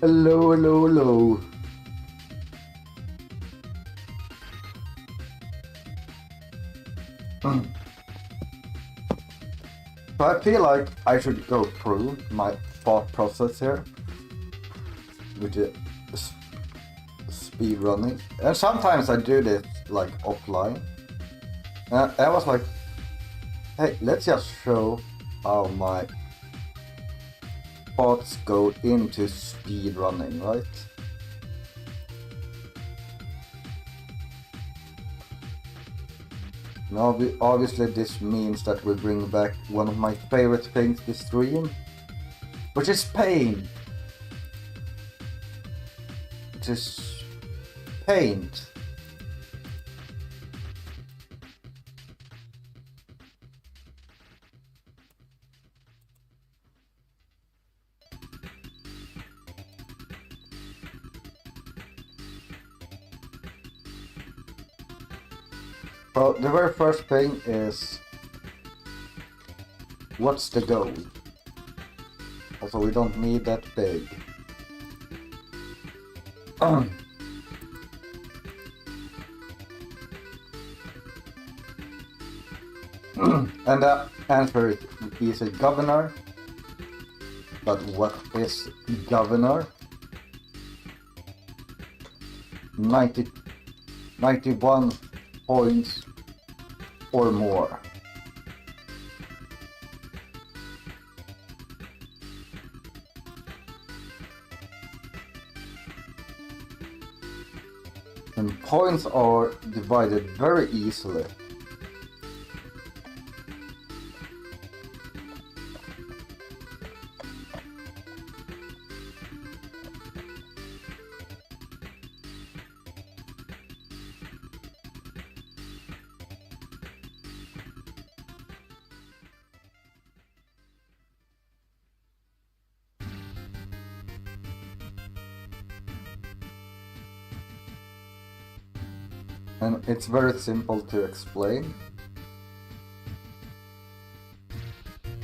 Hello, hello, hello. So I feel like I should go through my thought process here with the speed running, and sometimes I do this like offline. I was like, hey, let's just show how my thoughts go into speed running, right? Now, obviously this means that we bring back one of my favorite things to stream, which is paint. Which is paint. So the very first thing is, what's the goal? Also, we don't need that big. And the answer is easy, governor. But what is governor? 91 points or more. And points are divided very easily. And it's very simple to explain.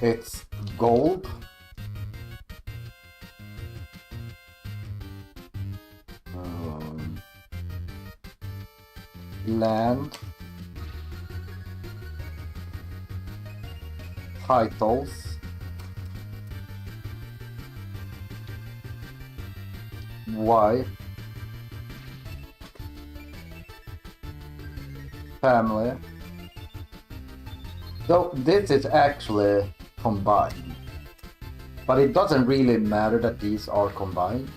It's gold, land, titles, wife, family. So this is actually combined, but it doesn't really matter that these are combined.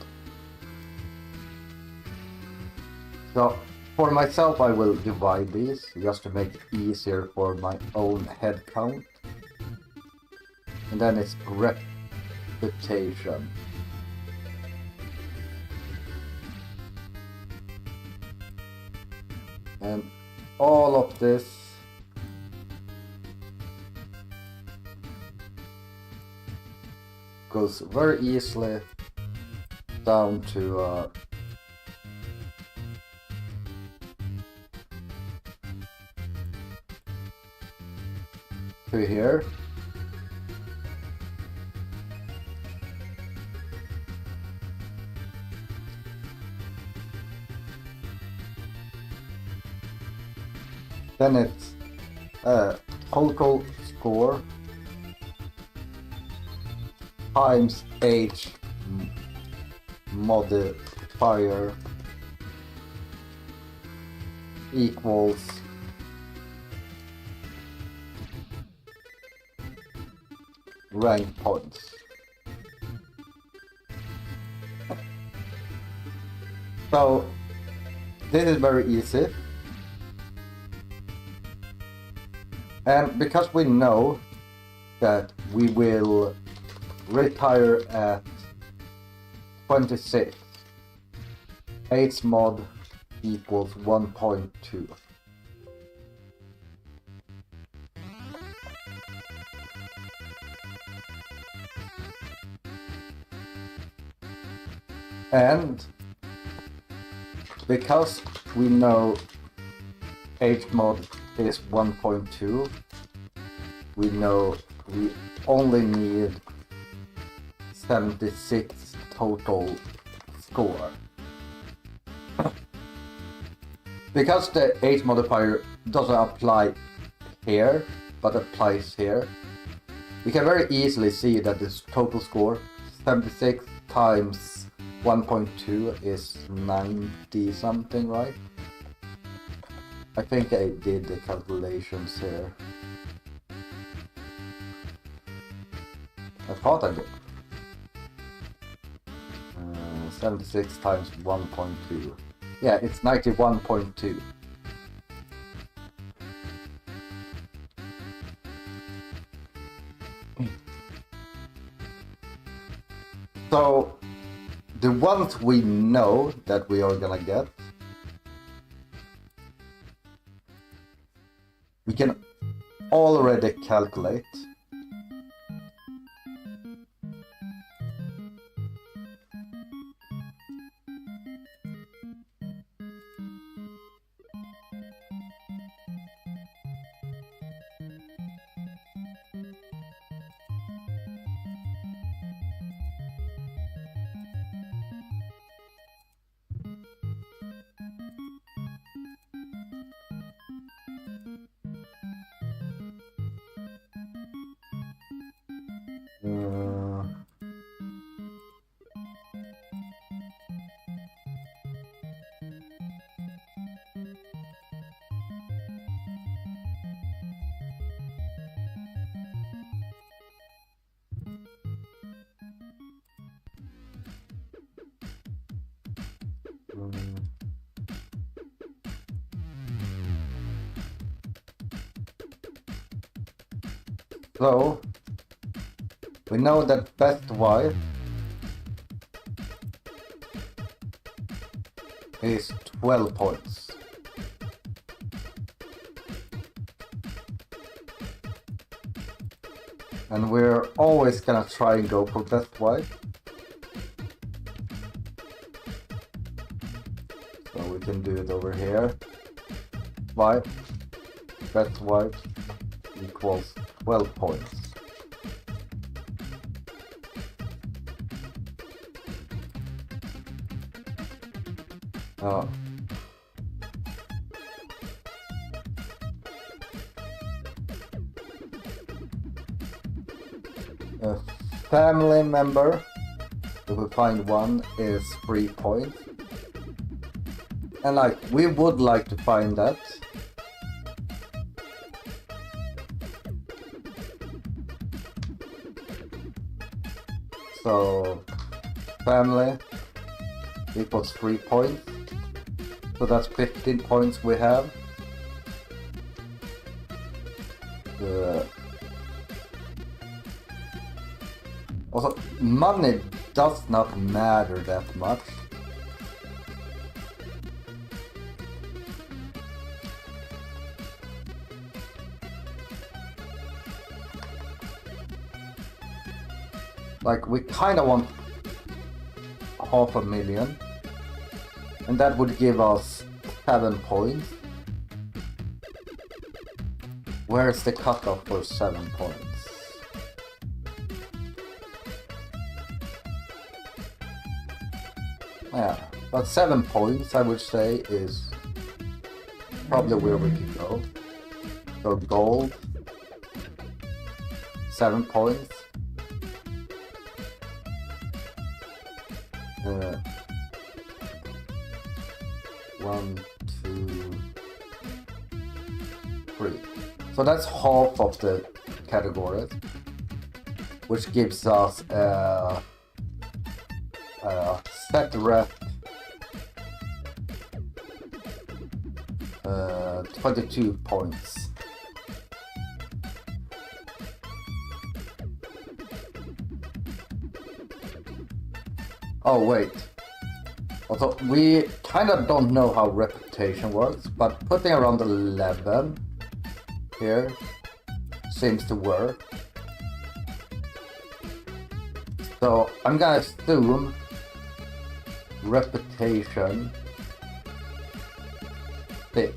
So for myself, I will divide these just to make it easier for my own head count. And then it's reputation. And all of this goes very easily down to here. Then it's total score times age modifier equals rank points. So this is very easy. And because we know that we will retire at 26, age mod equals 1.2. And because we know age mod is 1.2, we know we only need 76 total score. Because the age modifier doesn't apply here, but applies here, we can very easily see that this total score, 76 times 1.2 is 90 something, right? I think I did the calculations here. I thought I did. 76 times 1.2. Yeah, it's 91.2. So, the ones we know that we are gonna get, we can already calculate. So, we know that best wife is 12 points. And we're always gonna try and go for best wife. So we can do it over here. Wife, best wife equals 12 points. A family member, if we find one, is 3 points. And like, we would like to find that. So, family equals 3 points. So that's 15 points we have. Also, money does not matter that much. Like, we kind of want 500,000, and that would give us 7 points. Where's the cutoff for 7 points? Yeah, but 7 points I would say is probably where we can go. So gold, 7 points. 1, 2, 3. So that's half of the categories, which gives us set rep 22 points. Oh wait, also we kind of don't know how reputation works, but putting around 11 here seems to work. So I'm gonna assume reputation 6.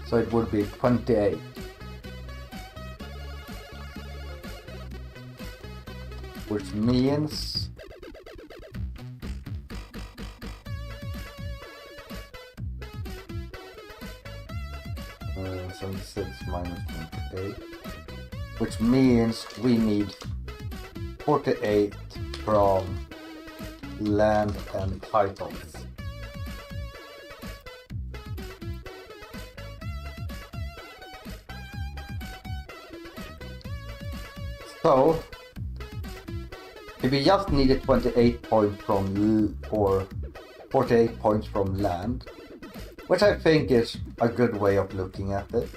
So it would be 28. Which means 26 minus 28, which means we need 48 from land and titles. So, if we just needed 28 points from, or 48 points from land, which I think is a good way of looking at it.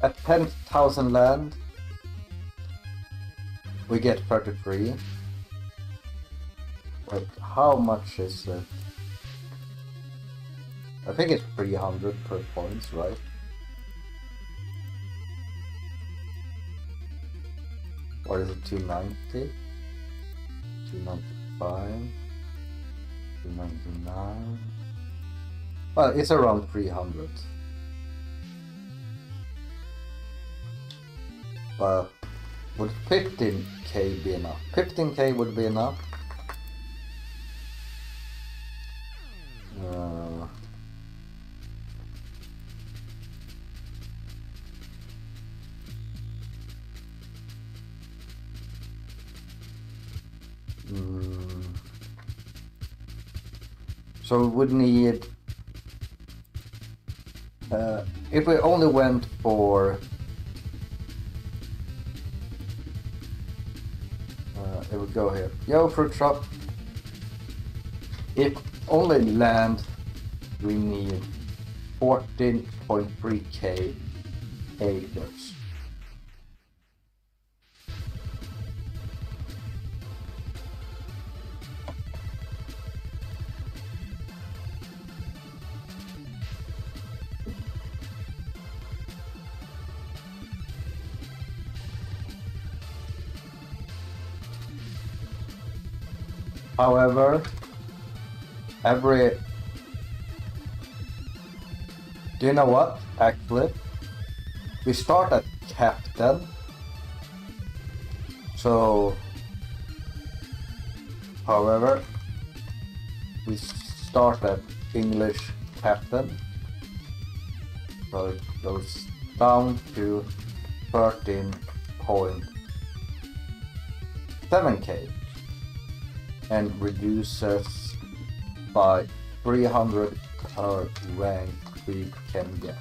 At 10,000 land, we get 33. Wait, how much is it? I think it's 300 per points, right? Or is it 290? 295? 299? Well, it's around 300. But would 15k be enough? 15k would be enough. So we would need, if we only went for, it would go here. Yo, fruit shop. If only land, we need 14.3k acres. However, do you know what? Actually, we start at captain. So, however, we start at English captain. So it goes down to 13.7k. And reduces by 300 per rank we can get.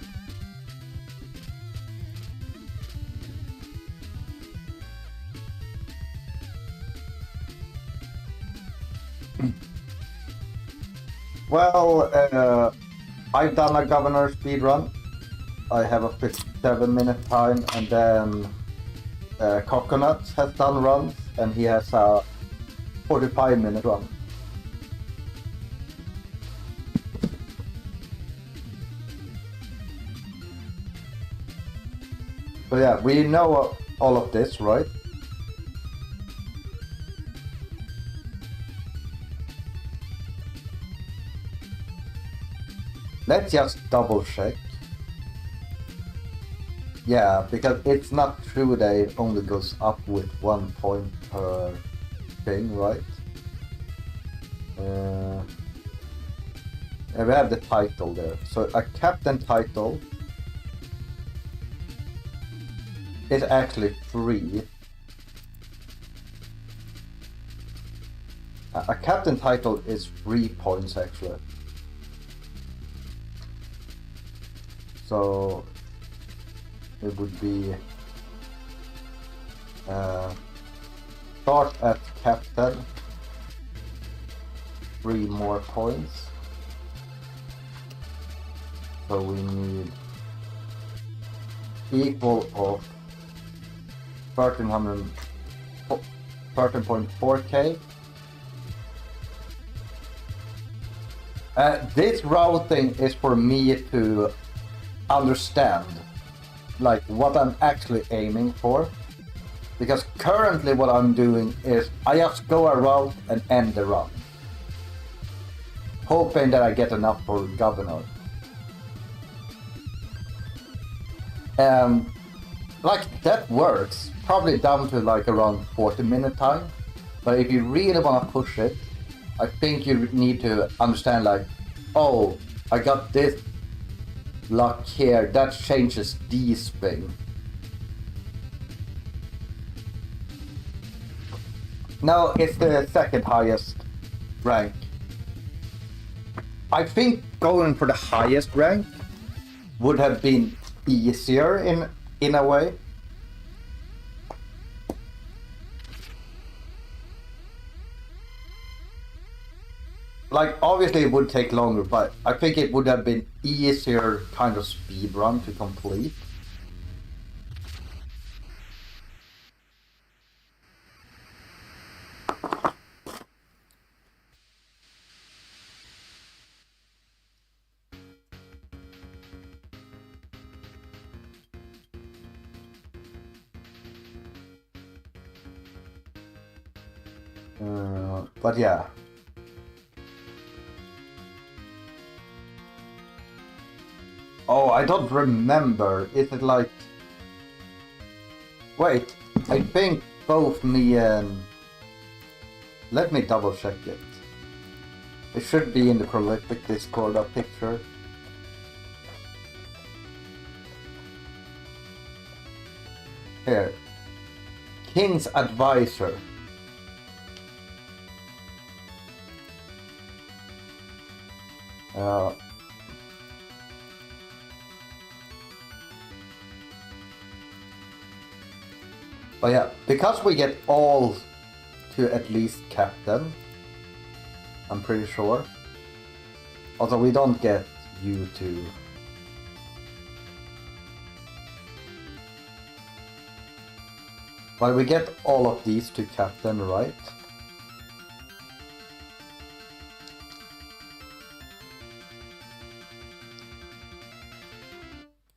Well, I've done a governor speedrun. I have a 57-minute time, and then Coconut has done runs, and he has a 45-minute run. So yeah, we know all of this, right? Let's just double check. Yeah, because it's not true that it only goes up with 1 point per thing, right? And we have the title there. So a captain title is actually free. A captain title is 3 points actually. So it would be start at captain, 3 more points. So we need equal of 1300, 13.4K. This routing is for me to understand like what I'm actually aiming for, because currently what I'm doing is I just go around and end the run, hoping that I get enough for governor. Like that works probably down to like around 40-minute time, but if you really want to push it, I think you need to understand like, oh, I got this luck here, that changes these things. Now it's the second highest rank. I think going for the highest rank would have been easier in a way. Like, obviously it would take longer, but I think it would have been easier kind of speed run to complete. But yeah. Oh, I don't remember. Is it like... Wait, I think both me and... Let me double check it. It should be in the Prolific Discord picture. Here. King's Advisor. But yeah, because we get all to at least captain, I'm pretty sure. Although we don't get you to... But we get all of these to captain, right?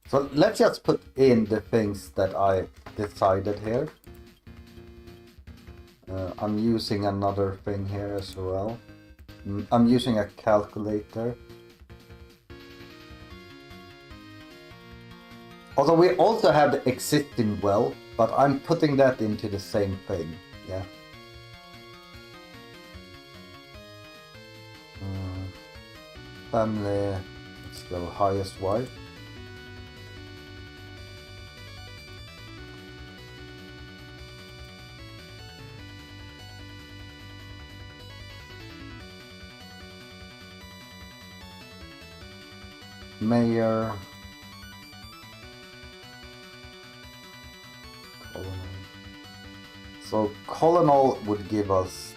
So let's just put in the things that I decided here. I'm using another thing here as well. I'm using a calculator. Although we also have the existing well, but I'm putting that into the same thing, yeah. Family, let's go highest wife. Meier, Colonel. So Colonel would give us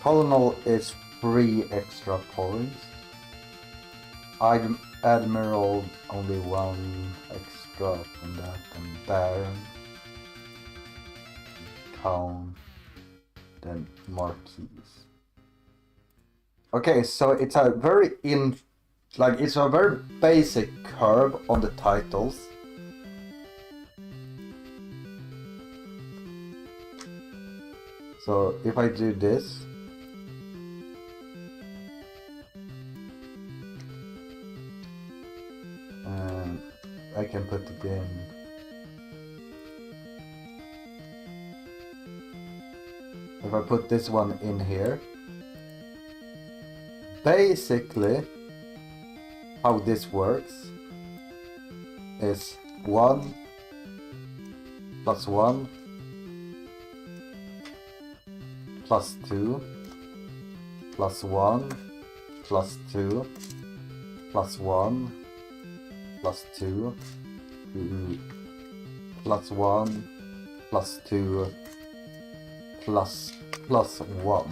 Colonel is 3 extra points. Admiral only 1 extra from that, and Baron, Count, then Marquis. Okay, so it's a very it's a very basic curve on the titles. So if I do this, I can put it in. If I put this one in here, basically how this works is 1 plus 1 plus 2 plus 1 plus 2 plus 1 plus 2 plus 1 plus 2 plus 1.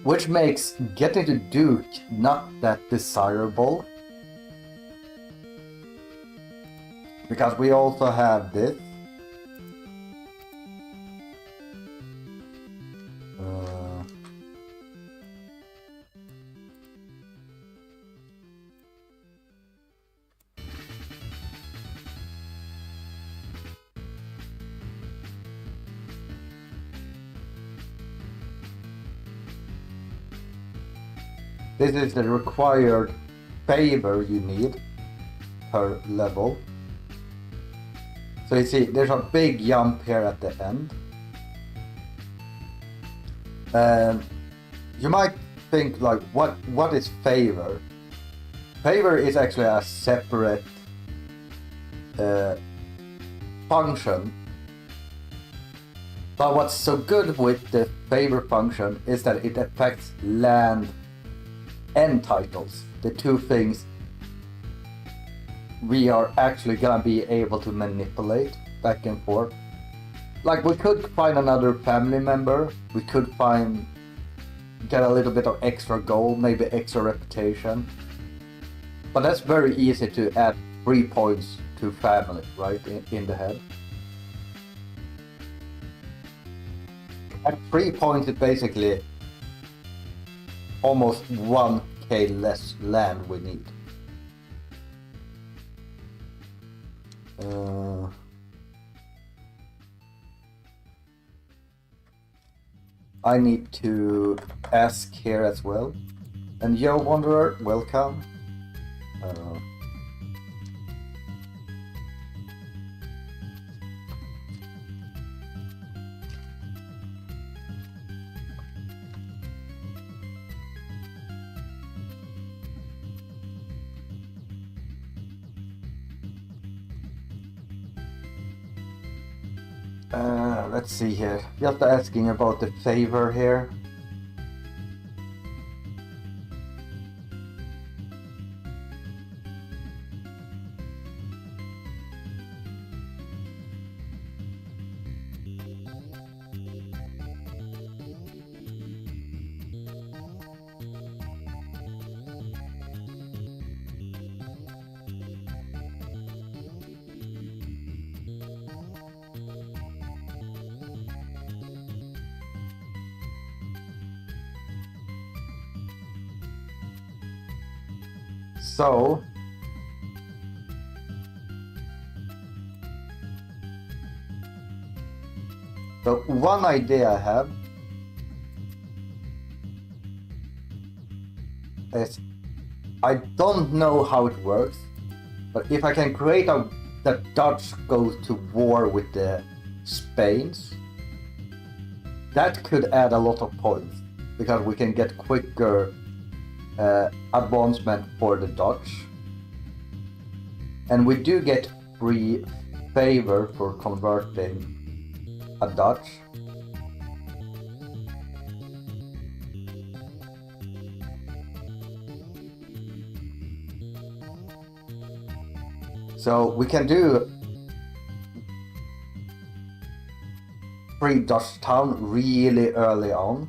which makes getting to Duke not that desirable. Because we also have this. This is the required favor you need per level. So you see, there's a big jump here at the end. You might think like, what is favor? Favor is actually a separate function. But what's so good with the favor function is that it affects land and titles, the two things we are actually gonna be able to manipulate back and forth. Like, we could find another family member, we could get a little bit of extra gold, maybe extra reputation, but that's very easy to add 3 points to family, right, in the head. At 3 points it basically almost 1k less land we need. I need to ask here as well. And yo Wanderer, welcome. Let's see here. Just asking about the favor here. So one idea I have is, I don't know how it works, but if I can create that Dutch goes to war with the Spains, that could add a lot of points, because we can get quicker advancement for the Dutch, and we do get free favor for converting a Dutch. So we can do free Dutch town really early on.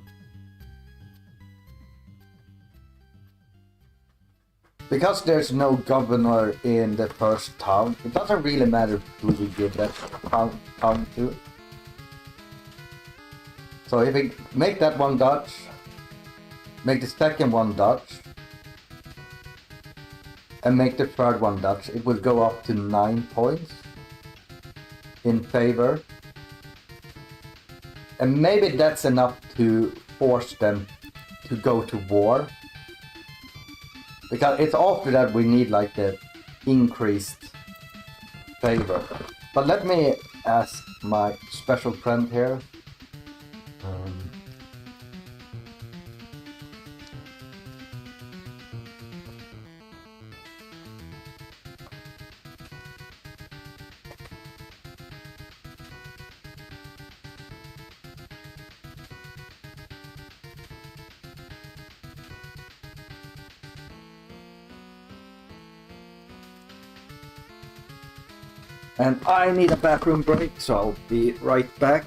Because there's no governor in the first town, it doesn't really matter who we give that town to. So if we make that one Dutch, make the second one Dutch, and make the third one Dutch, it will go up to 9 points in favor. And maybe that's enough to force them to go to war. Because it's after that we need like the increased favor. But let me ask my special friend here. And I need a bathroom break, so I'll be right back.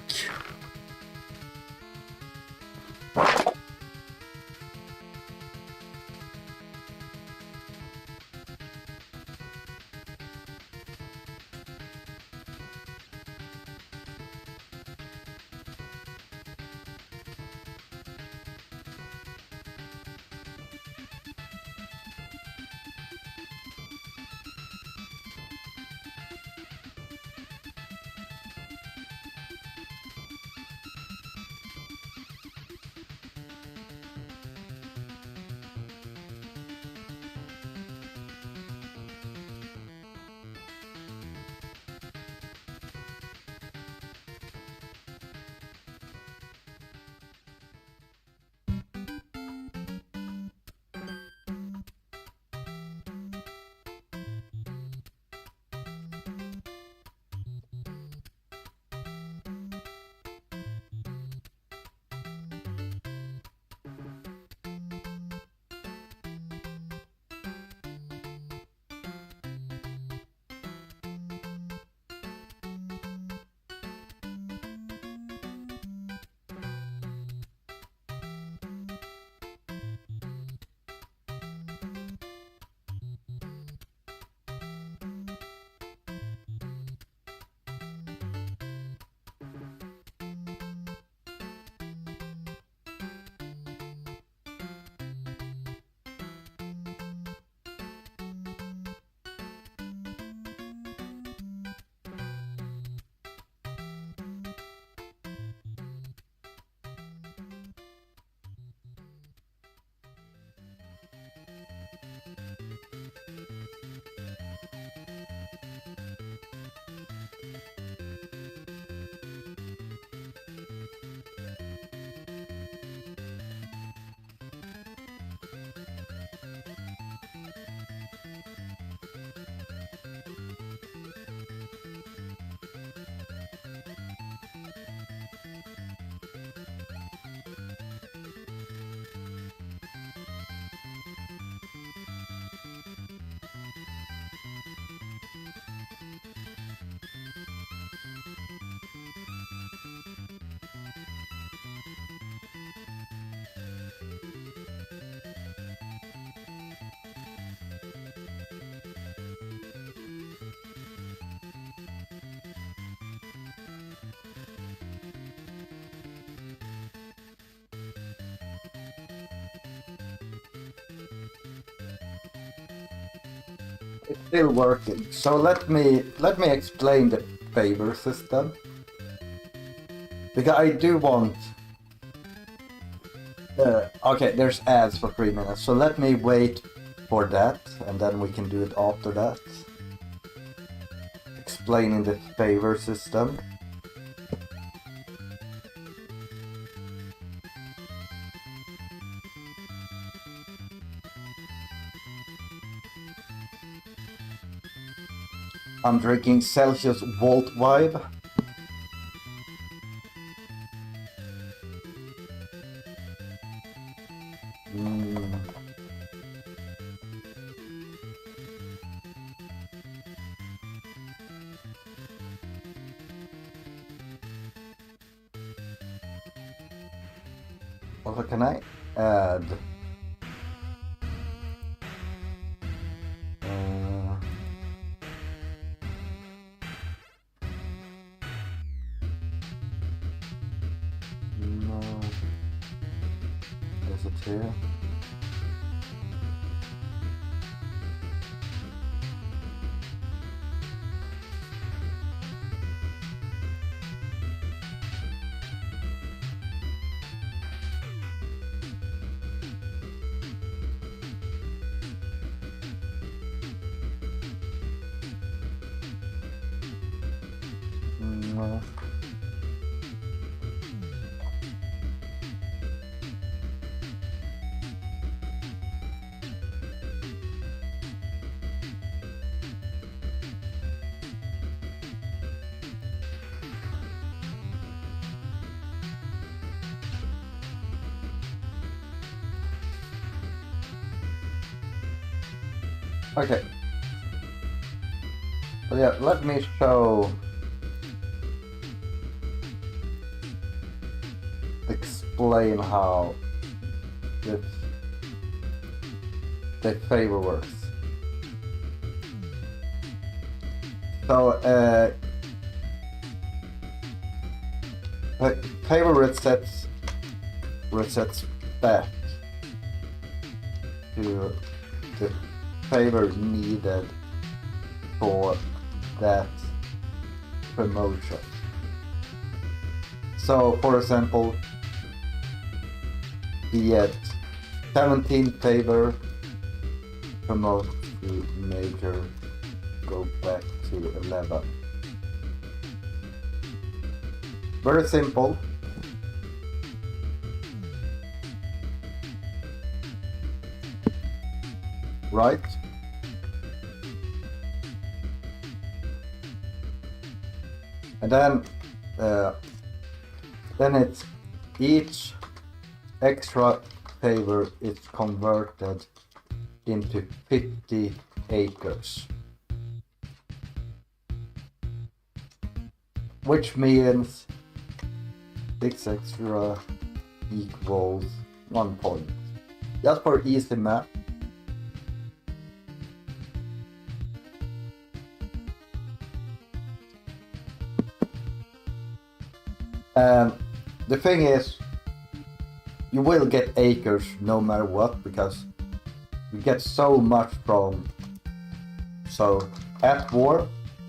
it's still working. So let me explain the favor system. Because I do want... okay, there's ads for 3 minutes, so let me wait for that, and then we can do it after that. Explaining the favor system. I'm drinking Celsius Volt Vibe. What can I add? No. Is it here? No. Okay. So yeah, let me show. Explain how the favor works. So favor resets back to the favor needed for that promotion. So for example, he had 17 favor, promote to major, go back to 11. Very simple. Right? And then it's each extra favor is converted into 50 acres, which means 6 extra equals 1 point. Just for easy math. And the thing is, you will get acres no matter what, because you get so much from... So at war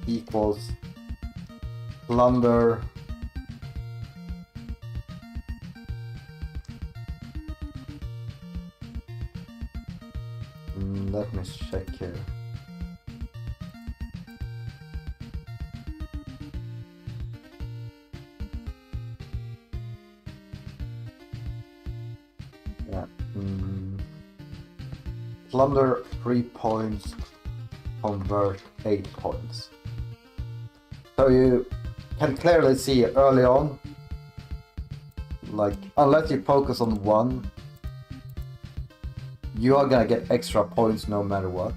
equals plunder let me check here. Yeah. Plunder 3 points, convert 8 points. So you can clearly see early on, like, unless you focus on one, you are gonna get extra points no matter what.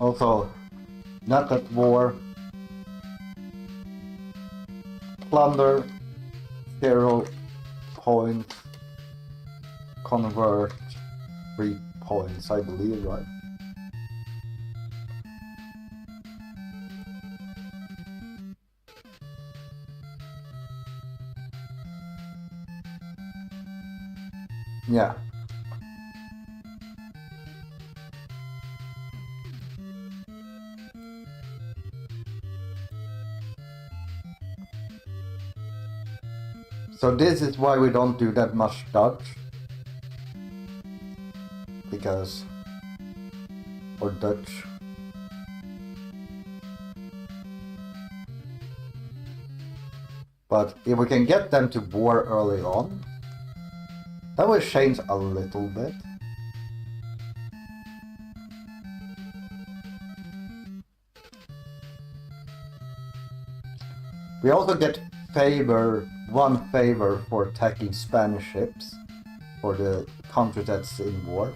Also, not at war, plunder 0 points, convert 3 points, I believe, right? Yeah. So this is why we don't do that much dodge. Because... or Dutch. But if we can get them to war early on, that will change a little bit. We also get one favor for attacking Spanish ships for the country that's in war.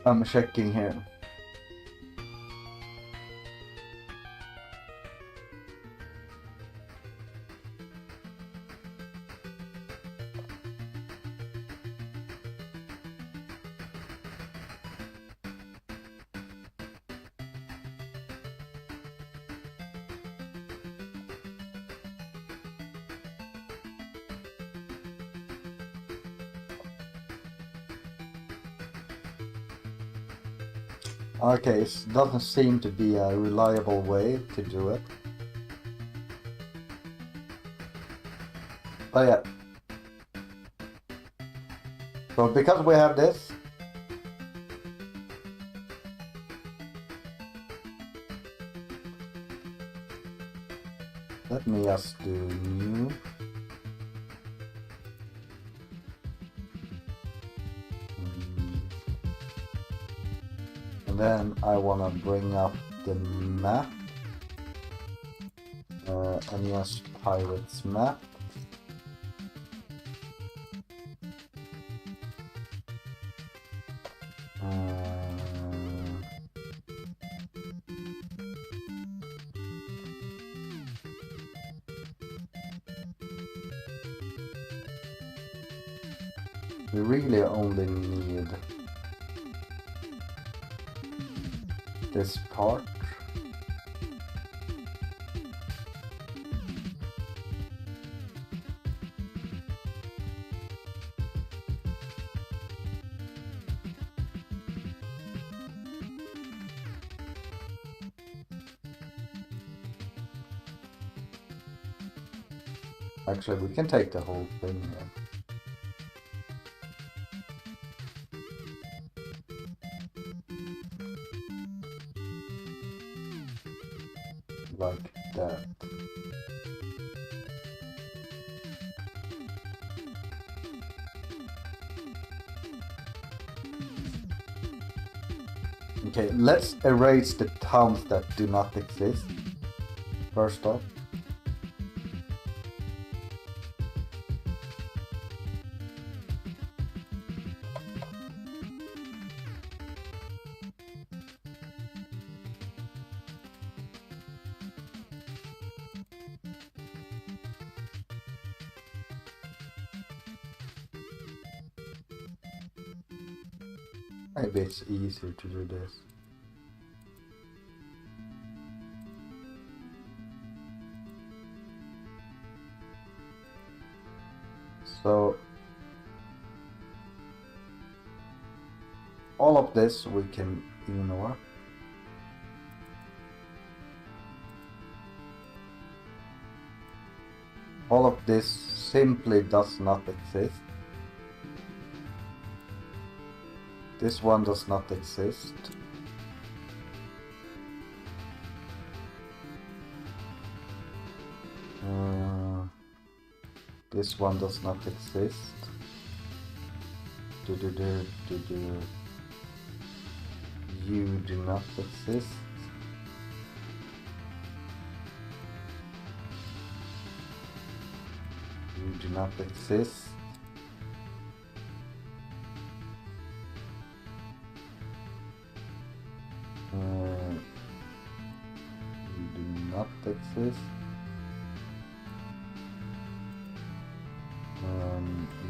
I'm checking here. Okay, it doesn't seem to be a reliable way to do it. But yeah. So because we have this, let me just do new. Then I want to bring up the map, NES Pirates map. We really only need this part. Actually, we can take the whole thing here. Like that. Okay, let's erase the towns that do not exist. First off. Maybe it's easier to do this. So all of this we can ignore. All of this simply does not exist. This one does not exist. This one does not exist. You do not exist. You do not exist. You do not exist.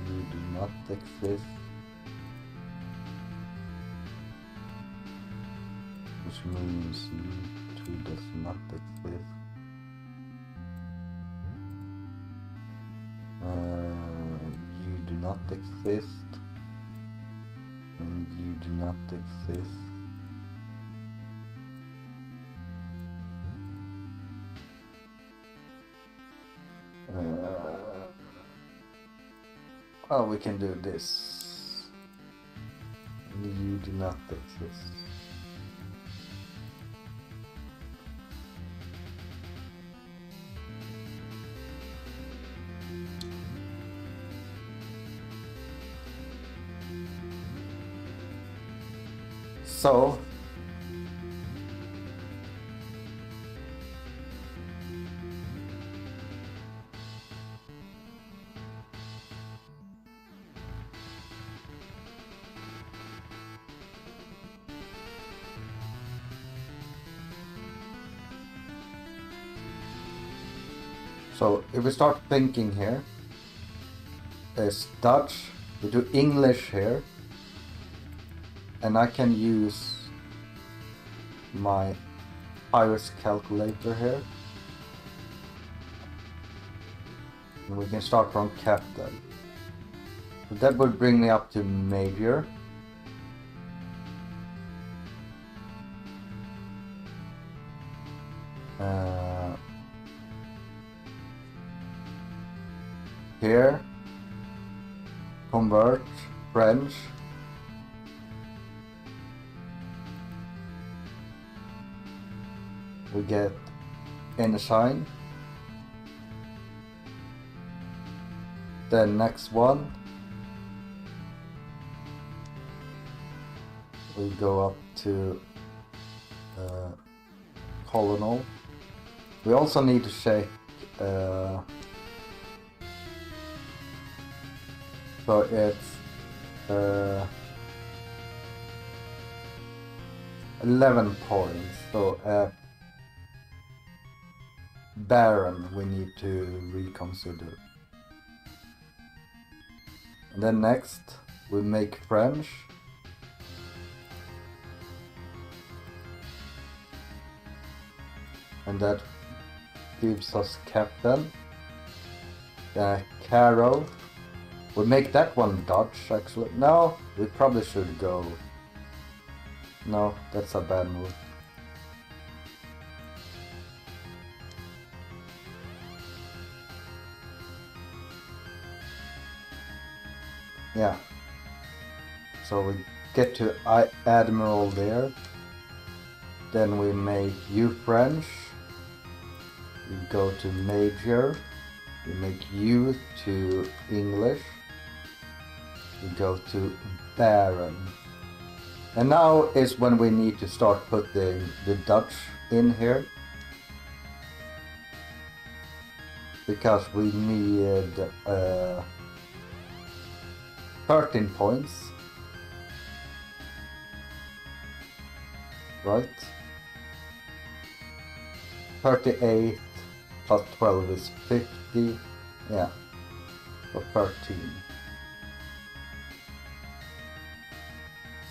You do not exist. Which means you two does not exist. You do not exist. And you do not exist. Well, we can do this. You do not exist. So if we start thinking here, there's Dutch, we do English here, and I can use my iris calculator here. And we can start from captain. So that would bring me up to major. Here, convert, French. We get any sign. Then next one, we go up to colonel. We also need to check so it's 11 points. So Baron we need to reconsider. And then next we make French. And that gives us captain. Carol. We make that one Dutch actually. No, we probably should go. No, that's a bad move. Yeah. So we get to Admiral there. Then we make you French. We go to Major. We make you to English. We go to Baron. And now is when we need to start putting the Dutch in here. Because we need 13 points. Right? 38 plus 12 is 50. Yeah. So 13.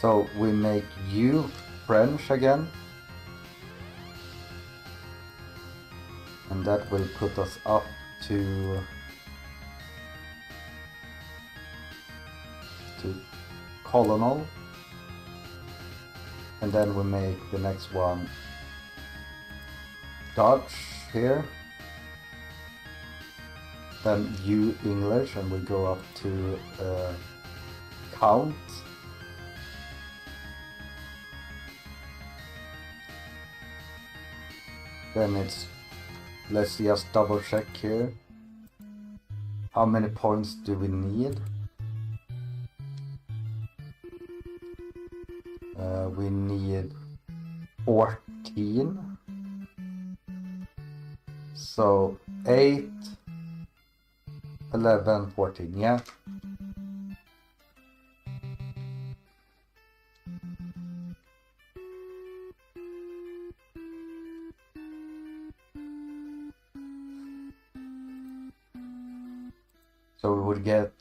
So we make you French again. And that will put us up to colonel. And then we make the next one Dutch here. Then you English, and we go up to count. Then it's, let's just double check here. How many points do we need? We need 14. So 8, 11, 14, yeah. So we would get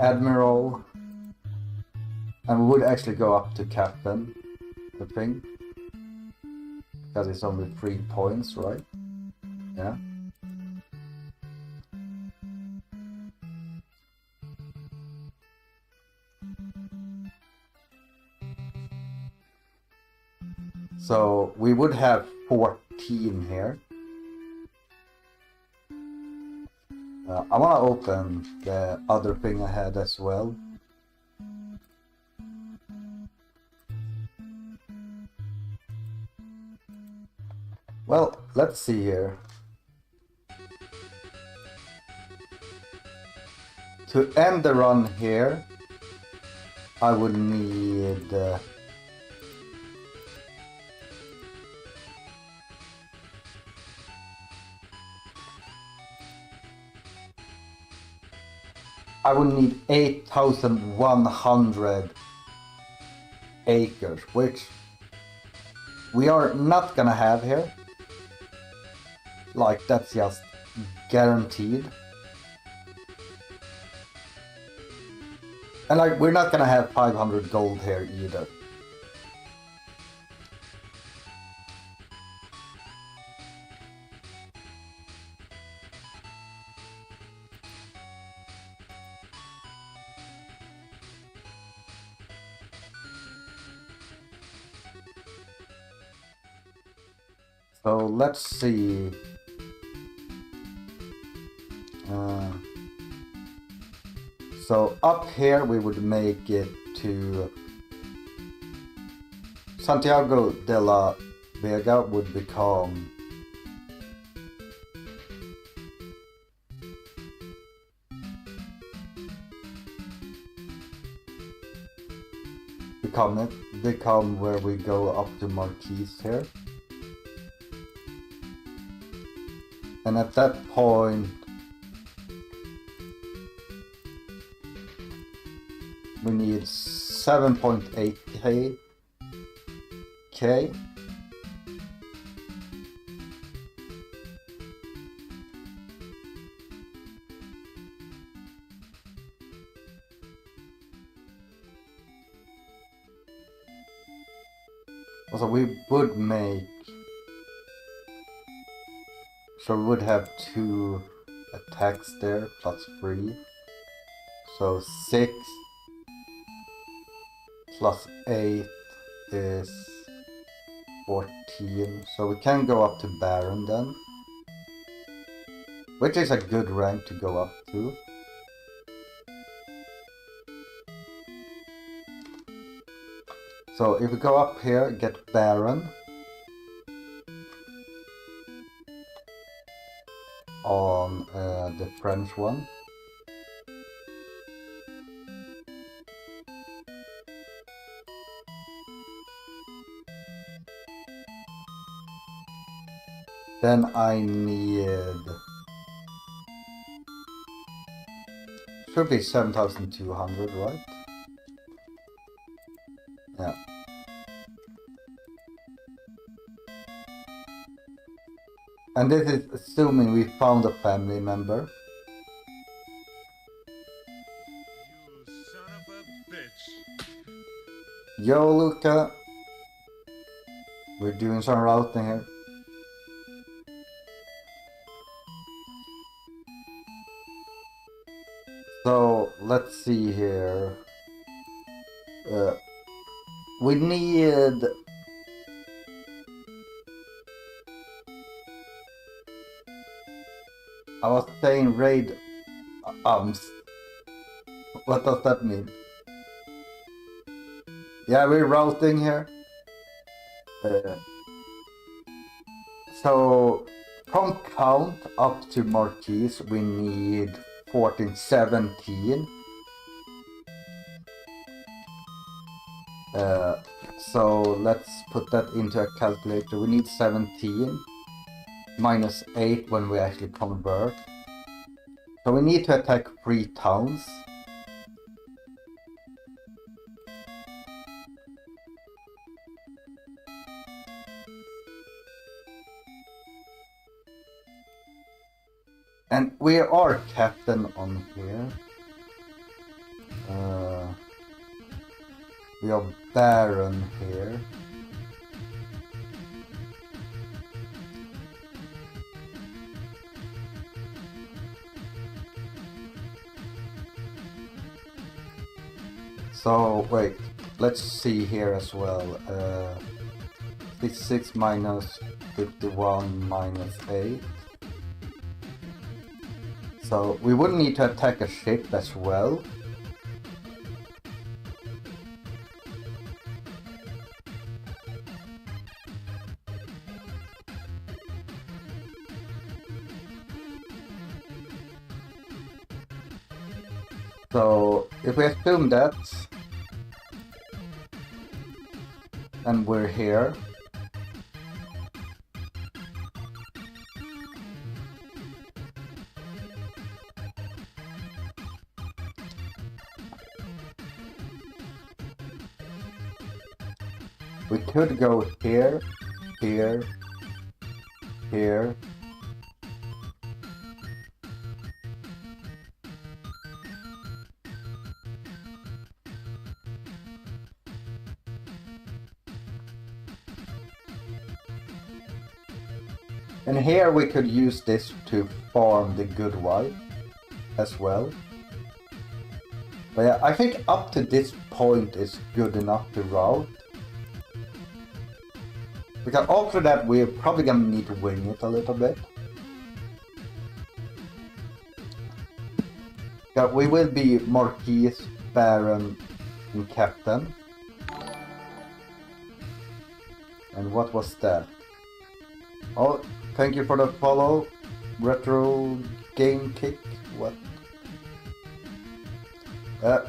Admiral, and we would actually go up to Captain, I think, because it's only 3 points, right? Yeah. So we would have 14 here. I want to open the other thing I had as well. Well, let's see here. To end the run here, I would need I would need 8,100 acres, which we are not gonna have here. Like, that's just guaranteed. And like, we're not gonna have 500 gold here either. So let's see. So up here we would make it to Santiago de la Vega would become become where we go up to Marquis here. And at that point we need 7.8k. Also, we would make, so we would have 2 attacks there plus 3, so 6 plus 8 is 14, so we can go up to Baron then, which is a good rank to go up to. So if we go up here, get Baron on the French one. Then I need... Should be 7,200, right? Yeah. And this is assuming we found a family member. You son of a bitch. Yo, Luca. We're doing some routing here. So, let's see here. We need... I was saying raid arms. What does that mean? Yeah, we're routing here. So from count up to marquee, we need 14, 17. So let's put that into a calculator. We need 17 minus 8 when we actually convert. So we need to attack 3 towns. And we are captain on here. We are baron here. So wait, let's see here as well. 66 minus 51 minus 8. So we would need to attack a ship as well. So if we assume that, and we're here, we could go here, here, here. And here we could use this to farm the good wife as well. But yeah, I think up to this point is good enough to route. Because after that we're probably gonna need to wing it a little bit. Because we will be Marquis, Baron, and Captain. And what was that? Oh, thank you for the follow. Retro Game Kick. What?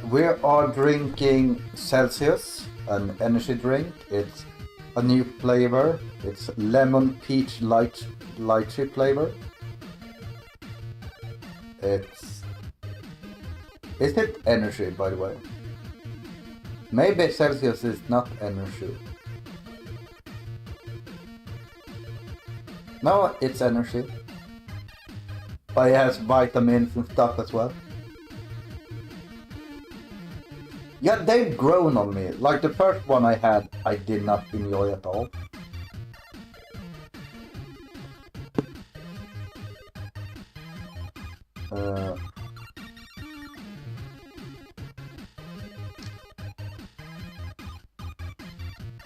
We are drinking Celsius, an energy drink. It's a new flavor. It's lemon peach lychee flavor. Is it energy, by the way? Maybe Celsius is not energy. No, it's energy. But it has vitamins and stuff as well. Yeah, they've grown on me. Like the first one I had, I did not enjoy at all.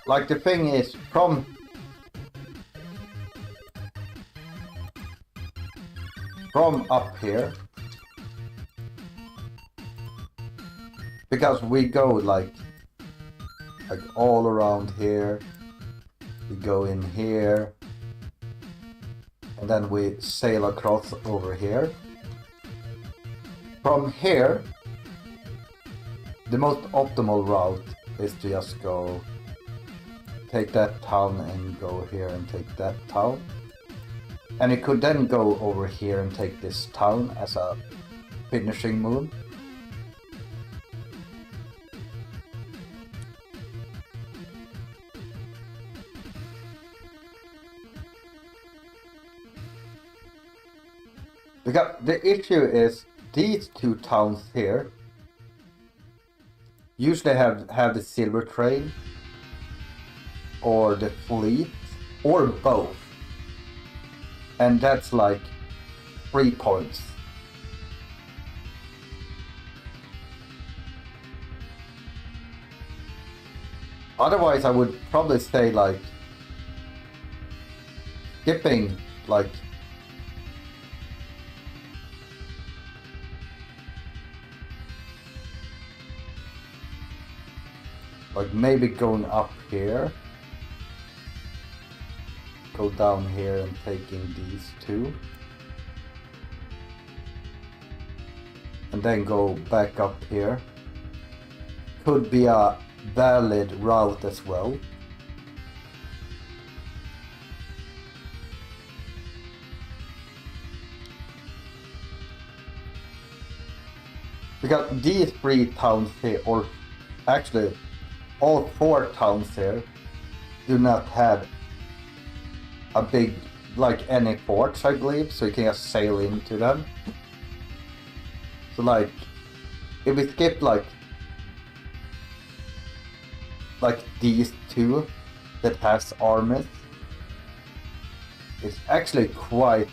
Like the thing is, from up here, because we go like all around here, we go in here, and then we sail across over here. From here, the most optimal route is to just go take that town and go here and take that town. And it could then go over here and take this town as a finishing move. Because the issue is these two towns here usually have the silver train or the fleet or both, and that's like 3 points. Otherwise I would probably say like skipping like maybe going up here, go down here and taking these two, and then go back up here. Could be a valid route as well. Because these 3 towns here, or actually all 4 towns here, do not have a big, like any ports, I believe, so you can just sail into them. So like, if we skip like these 2 that has armies, it's actually quite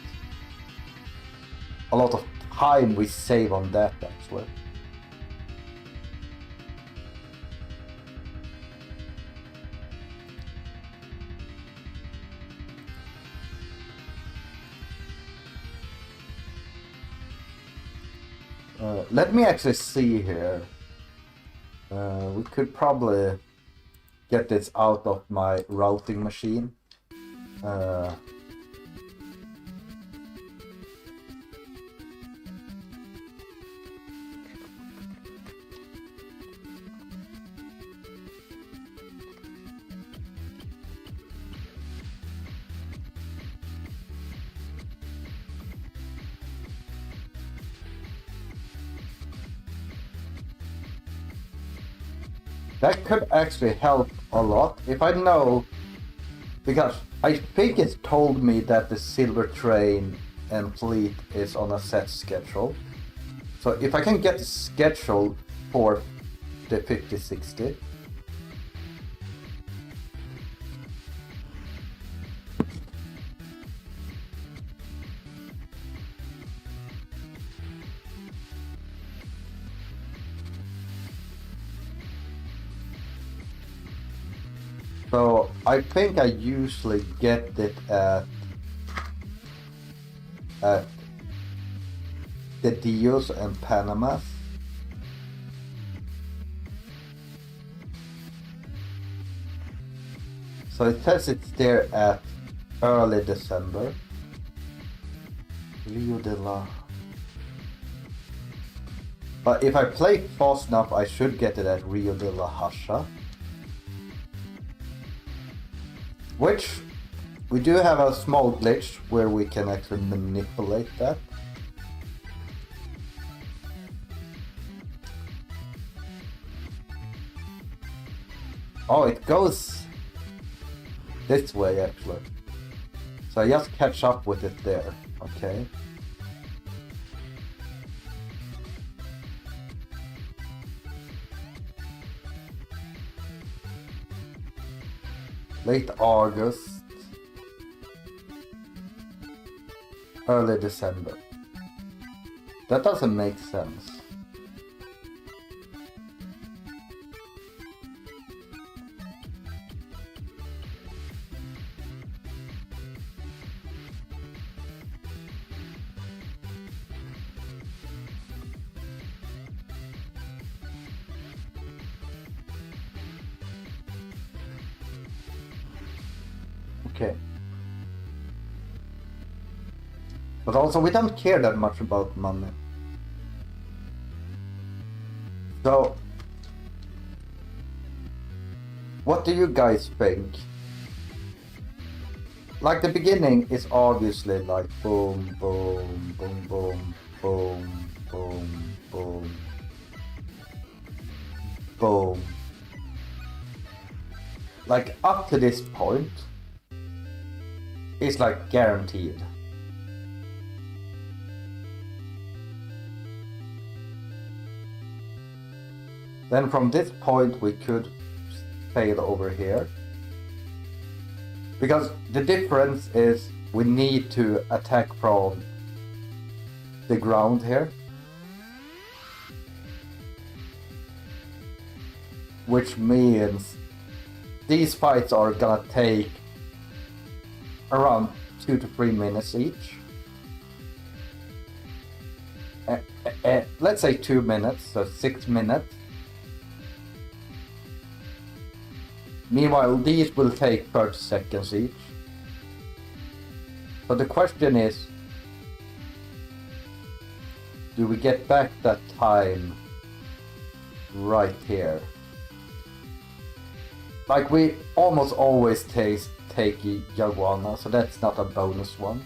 a lot of time we save on that actually. Let me actually see here. We could probably get this out of my routing machine. That could actually help a lot if I know, because I think it's told me that the silver train and fleet is on a set schedule. So if I can get the schedule for the 50-60, so I think I usually get it at the Dios and Panamas. So it says it's there at early December. Rio de la... But if I play fast enough, I should get it at Rio de la Hasha. Which, we do have a small glitch where we can actually manipulate that. Oh, it goes this way actually. So I just catch up with it there, okay. Late August, early December. That doesn't make sense. Okay. But also we don't care that much about money. So, what do you guys think? Like the beginning is obviously like boom, boom, boom, boom, boom, boom, boom, boom. Like up to this point, it's like guaranteed. Then from this point we could fail over here. Because the difference is we need to attack from the ground here. Which means these fights are gonna take around 2 to 3 minutes each. Let's say 2 minutes, so 6 minutes. Meanwhile, these will take 30 seconds each. But the question is, do we get back that time right here? Like we almost always take Yaguana, so that's not a bonus one.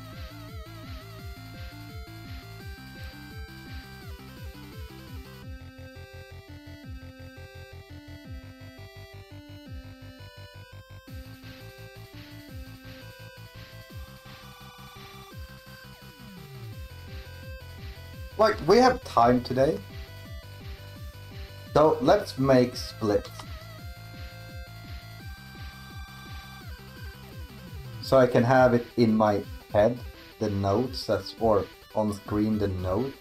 Like, we have time today. So let's make splits. So I can have it in my head, the notes, or on screen the notes.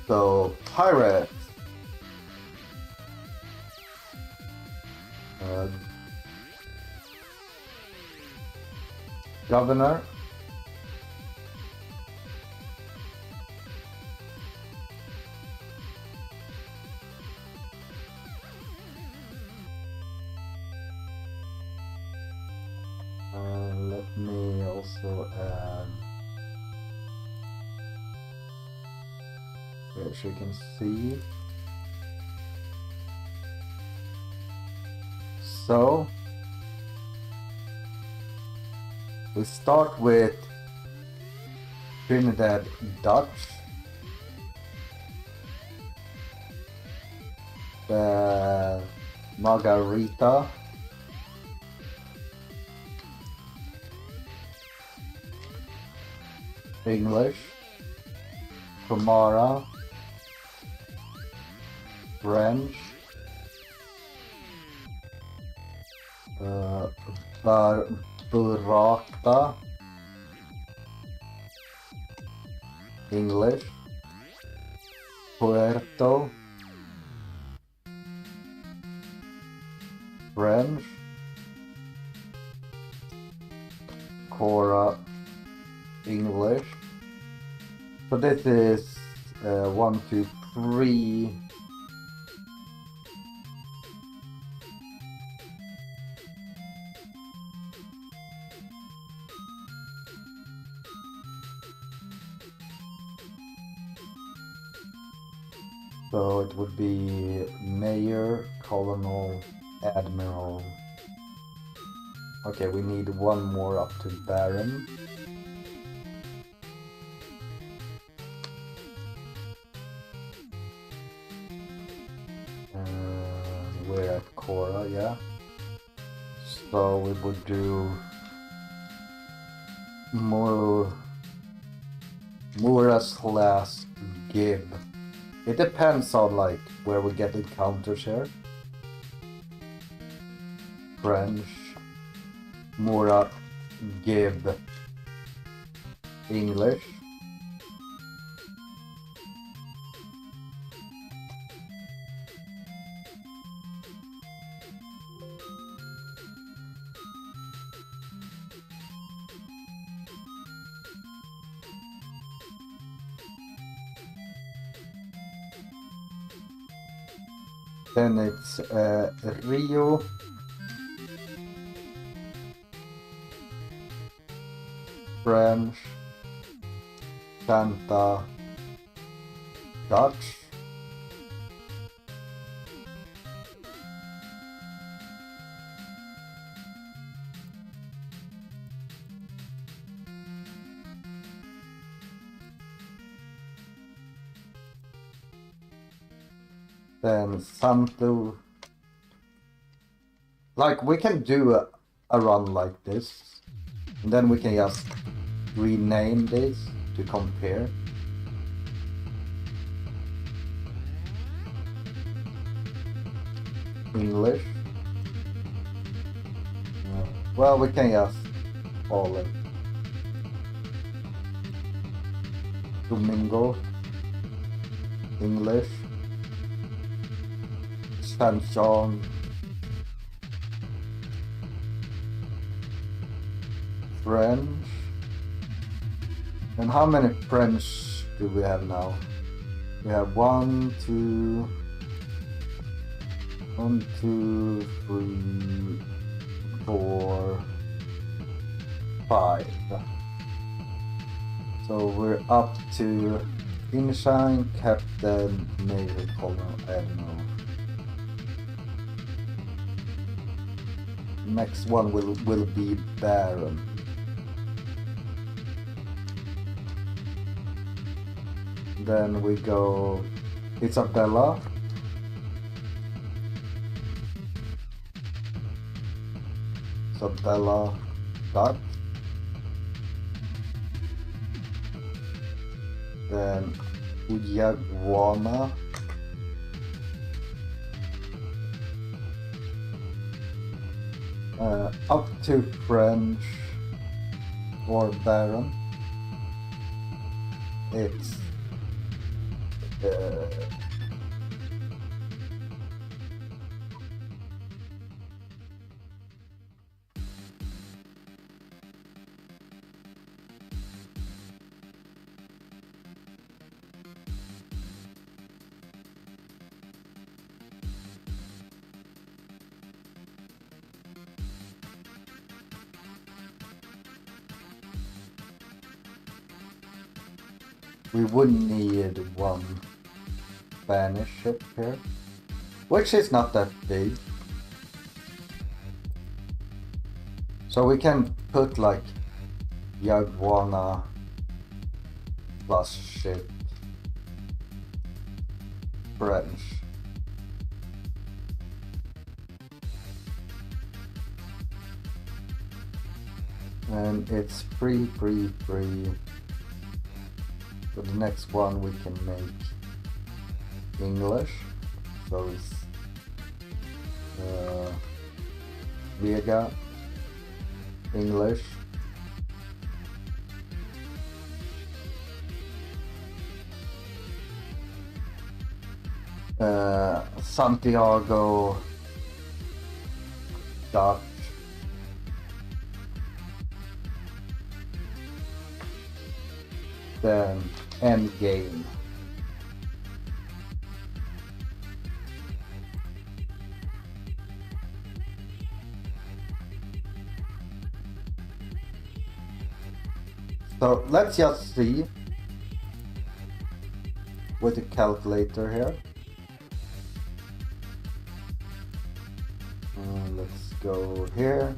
So, Pirates. Governor. Let me also add, as you can see. So we start with Trinidad Dutch, the Margarita, English, Kumara, French, Burrata, English, Puerto, French, Cora, English. So this is 1, 2, 3. So it would be Meier, Colonel, Admiral. Okay, we need one more up to Baron. We're at Cora, yeah. So we would do Mura/Gib. It depends on like where we get encounters here. French, Mura, Gib, English. Then it's Rio, French, Santa, Dutch, Then Santo. Like, we can do a run like this. And then we can just rename this to compare. English. Well, we can just call it Domingo. English. San John. French. And how many French do we have now? We have 1, 2, 1, 2, 3, 4, 5. So we're up to Inshine, Captain, Major, Colonel, Admiral. Next one will be Baron. Then we go Isabella. Isabella Dutch. Then Uyaguana. Up to French or Baron. It's we would need one Spanish ship here, which is not that big. So we can put like Yaguana plus ship French. And it's free. For the next one we can make English, so it's Vega, English, Santiago, Dutch, then Endgame. So let's just see with the calculator here. Let's go here.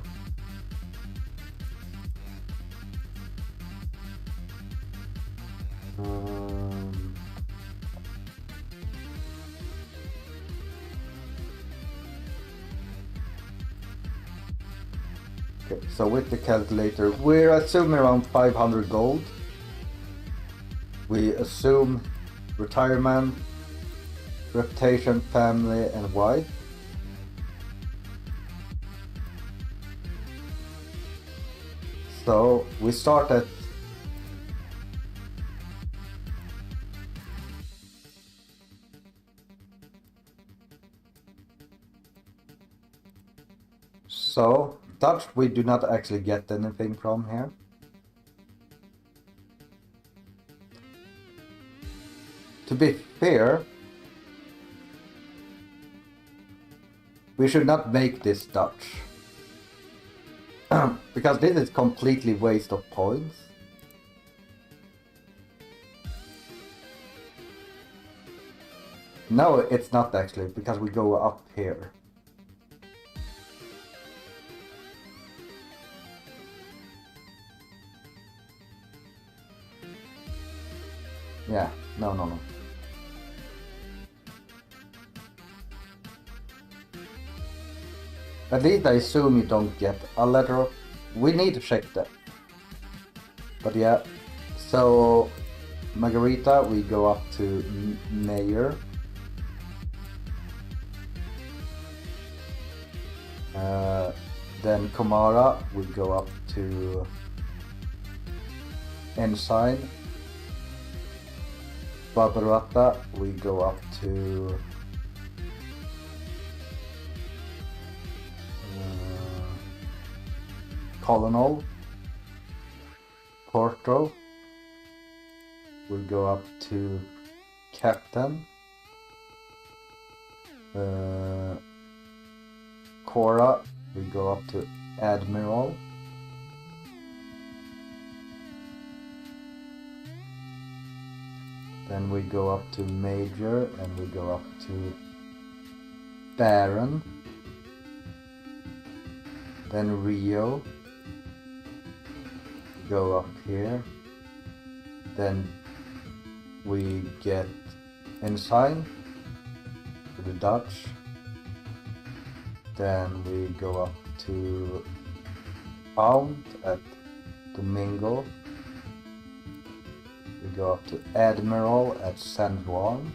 Okay, so with the calculator, we're assuming around 500 gold. We assume retirement, reputation, family, and wife. So we start at Dutch we do not actually get anything from here. To be fair, we should not make this Dutch. Because this is completely waste of points. No, it's not actually, because we go up here. Yeah, no. At least I assume you don't get a letter. We need to check that. But yeah, so Margarita, we go up to Meier. Then Komara, we go up to Ensign. Barbarata, we go up to Colonel. Porto, we go up to Captain. Cora, we go up to Admiral. Then we go up to Major, and we go up to Baron. Then Rio. Go up here. Then we get Ensign to the Dutch. Then we go up to Pound at Domingo. We go up to Admiral at San Juan.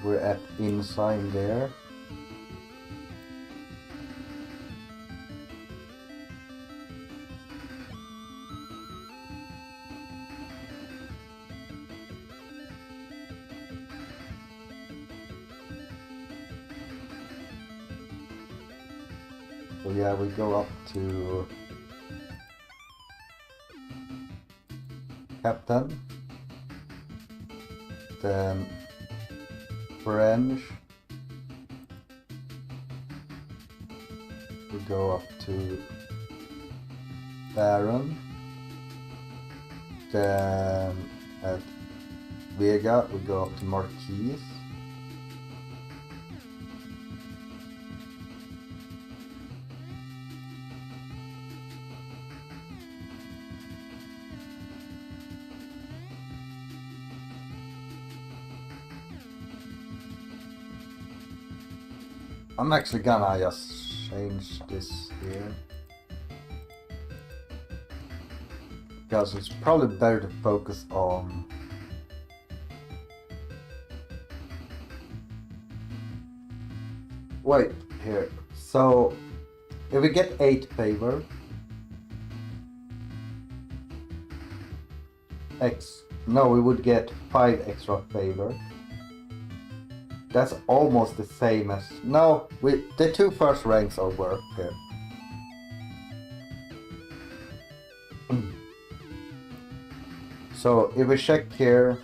We're at Ensign there. So yeah, we go up to Captain, then French, we go up to Baron, then at Vega we go up to Marquise. I'm actually gonna just change this here, because it's probably better to focus on wait here. So if we get 8 favor, we would get 5 extra favor. That's almost the same as... No, the 2 first ranks are worth here. So if we check here,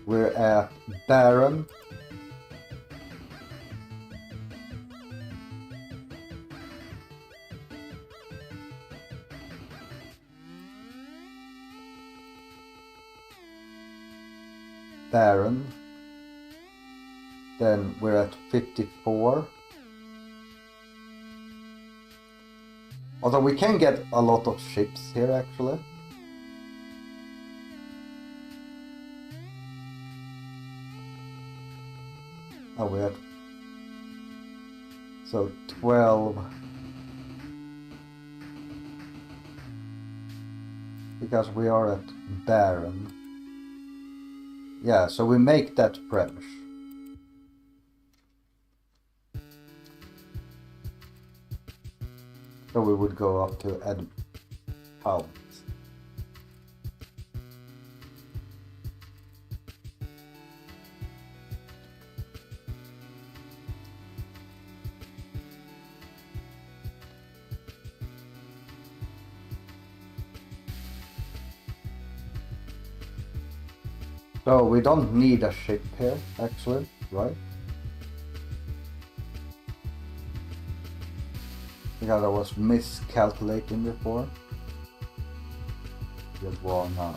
we're at Baron. Baron. Then we're at 54. Although we can get a lot of ships here actually. Oh, we're at... So 12. Because we are at Baron. Yeah, so we make that French. So we would go up to Pound. So we don't need a ship here, actually, right? Because I was miscalculating before. Just wanna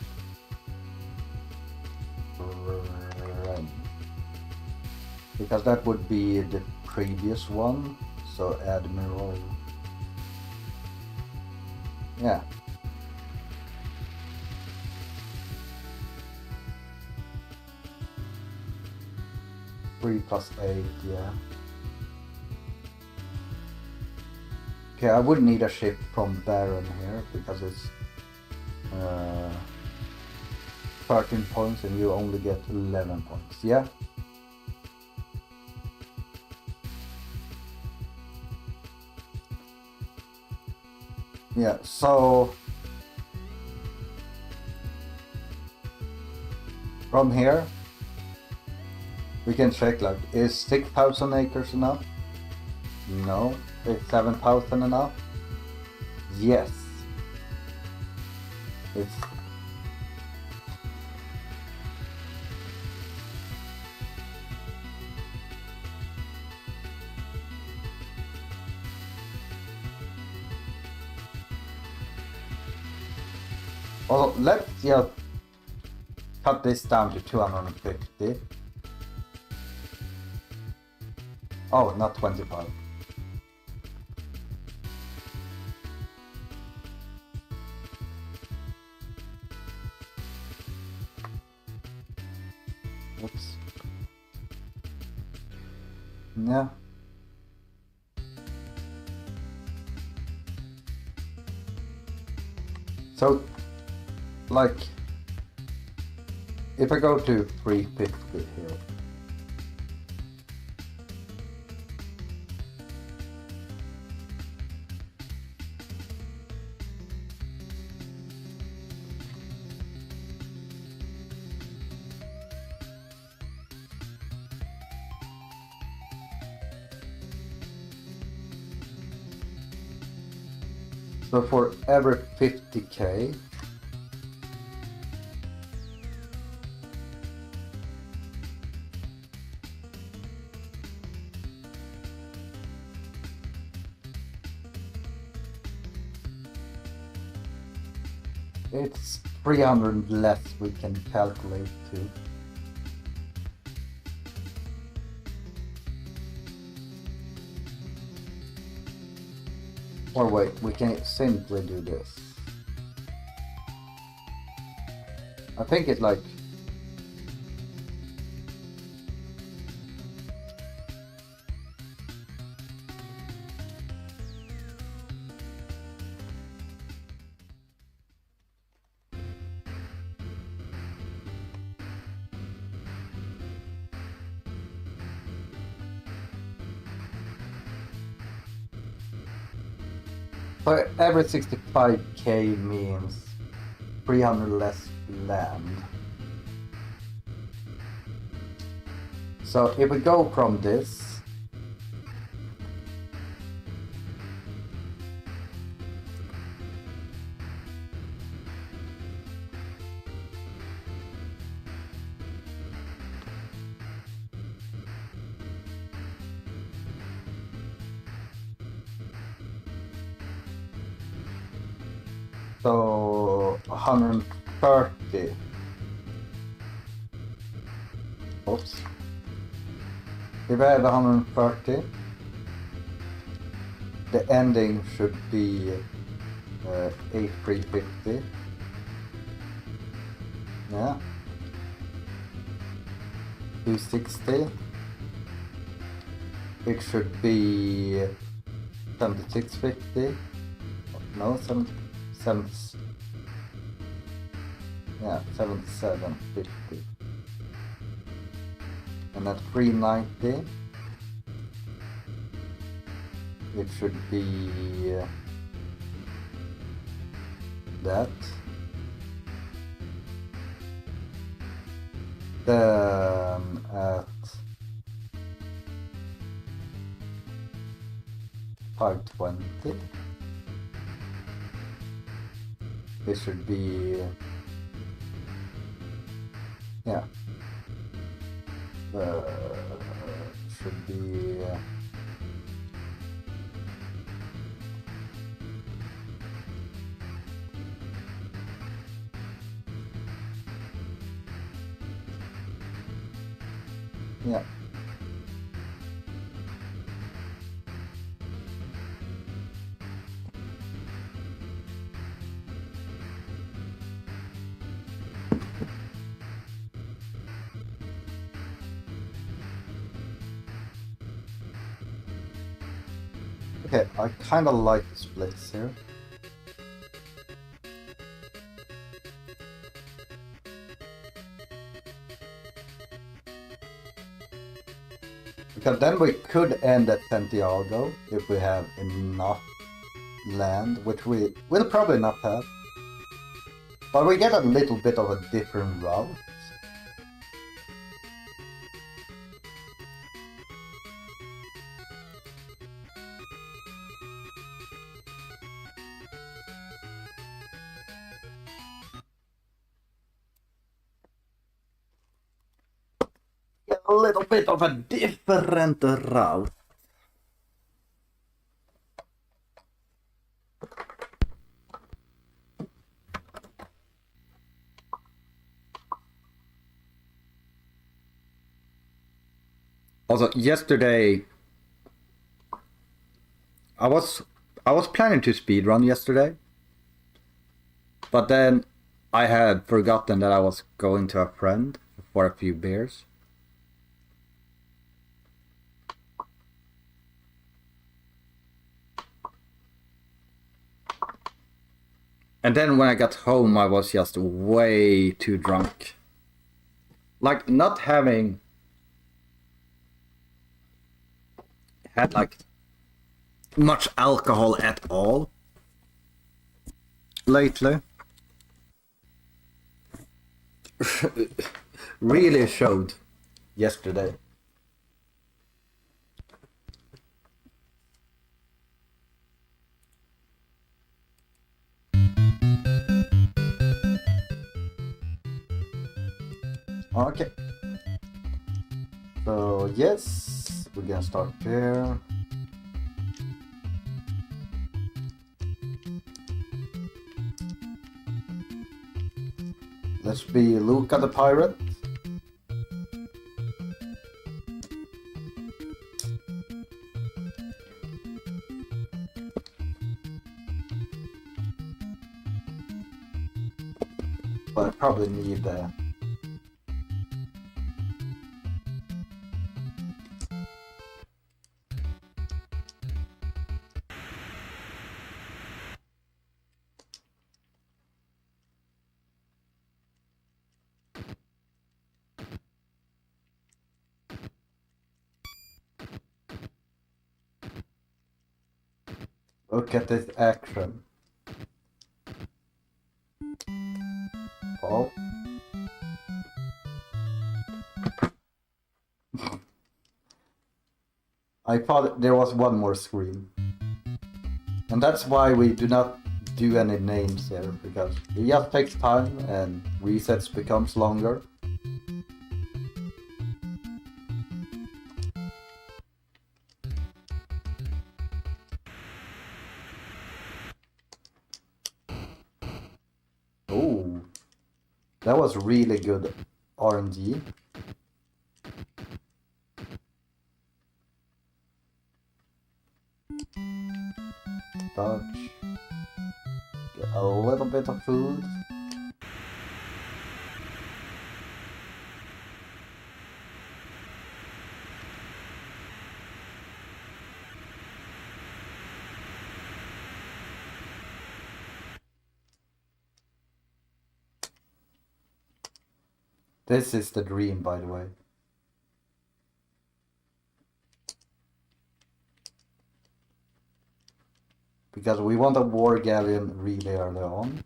run. Because that would be the previous one. So Admiral. Yeah. 3 plus 8, yeah. Okay, I would need a shift from Baron here because it's 13 points and you only get 11 points, yeah? Yeah, so from here we can check, like, is 6,000 acres enough? No. Is 7,000 enough? Yes. It's well, let's just cut this down to 250. Oh, not 25. Oops. Yeah. So, like, if I go to 350 here. So for every 50k, it's 300 less we can calculate to. Or wait, we can simply do this. I think it's like so every 65k means 300 less land. So if we go from this, so 130. Oops. If I have 130, the ending should be 8350. Yeah. 260. It should be 7650. No, 7750. And at 390, it should be that. Then at 520, it should be, yeah, should be yeah. Okay, I kinda like the splits here. Because then we could end at Santiago if we have enough land, which we will probably not have. But we get a little bit of a different route. Get a little bit of a different route. Also, yesterday I was planning to speedrun yesterday, but then I had forgotten that I was going to a friend for a few beers. And then when I got home, I was just way too drunk. Like, not having had like much alcohol at all lately. Really showed yesterday. Okay. So yes, we're gonna start there. Let's be Luca the pirate. But I probably need look at this action. Oh. I thought there was one more screen. And that's why we do not do any names here, because it just takes time and resets becomes longer. Oh, that was really good RNG. Dodge. Get a little bit of food. This is the dream, by the way. Because we want a war galleon really early on.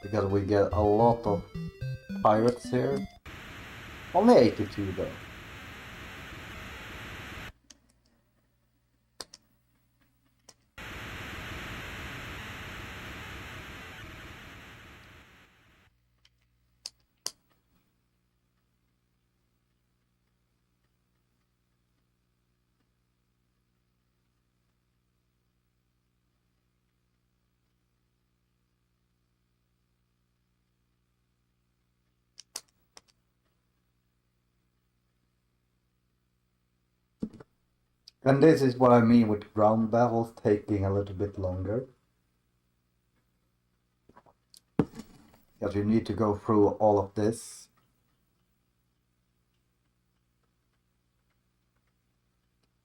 Because we get a lot of pirates here. Only 82 though. And this is what I mean with ground battles taking a little bit longer. Because you need to go through all of this.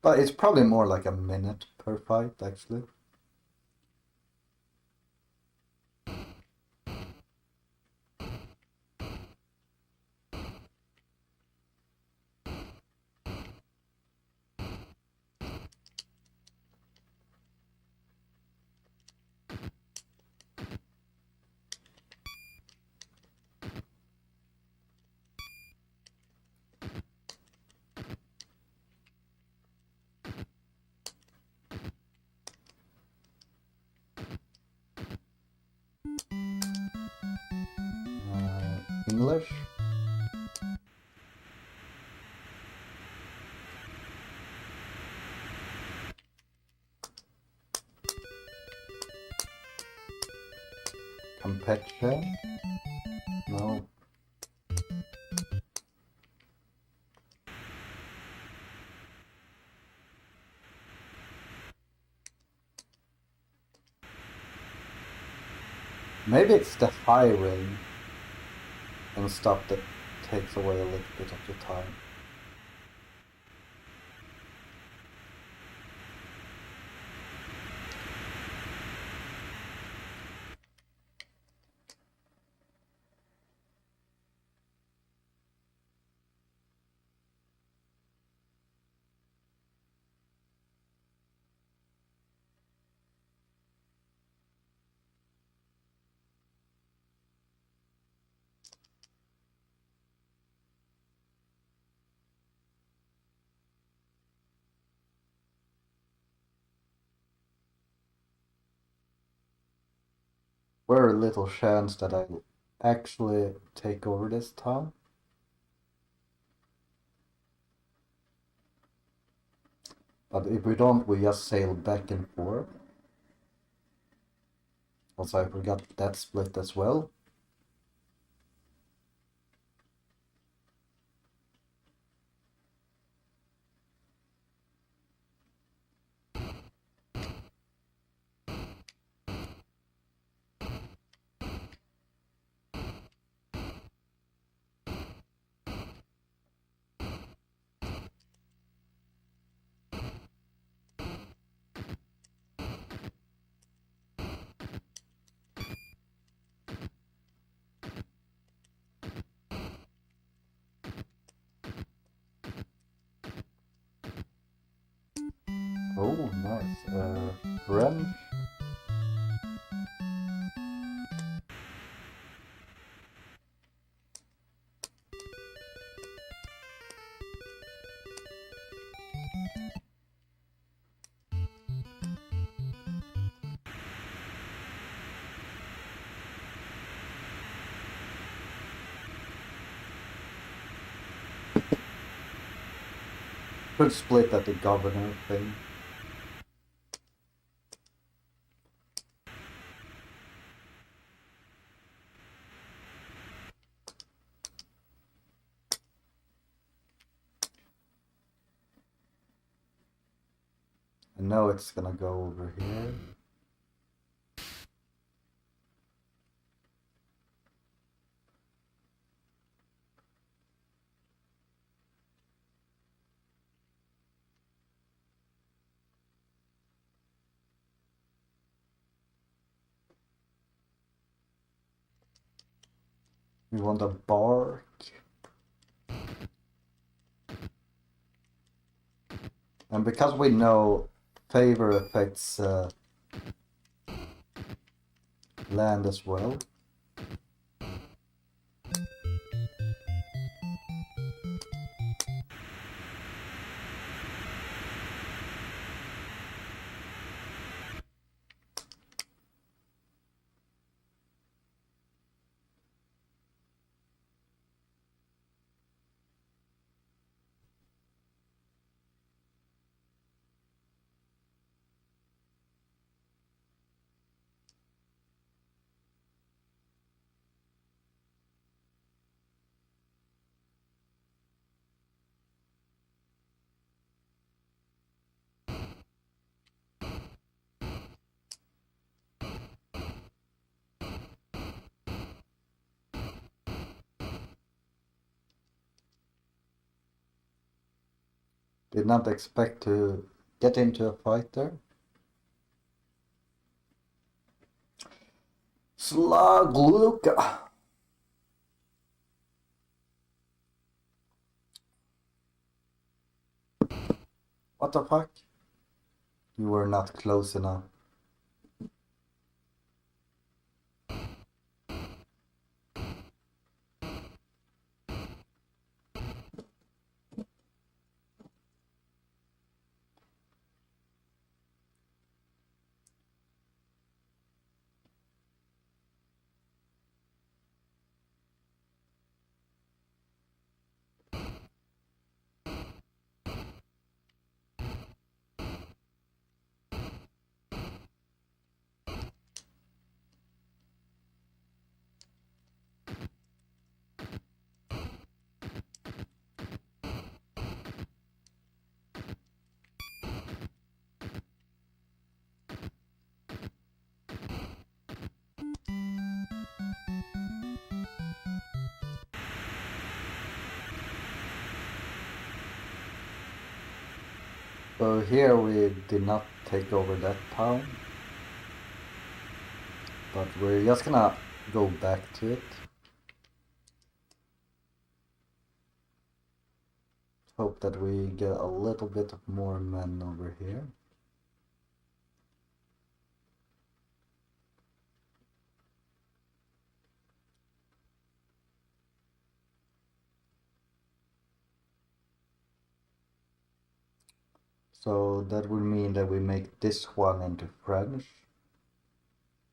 But it's probably more like a minute per fight, actually. English. Competition. No. Maybe it's the hiring and stuff that takes away a little bit of the time. Very little chance that I will actually take over this town. But if we don't, we just sail back and forth. Also, I forgot that split as well. Oh, nice. French. Could split at the governor thing. And now it's gonna go over here. We want a bark. And because we know favor affects land as well. Did not expect to get into a fight there. Slagluka. What the fuck? You were not close enough. So here we did not take over that town, but we're just gonna go back to it. Hope that we get a little bit of more men over here. So that would mean that we make this one into French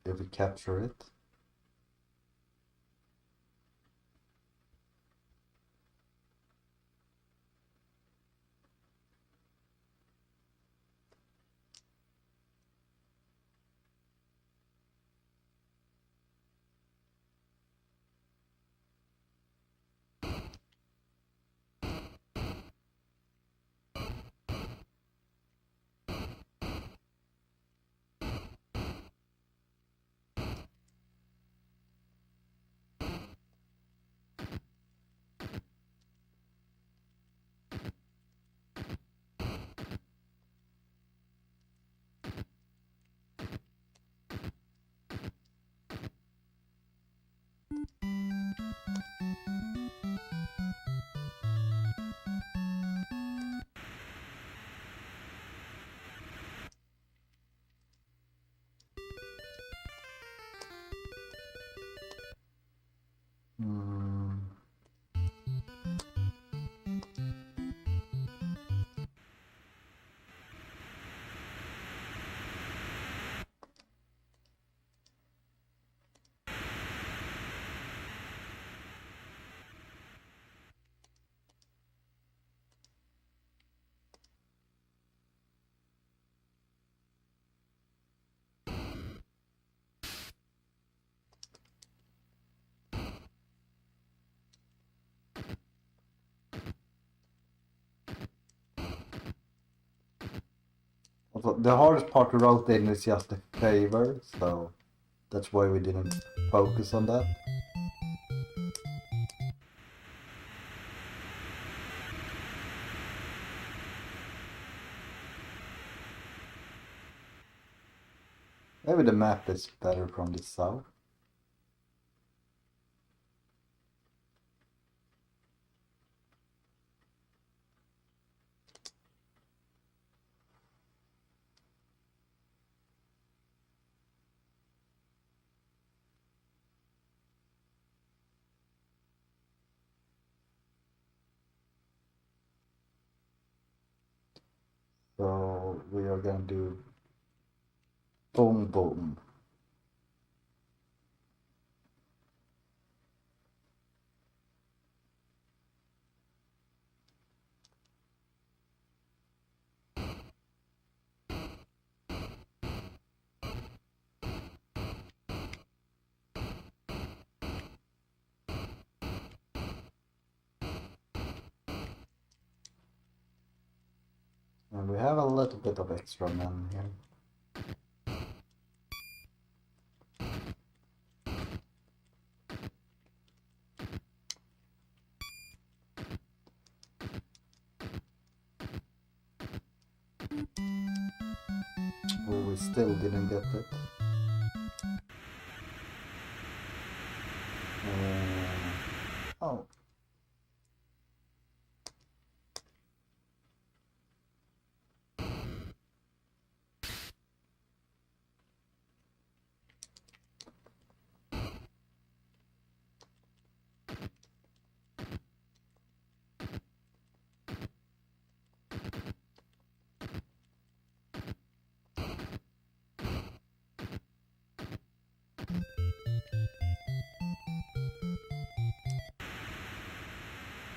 if we capture it. Also, the hardest part to route in is just the favor, so that's why we didn't focus on that. Maybe the map is better from the south. So we are gonna do boom boom. And we have a little bit of extra men here. we still didn't get it. Oh.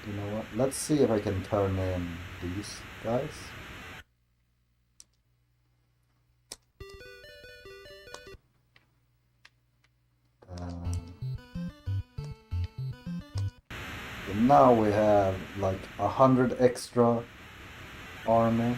You know what? Let's see if I can turn in these guys. And now we have like 100 extra army.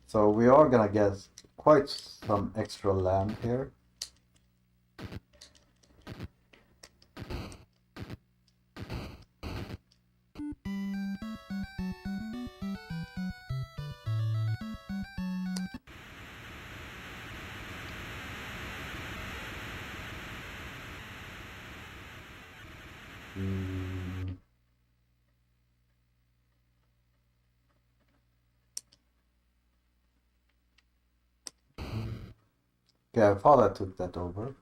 So we are gonna get quite some extra land here. Yeah, father took that over.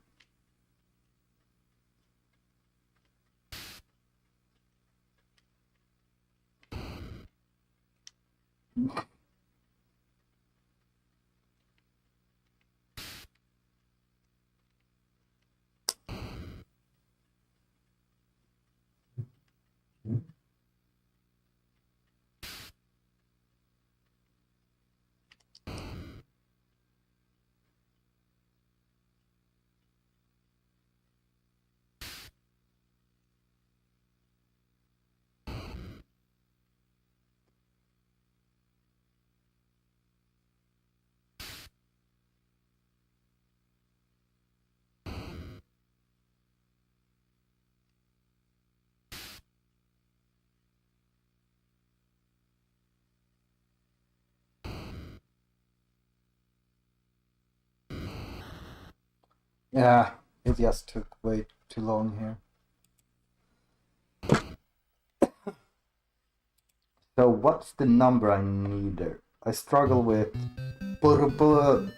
Yeah, it just took way too long here. So what's the number I need there? I struggle with Prota.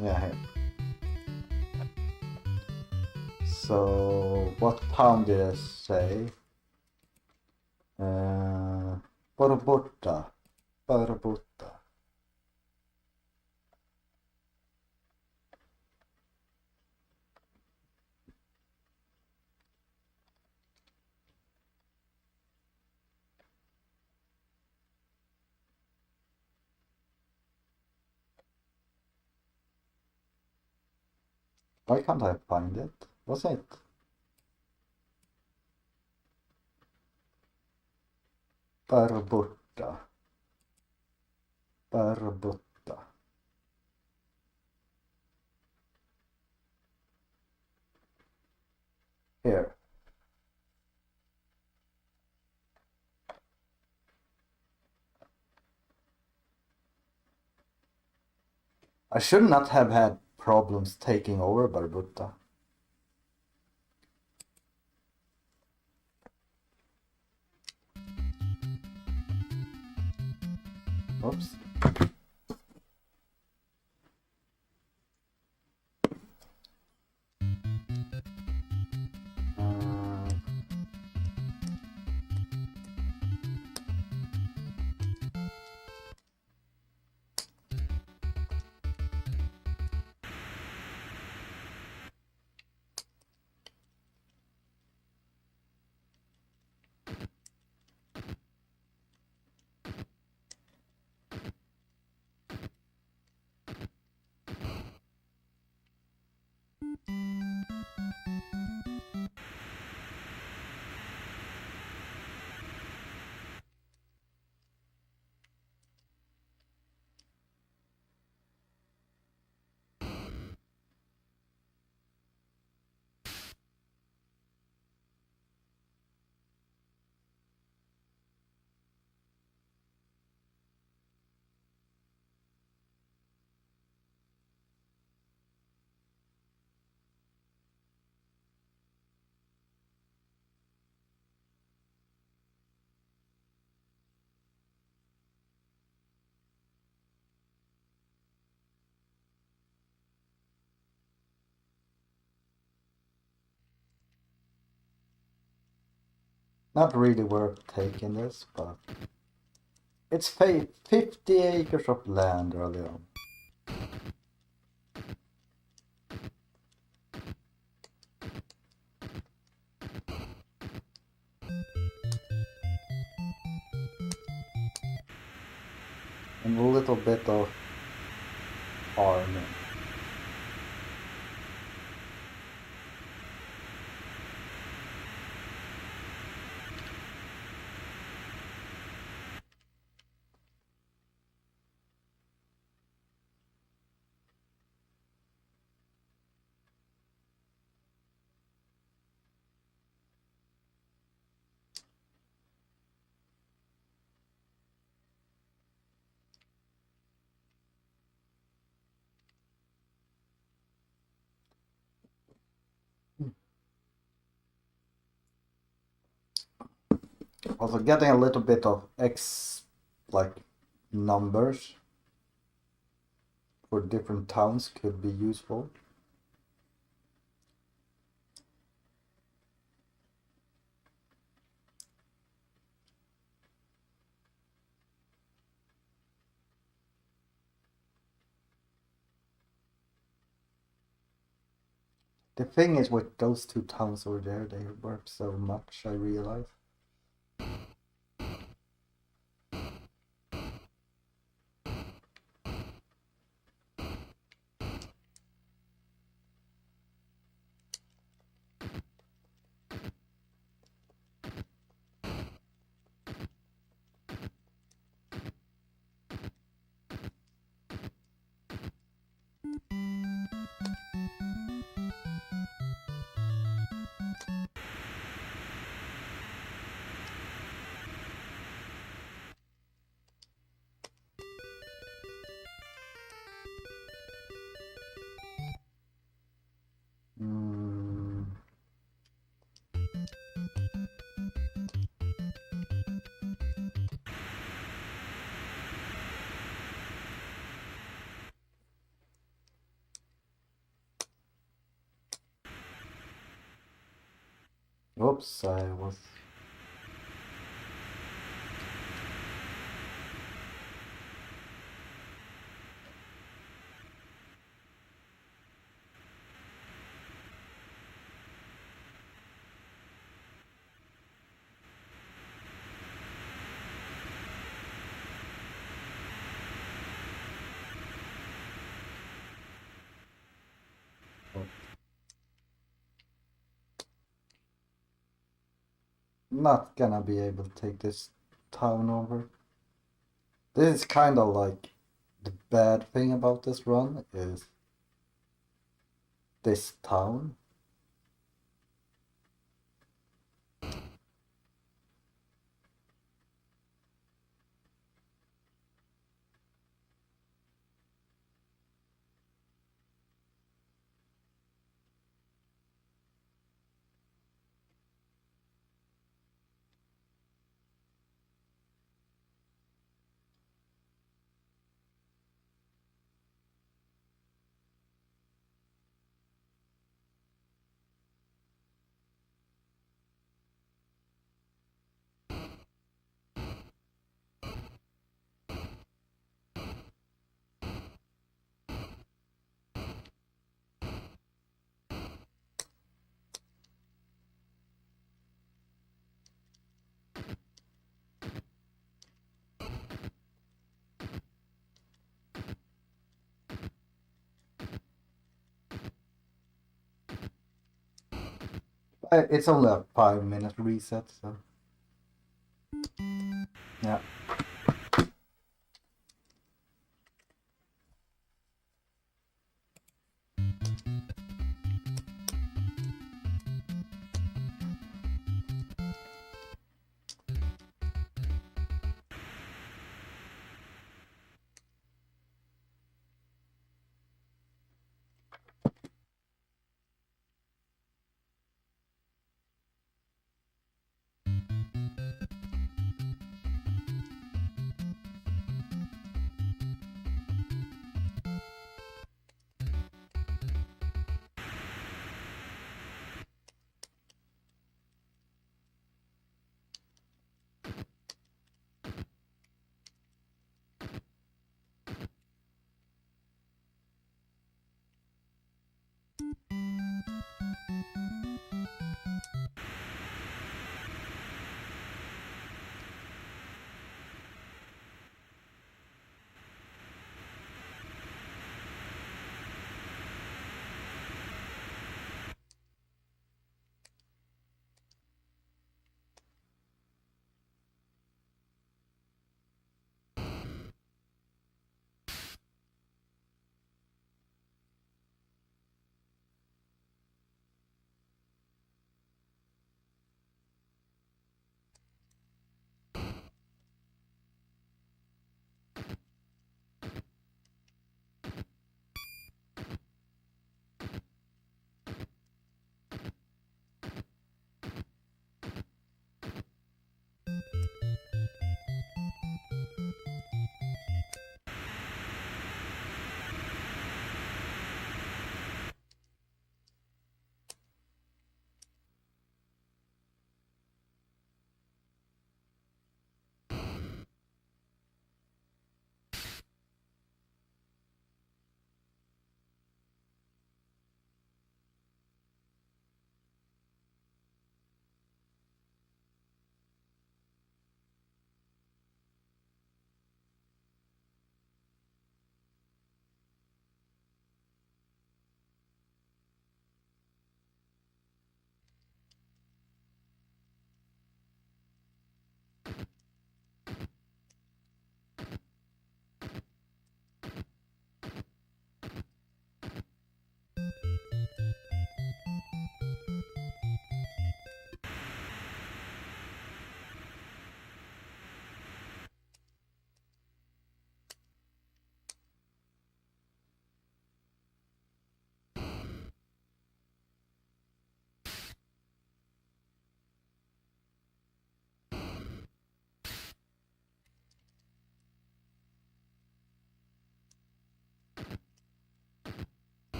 Yeah, here. So what town did I say? Porobota. Porobota. Why can't I find it? What's it? Porobota. Porobota. I should not have had problems taking over Barbuta. Oops. Not really worth taking this, but it's 50 acres of land early on. And a little bit of army. Also getting a little bit of like numbers for different towns could be useful. The thing is with those two towns over there, they work so much, I realize. Mm. Oops, I was... Not gonna be able to take this town over. This is kind of like the bad thing about this run is this town. It's only a 5-minute reset, so yeah.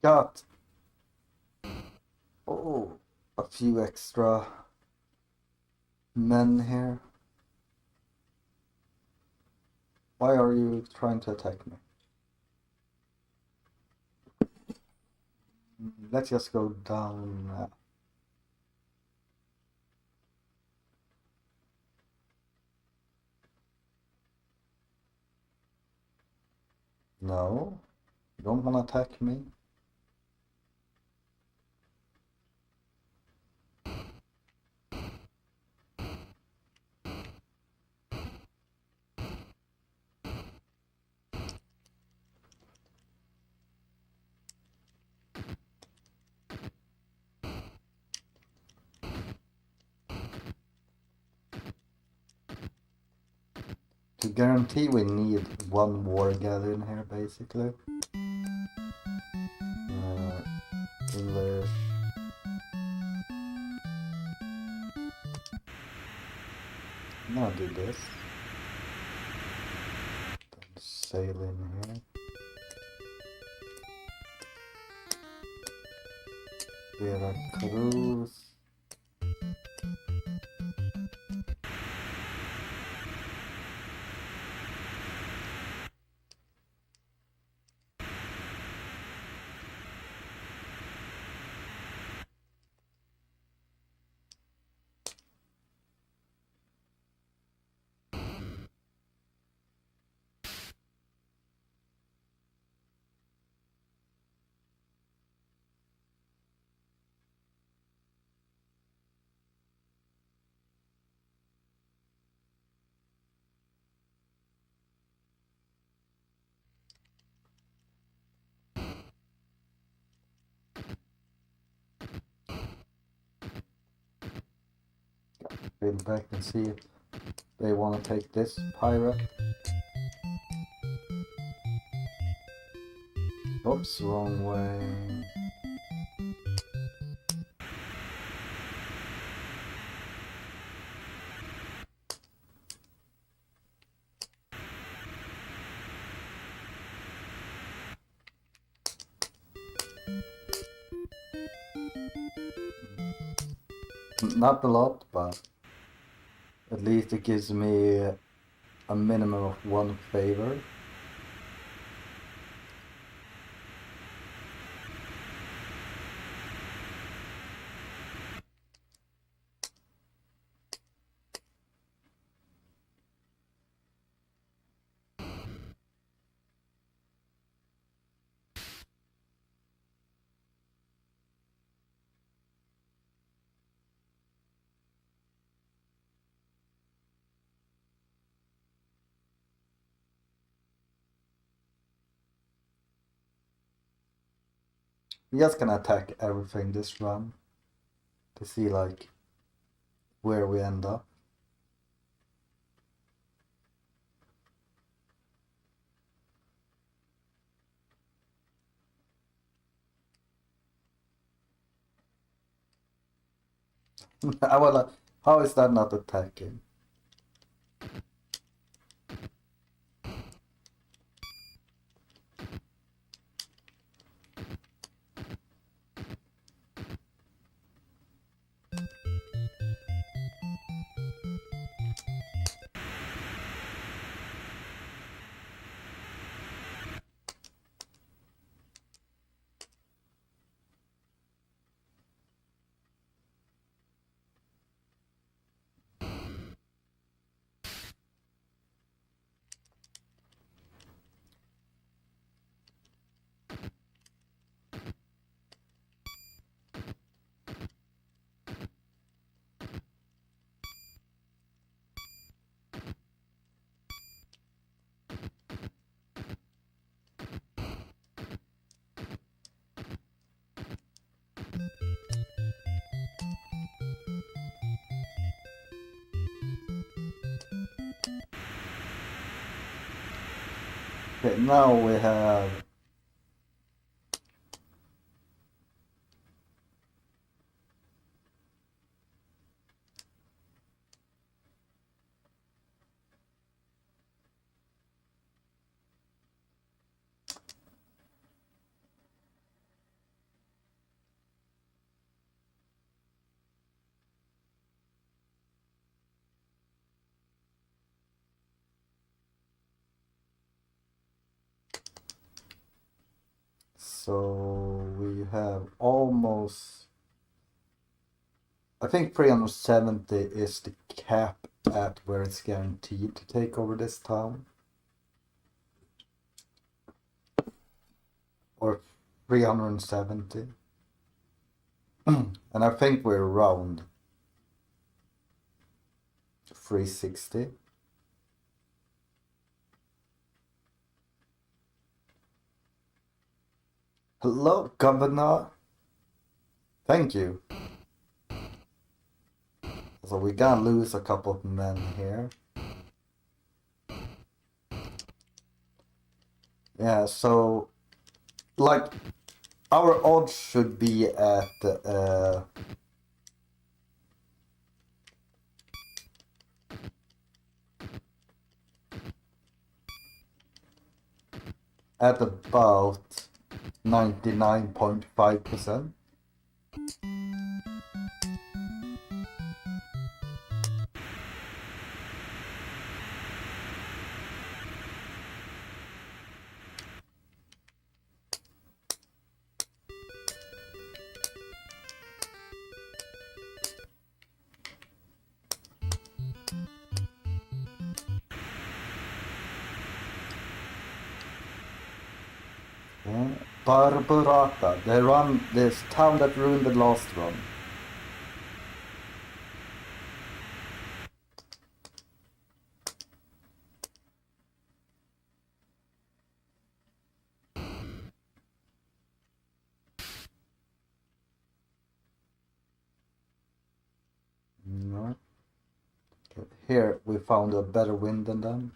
Got a few extra men here. Why are you trying to attack me? Let's just go down. No, you don't want to attack me. To guarantee we need one war gathering here, basically. Now do this. Then sail in here. Veracruz. Build back and see if they want to take this pirate. Oops, wrong way. Not a lot, but at least it gives me a minimum of one favor. I'm just gonna attack everything this run to see like where we end up. I wanna, how is that not attacking? Okay, now we have so we have almost, I think 370 is the cap at where it's guaranteed to take over this town. Or 370. And I think we're around 360. Hello, Governor. Thank you. So we're gonna lose a couple of men here. Yeah, so like our odds should be at at about 99.5%. Barbarata, this town that ruined the last run. No. Okay, here we found a better wind than them.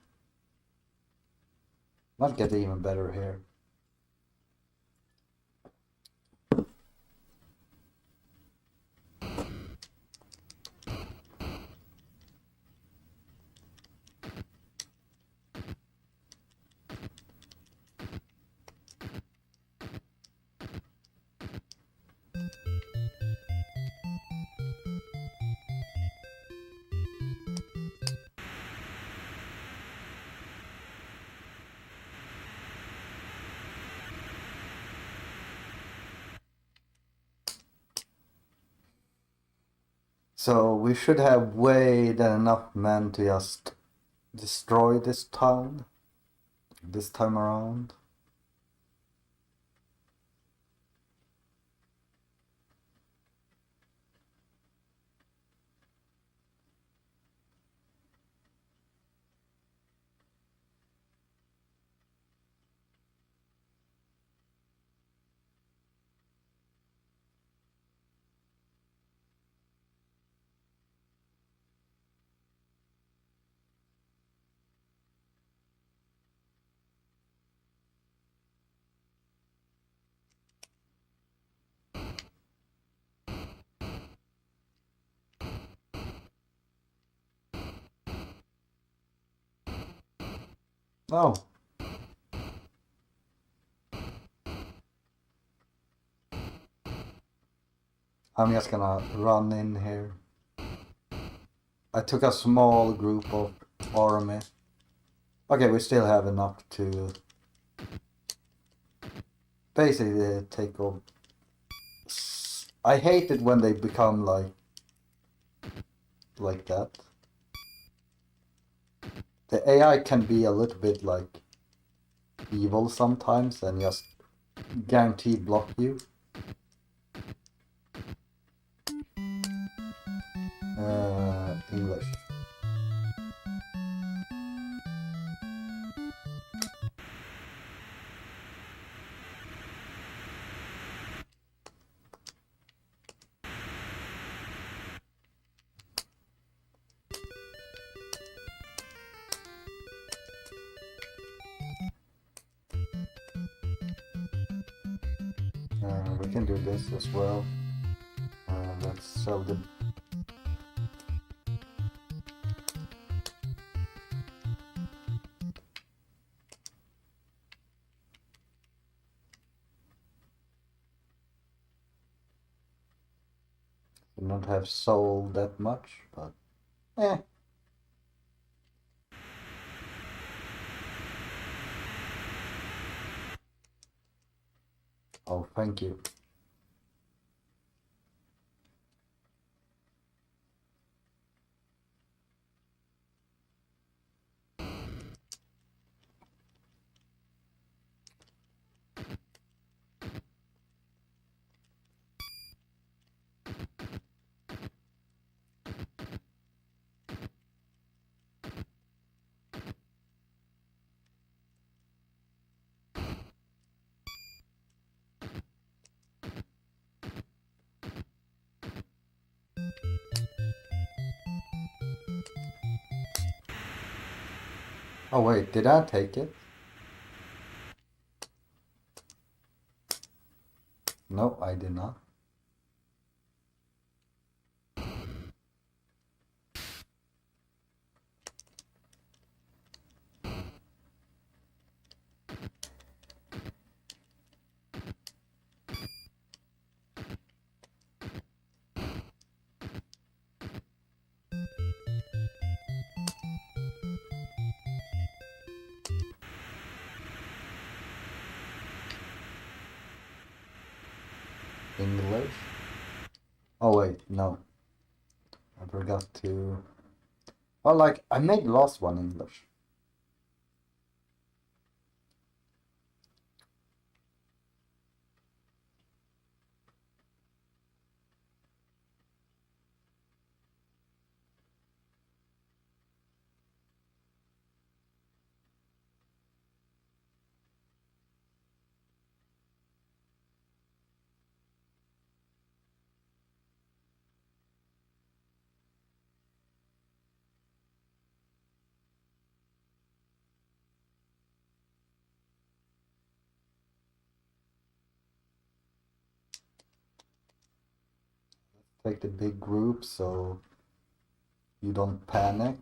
Might get even better here. So we should have way than enough men to just destroy this town this time around. Oh. I'm just gonna run in here. I took a small group of army. Okay, we still have enough to basically take over. I hate it when they become like that. The AI can be a little bit like evil sometimes and just guaranteed block you. English. We can do this as well. Let's sell the... Would not have sold that much, but eh. Oh, thank you. Oh wait, did I take it? No, I did not. English. Oh wait, no. I forgot to... Well, like, I made the last one English. Take the big group so you don't panic.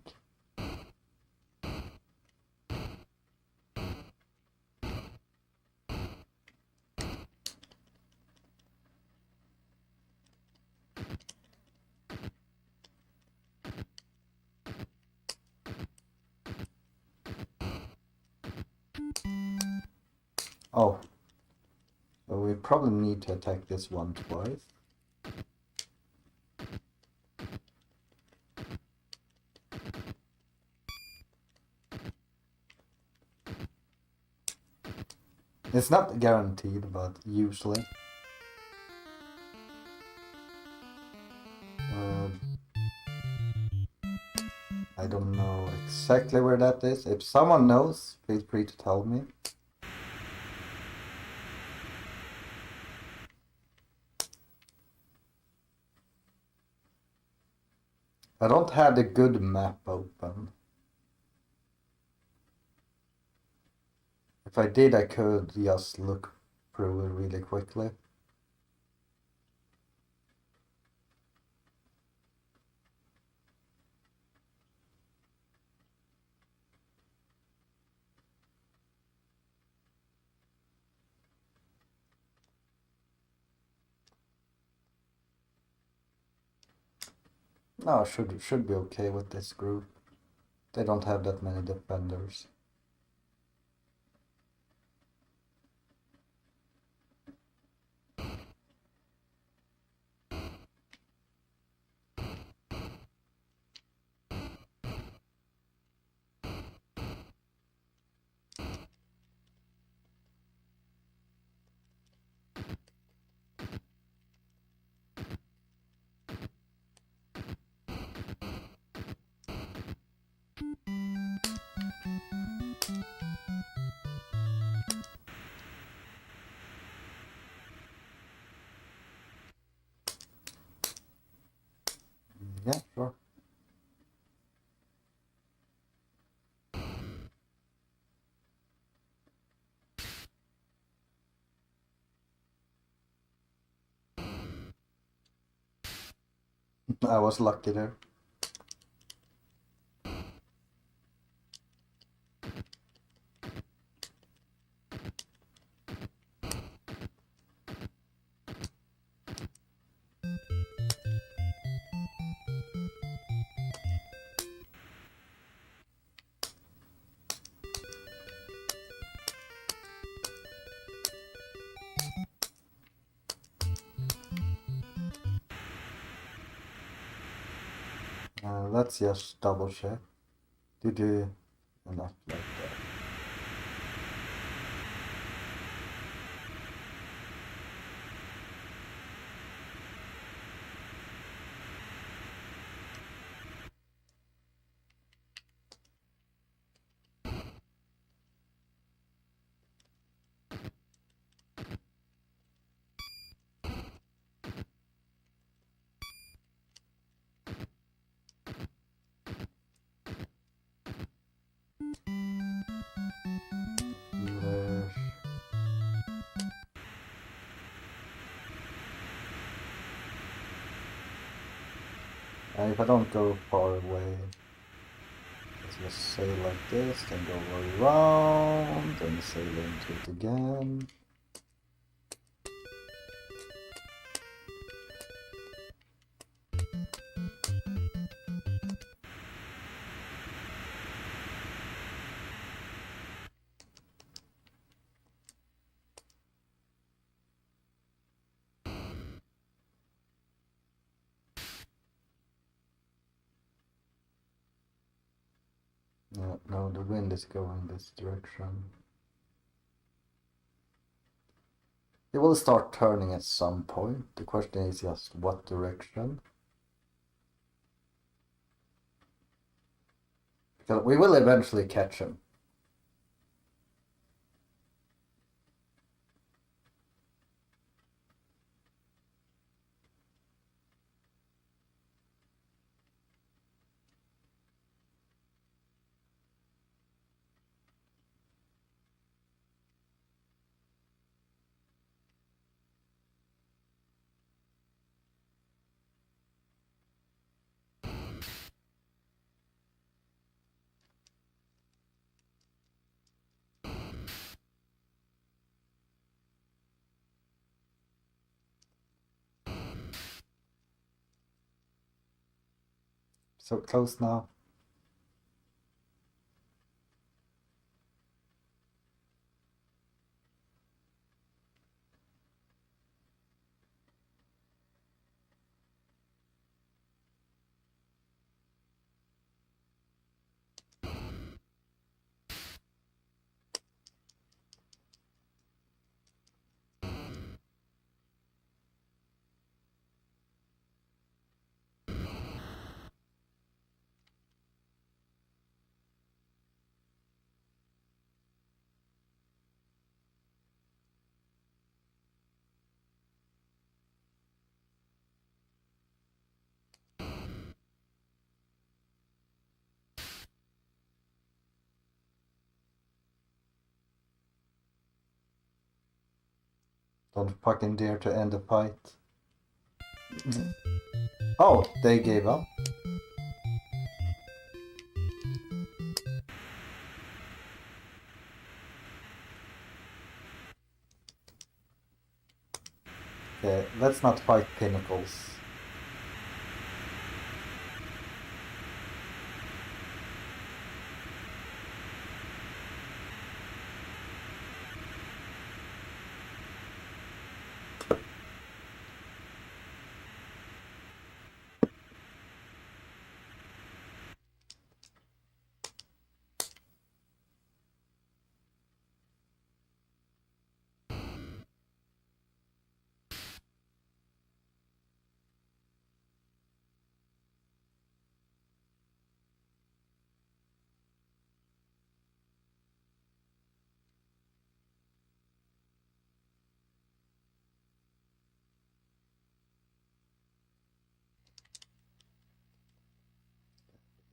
Oh, well, we probably need to attack this one twice. It's not guaranteed, but usually. I don't know exactly where that is. If someone knows, feel free to tell me. I don't have the good map open. If I did, I could just look through it really quickly. No, should be okay with this group. They don't have that many defenders. Yeah, sure. I was lucky there. Let's just double check. Did you not like that? English. If I don't go far away, let's just sail like this, then go around, and sail into it again. No, the wind is going this direction. It will start turning at some point. The question is just what direction. Because we will eventually catch him. So close now. Don't fucking dare to end the fight. Oh, they gave up. Okay, let's not fight pinnacles.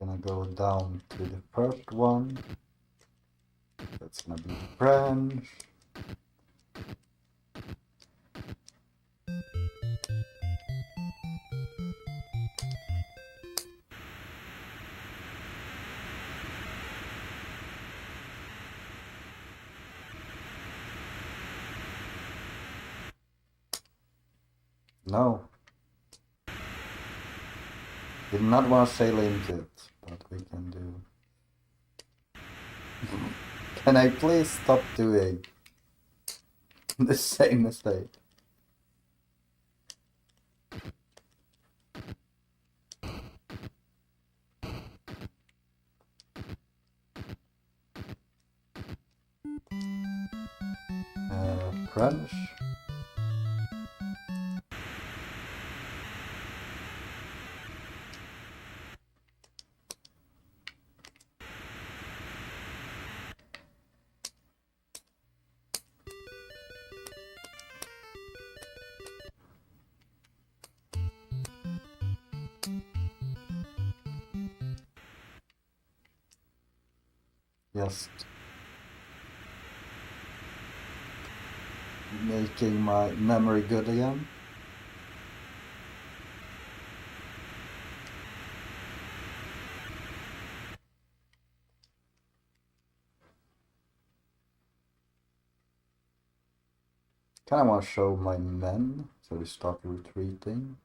Gonna go down to the first one. That's gonna be the branch. No. Did not want to sail into it, but we can do. Can I please stop doing the same mistake? Crunch. Just making my memory good again. Kinda want to show my men, so they start retreating.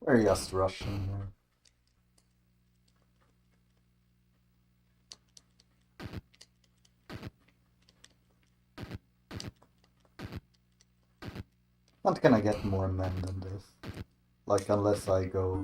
We're just rushing here. Not gonna get more men than this. Like, unless I go...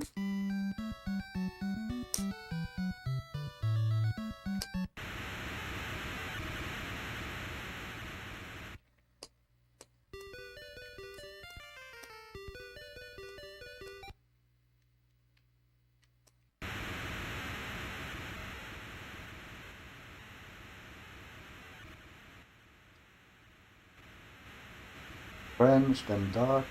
French, then Dutch.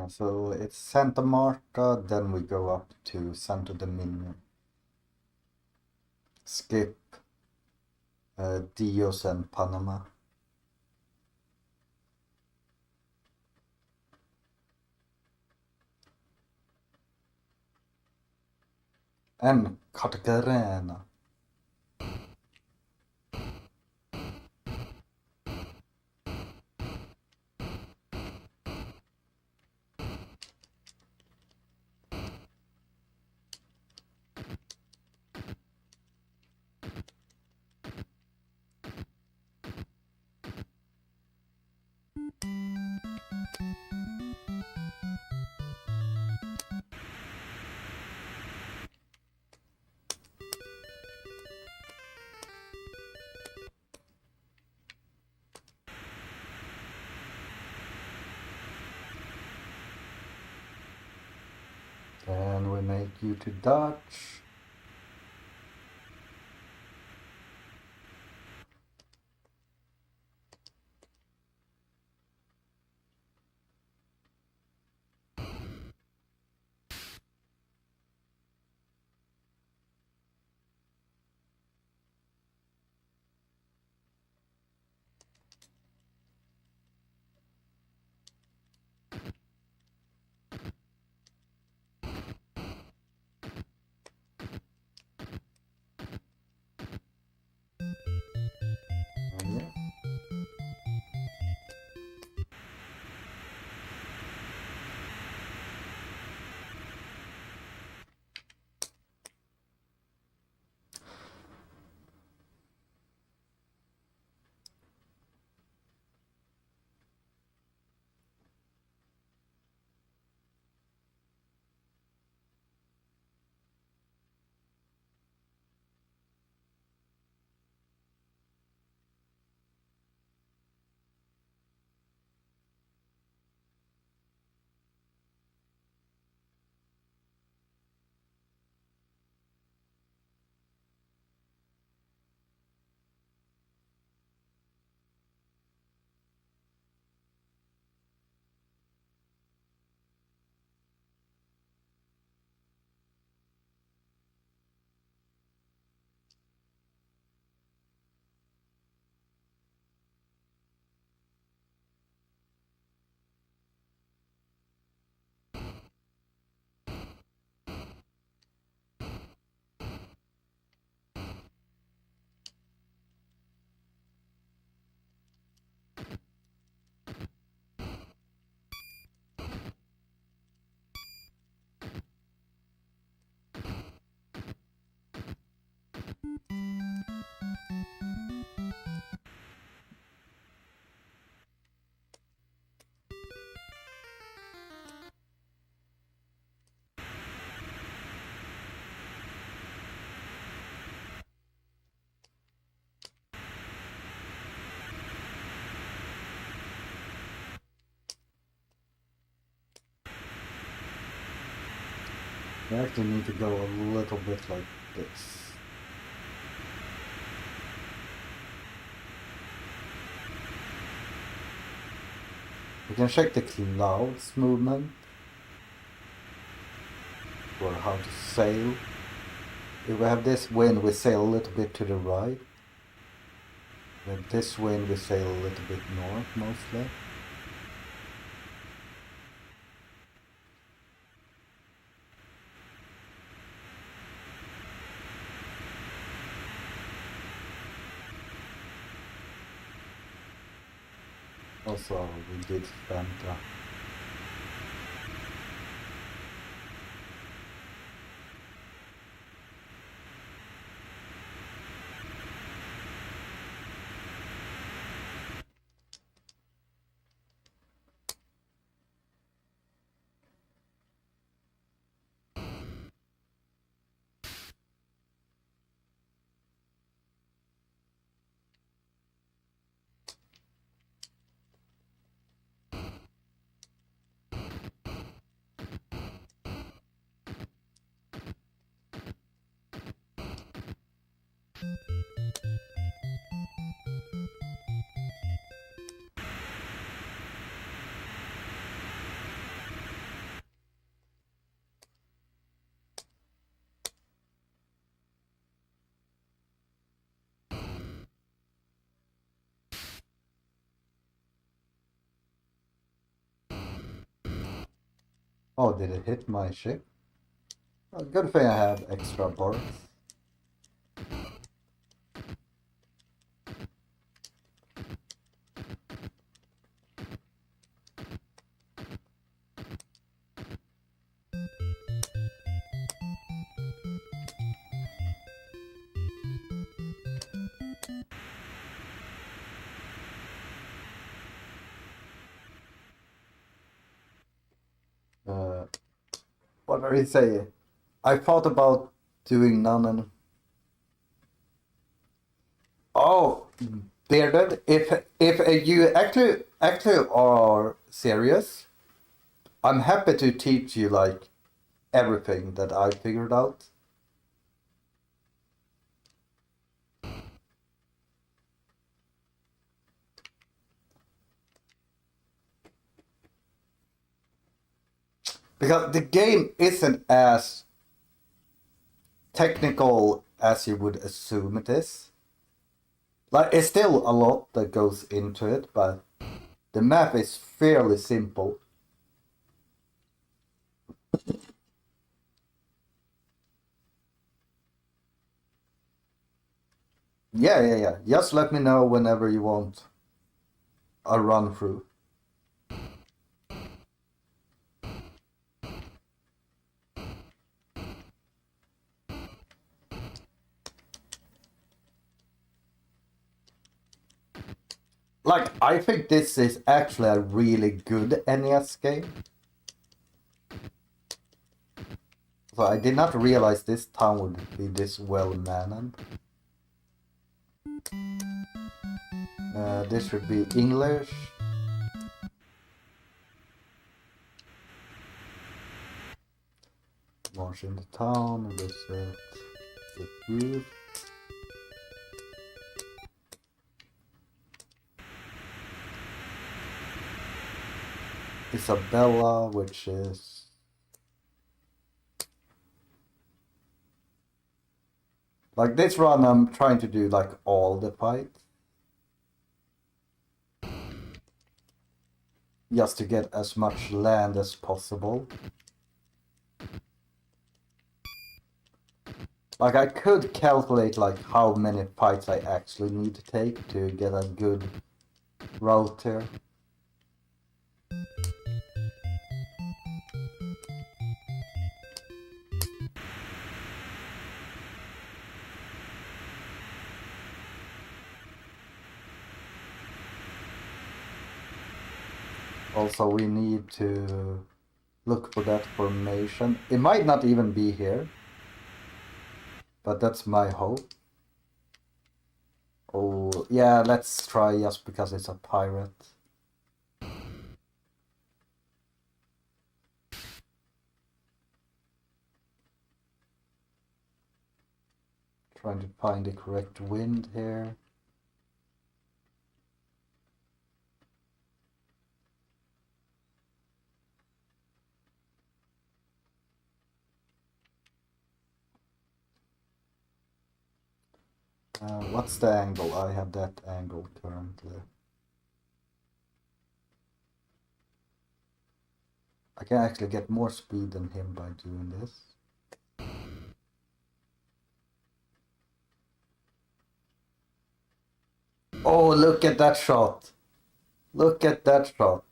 So it's Santa Marta, then we go up to Santo Domingo. Skip Dios and Panama. And Cartagena. Then we make you to Dutch. We actually need to go a little bit like this. We can check the clouds movement. Or how to sail. If we have this wind, we sail a little bit to the right. With this wind, we sail a little bit north, mostly. Also, we did Fanta. Oh, did it hit my ship? Oh, good thing I have extra boards. What are you saying? I thought about doing none and... Oh, Bearded, if you actually are serious, I'm happy to teach you like everything that I figured out. Because the game isn't as technical as you would assume it is. Like, it's still a lot that goes into it, but the map is fairly simple. Yeah. Just let me know whenever you want a run through. Like, I think this is actually a really good NES game. So I did not realize this town would be this well manned. This should be English. Launch in the town, visit the youth. Isabella, which is... Like this run, I'm trying to do like all the fights. Just to get as much land as possible. Like I could calculate like how many fights I actually need to take to get a good route here. Also, we need to look for that formation. It might not even be here, but that's my hope. Oh, yeah, let's try just because it's a pirate. Trying to find the correct wind here. What's the angle? I have that angle currently. I can actually get more speed than him by doing this. Oh, look at that shot! Look at that shot!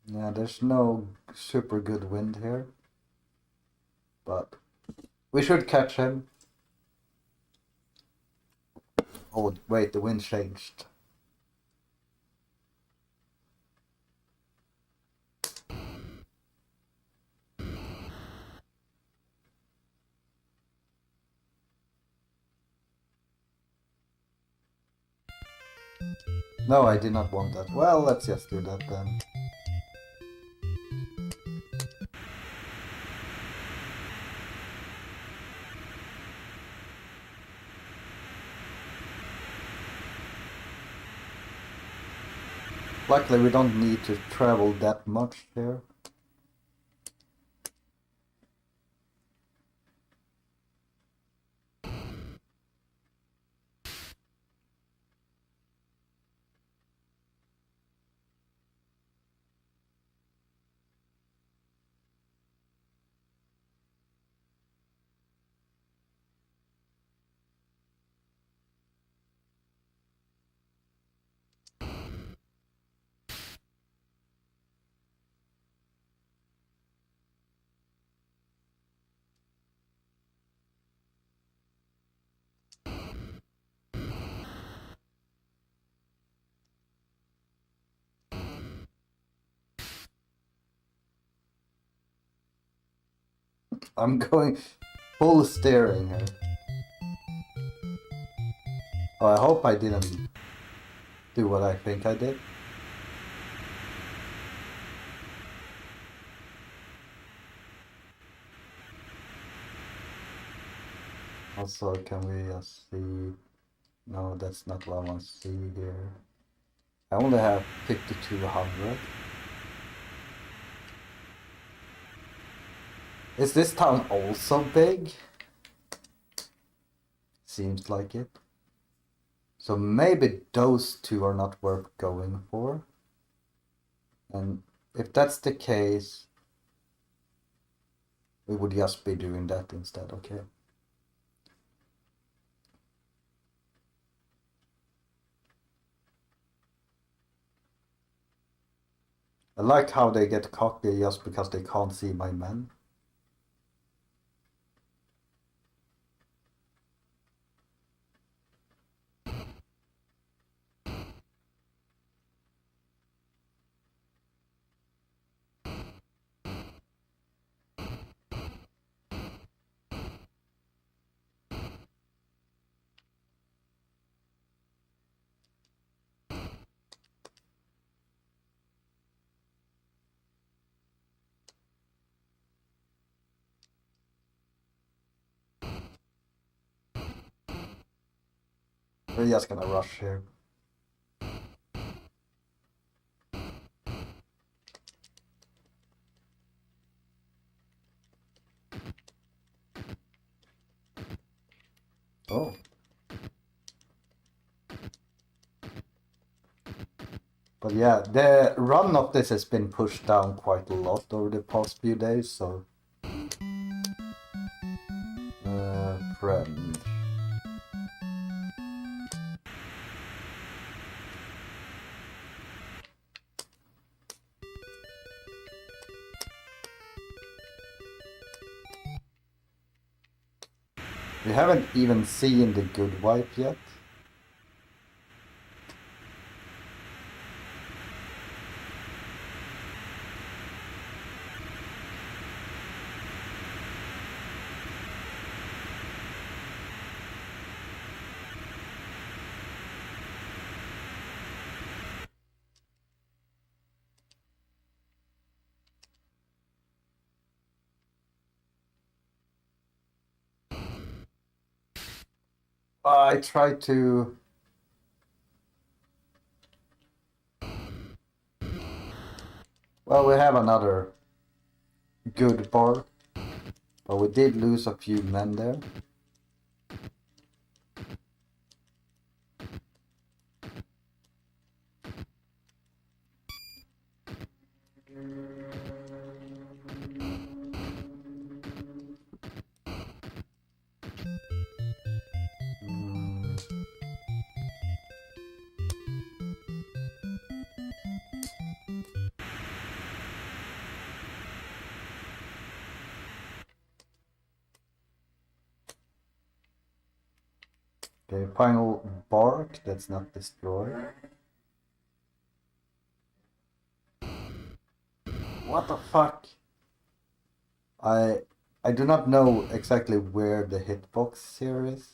Yeah, there's no super good wind here. But we should catch him. Oh, wait, the wind changed. No, I did not want that. Well, let's just do that then. Luckily, we don't need to travel that much here. I'm going full steering here. Oh, I hope I didn't do what I think I did. Also, can we just see... No, that's not what I want to see here. I only have 5200. Is this town also big? Seems like it. So maybe those two are not worth going for. And if that's the case, we would just be doing that instead, okay? I like how they get cocky just because they can't see my men. We're just gonna rush here. Oh. But yeah, the run of this has been pushed down quite a lot over the past few days, so... friend. We haven't even seen the good wipe yet. I try to... Well, we have another good bar, but we did lose a few men there. Okay, final bark, that's not destroyed. What the fuck? I do not know exactly where the hitbox here is.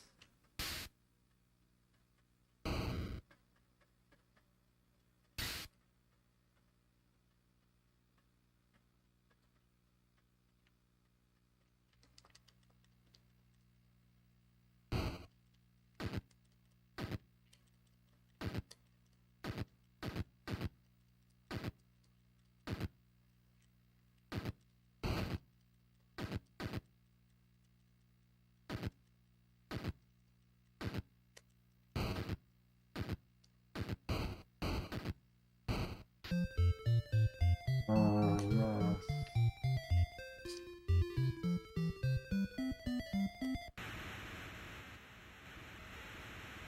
Yes.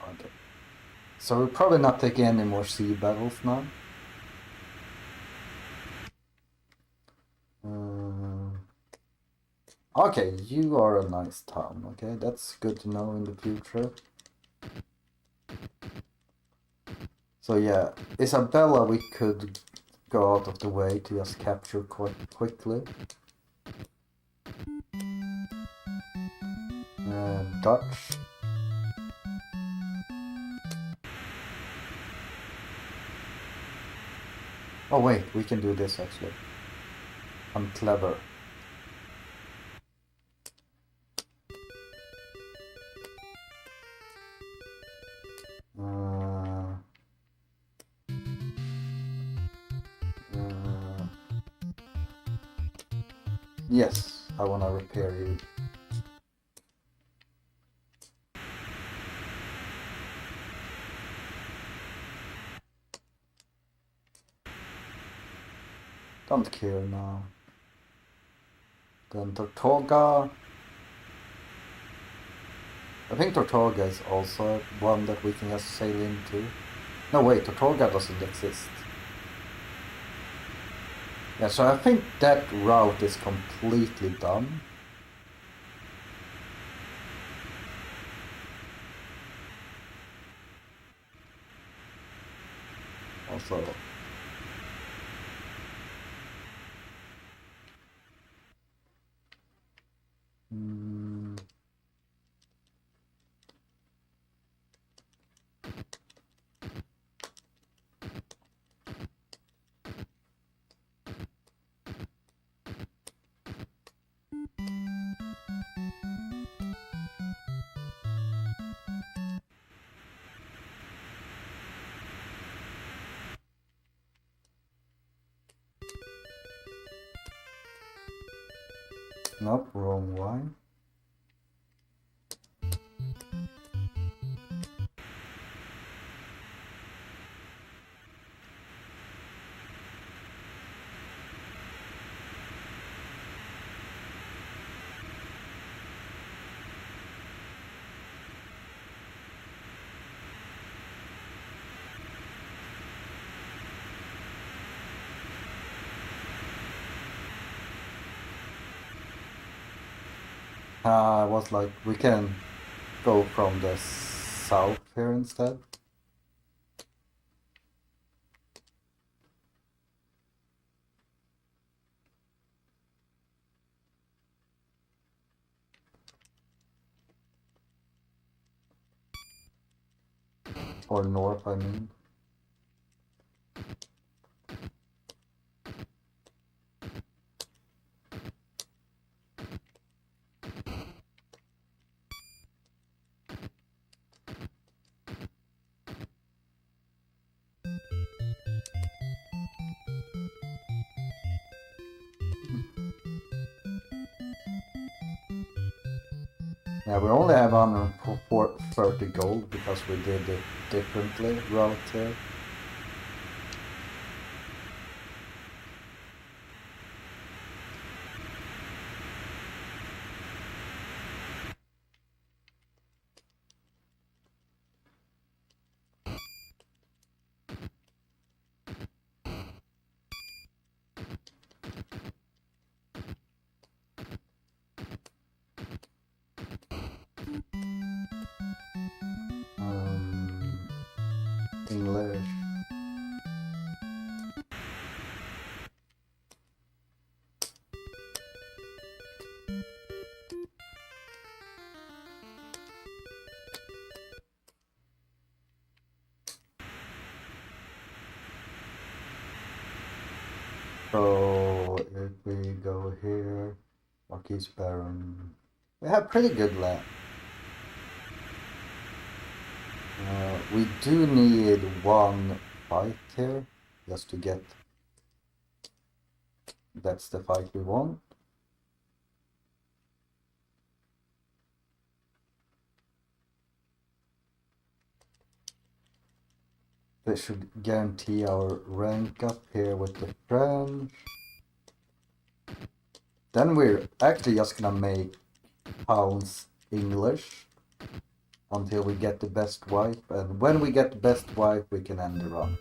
Okay. So we're probably not taking any more sea battles now. Okay, you are a nice town, okay? That's good to know in the future. So yeah, Isabella we could go out of the way to just capture quite quickly. Dutch. Oh wait, we can do this actually. I'm clever. Yes, I wanna repair you. Don't care now. Then Tortoga. I think Tortoga is also one that we can just sail into. No wait, Tortoga doesn't exist. Yeah, so I think that route is completely done. Also... Nope, wrong one. I was like, we can go from the south here instead. Or north, I mean. Yeah, we only have 130 gold because we did it differently route here. English. So if we go here, Marquis Baron, we have pretty good land. We do need one fight here, just to get, that's the fight we want. This should guarantee our rank up here with the French. Then we're actually just gonna make pounds English until we get the best wife, and when we get the best wife we can end the run.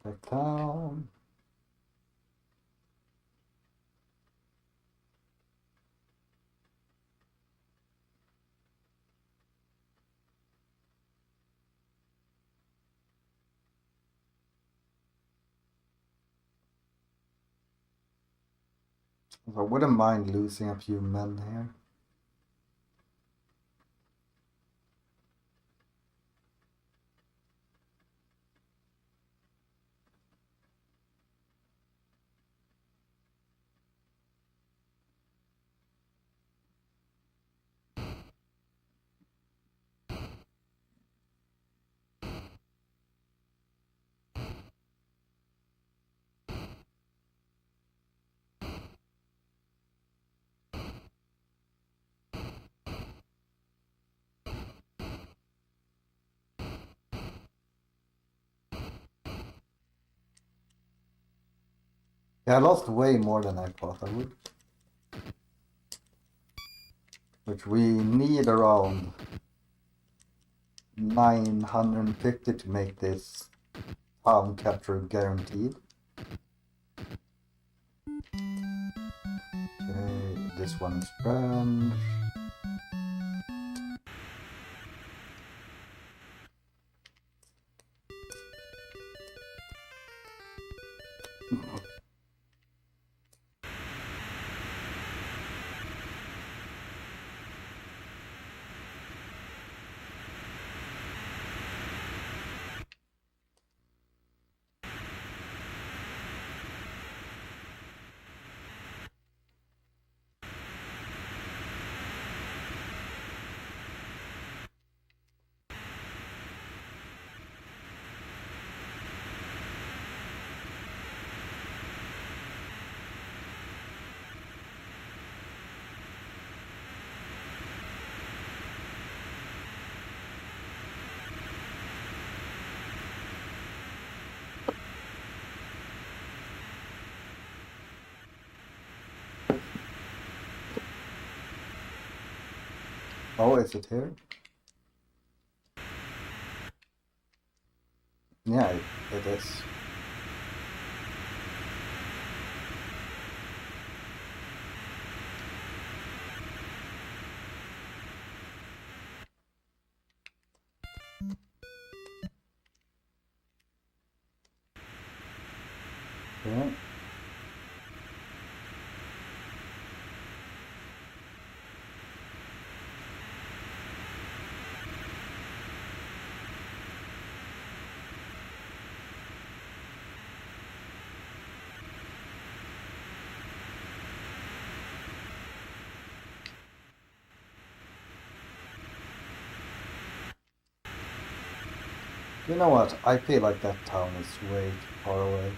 Back down. I wouldn't mind losing a few men here. Yeah, I lost way more than I thought I would. Which we need around 950 to make this town capture guaranteed. Okay, this one is French. Oh, is it here? Yeah, it is. Okay. You know what? I feel like that town is way too far away.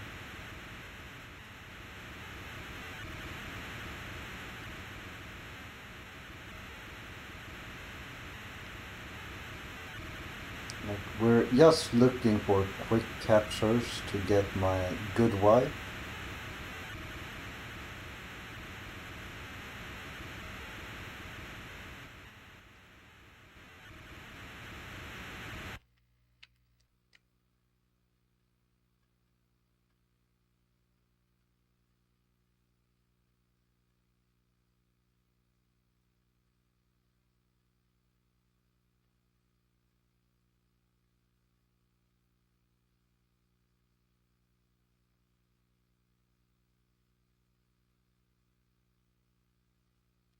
Like, we're just looking for quick captures to get my good wife.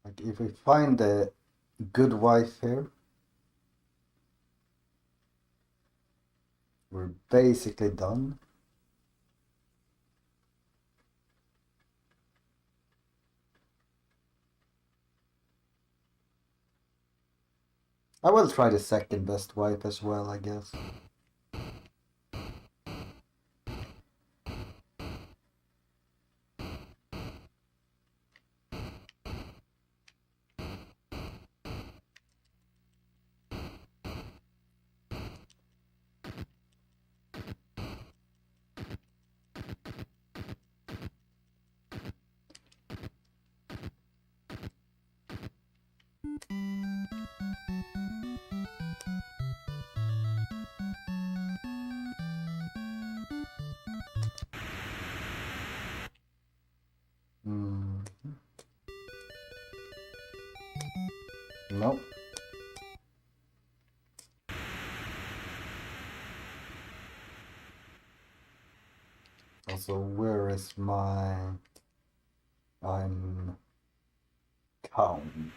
Like, if we find the good wife here, we're basically done. I will try the second best wife as well, I guess. Hmm. Nope. Also, where is my... I'm... count.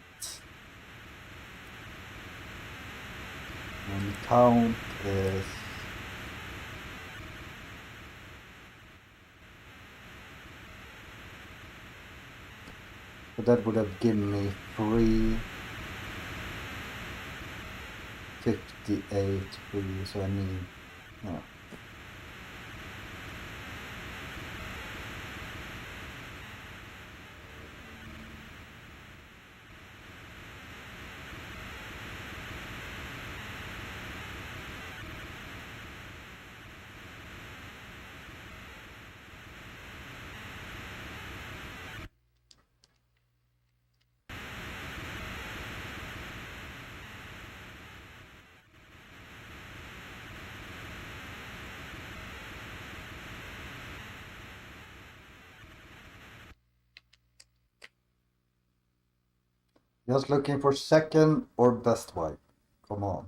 And count is... So that would have given me 358 free, so I need... Yeah. Just looking for second or best wife. Come on.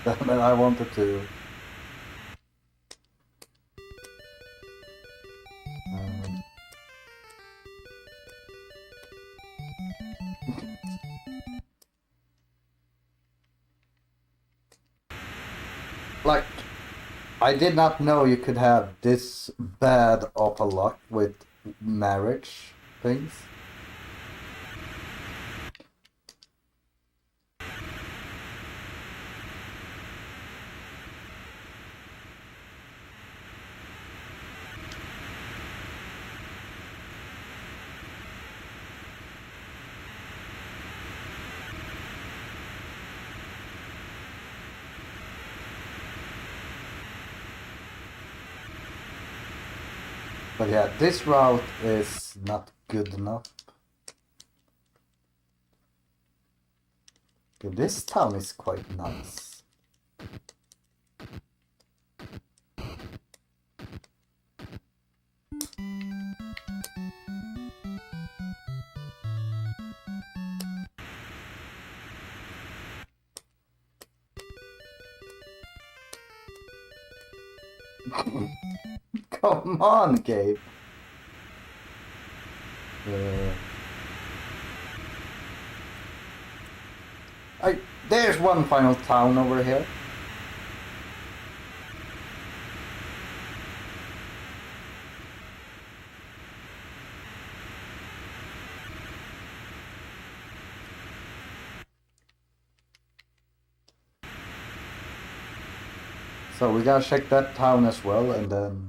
Damn it, I wanted to... Um, like, I did not know you could have this bad of a luck with marriage things. But yeah, this route is not good enough. Okay, this town is quite nice. Come on, Gabe. There's one final town over here. So we gotta check that town as well, and then...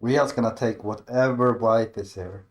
we're just gonna take whatever wipe is here.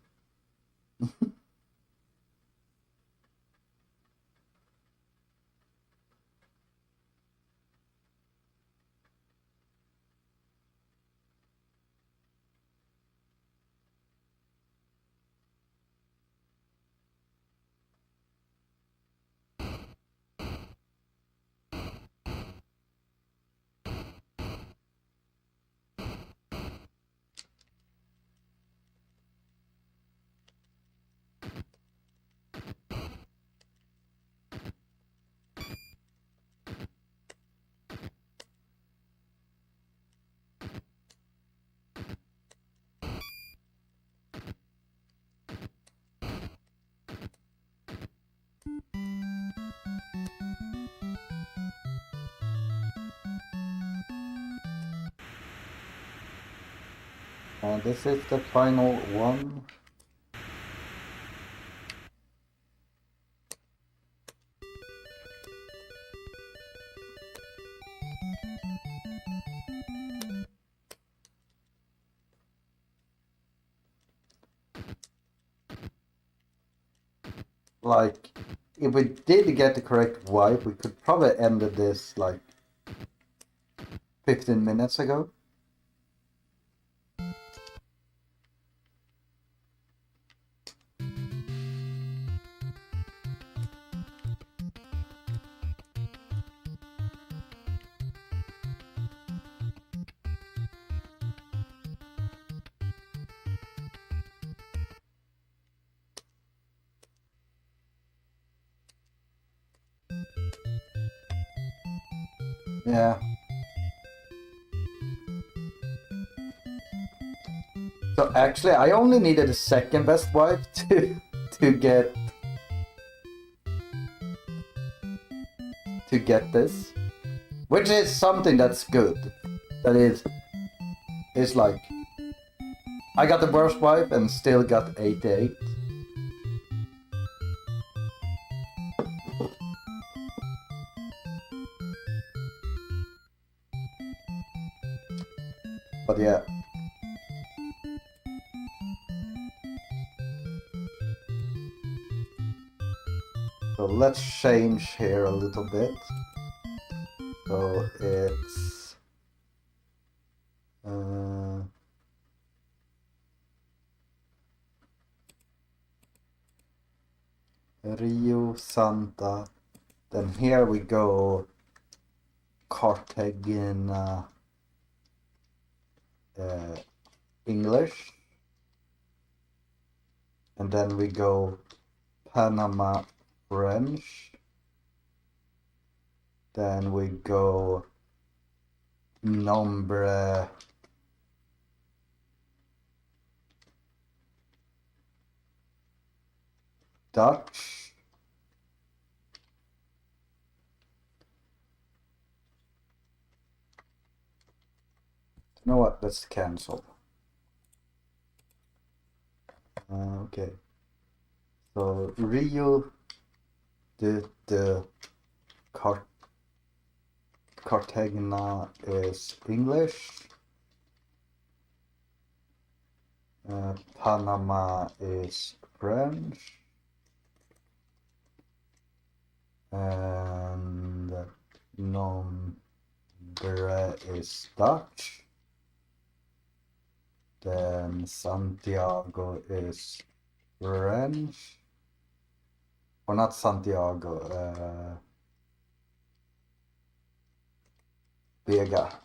And this is the final one. Like, if we did get the correct wipe, we could probably ended this like 15 minutes ago. Yeah. So actually, I only needed the second best wipe to get this, which is something that's good. That is like I got the worst wipe and still got 88. But yeah. So let's change here a little bit. So it's Rio Santa. Then here we go Cartagena English. And then we go Panama French. Then we go Nombre Dutch. You know what? Let's cancel. Okay. So Rio did the Cartagena is English. Panama is French. And Nombre is Dutch. Then Santiago is French. Or not Santiago, Vega.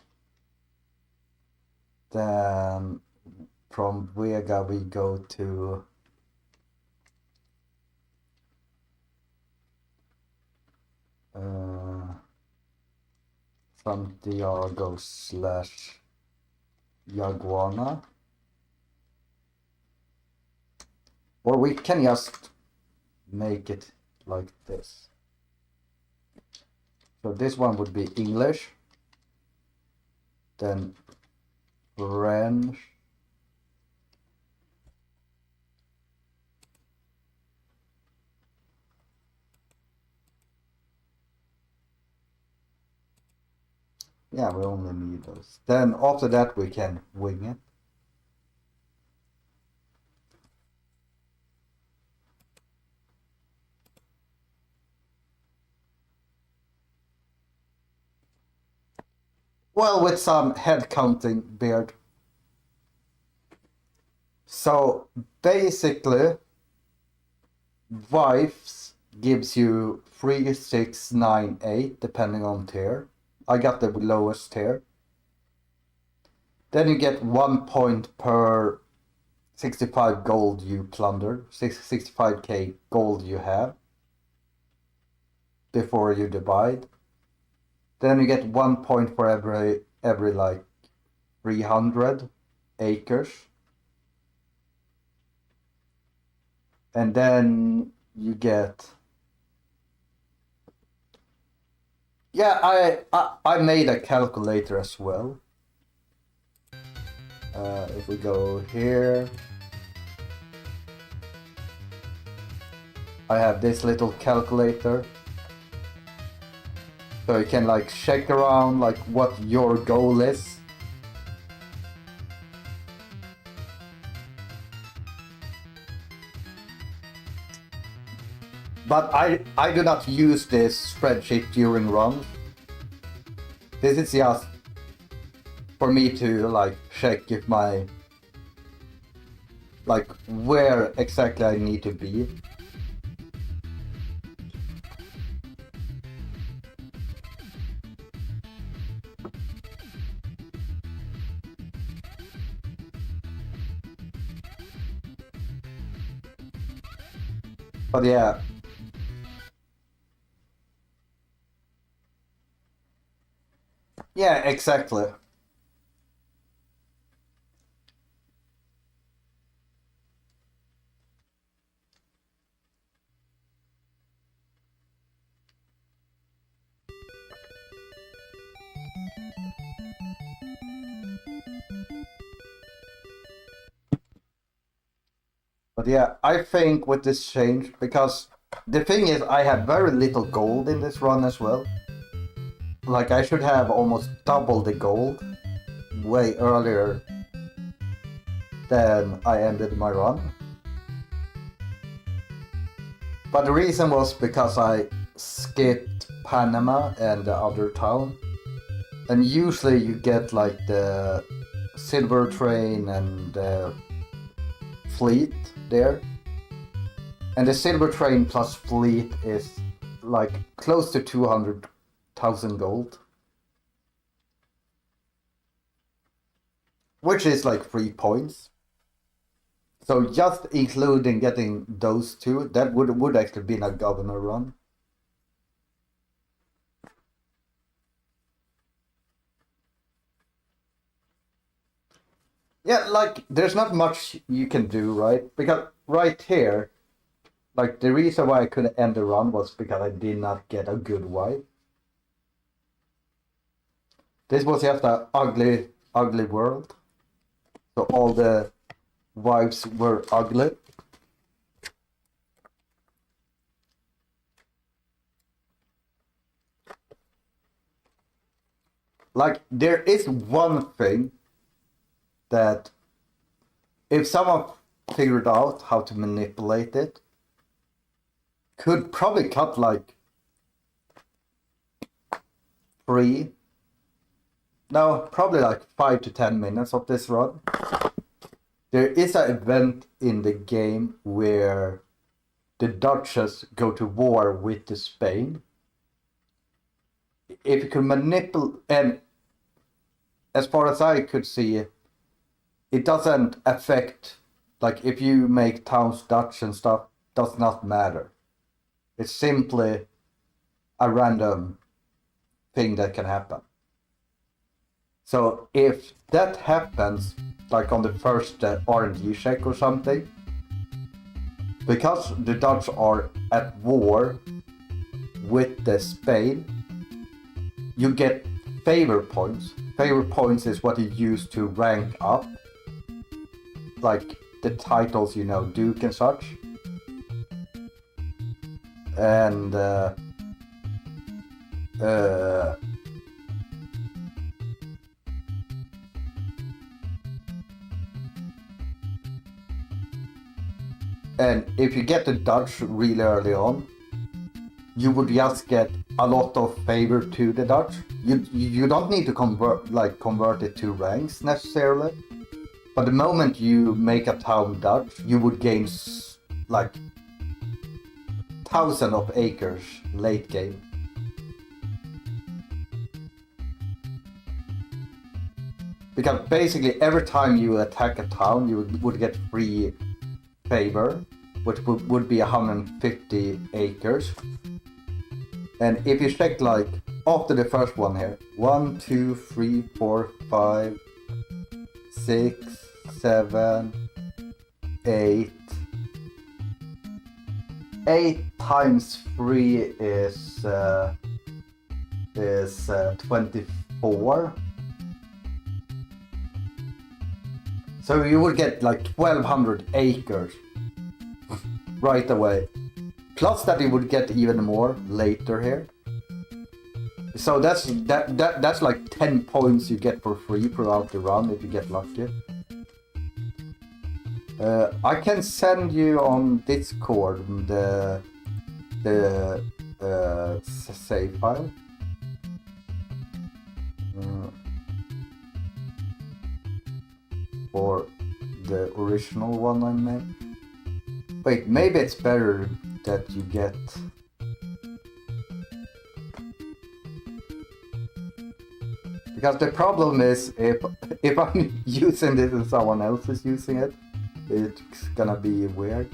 Then from Vega we go to Santiago / Yaguana. Or we can just make it like this. So this one would be English, then French, yeah, we only need those. Then after that we can wing it. Well, with some head counting beard. So basically, wives gives you 3, 6, 9, 8, depending on tier. I got the lowest tier. Then you get 1 point per 65 gold you plundered, 65k gold you have before you divide. Then you get 1 point for every like 300 acres. And then you get, yeah, I made a calculator as well. If we go here, I have this little calculator. So you can like check around like what your goal is. But I do not use this spreadsheet during runs. This is just for me to like check if like where exactly I need to be. But yeah. Yeah, exactly. But yeah, I think with this change, because the thing is I have very little gold in this run as well. Like I should have almost double the gold way earlier than I ended my run. But the reason was because I skipped Panama and the other town. And usually you get like the silver train and the fleet there. And the silver train plus fleet is like close to 200,000 gold. Which is like 3 points. So just including getting those two, that would actually been a governor run. Yeah, like there's not much you can do, right? Because right here, like the reason why I couldn't end the run was because I did not get a good wife. This was just an ugly ugly world. So all the wives were ugly. Like, there is one thing that if someone figured out how to manipulate it, could probably cut like 3, no, probably like 5 to 10 minutes of this run. There is an event in the game where the Duchess go to war with the Spain. If you can manipulate, and as far as I could see, it doesn't affect, like if you make towns Dutch and stuff, does not matter. It's simply a random thing that can happen. So if that happens, like on the first RNG check or something, because the Dutch are at war with the Spain, you get favor points. Favor points is what you use to rank up, like the titles, you know, Duke and such. And and if you get the Dutch really early on, you would just get a lot of favor to the Dutch. You don't need to convert it to ranks necessarily, but the moment you make a town Dutch, you would gain like thousands of acres late game. Because basically every time you attack a town, you would get free favor, which would be 150 acres. And if you check like after the first one here, 1, 2, 3, 4, 5, 6, 7, 8. 8 times 3 is 24. So you would get like 1200 acres right away. Plus that you would get even more later here. So that's like 10 points you get for free throughout the run if you get lucky. I can send you on Discord the save file. For the original one I made. Wait, maybe it's better that you get... Because the problem is, if I'm using this and someone else is using it, it's gonna be weird.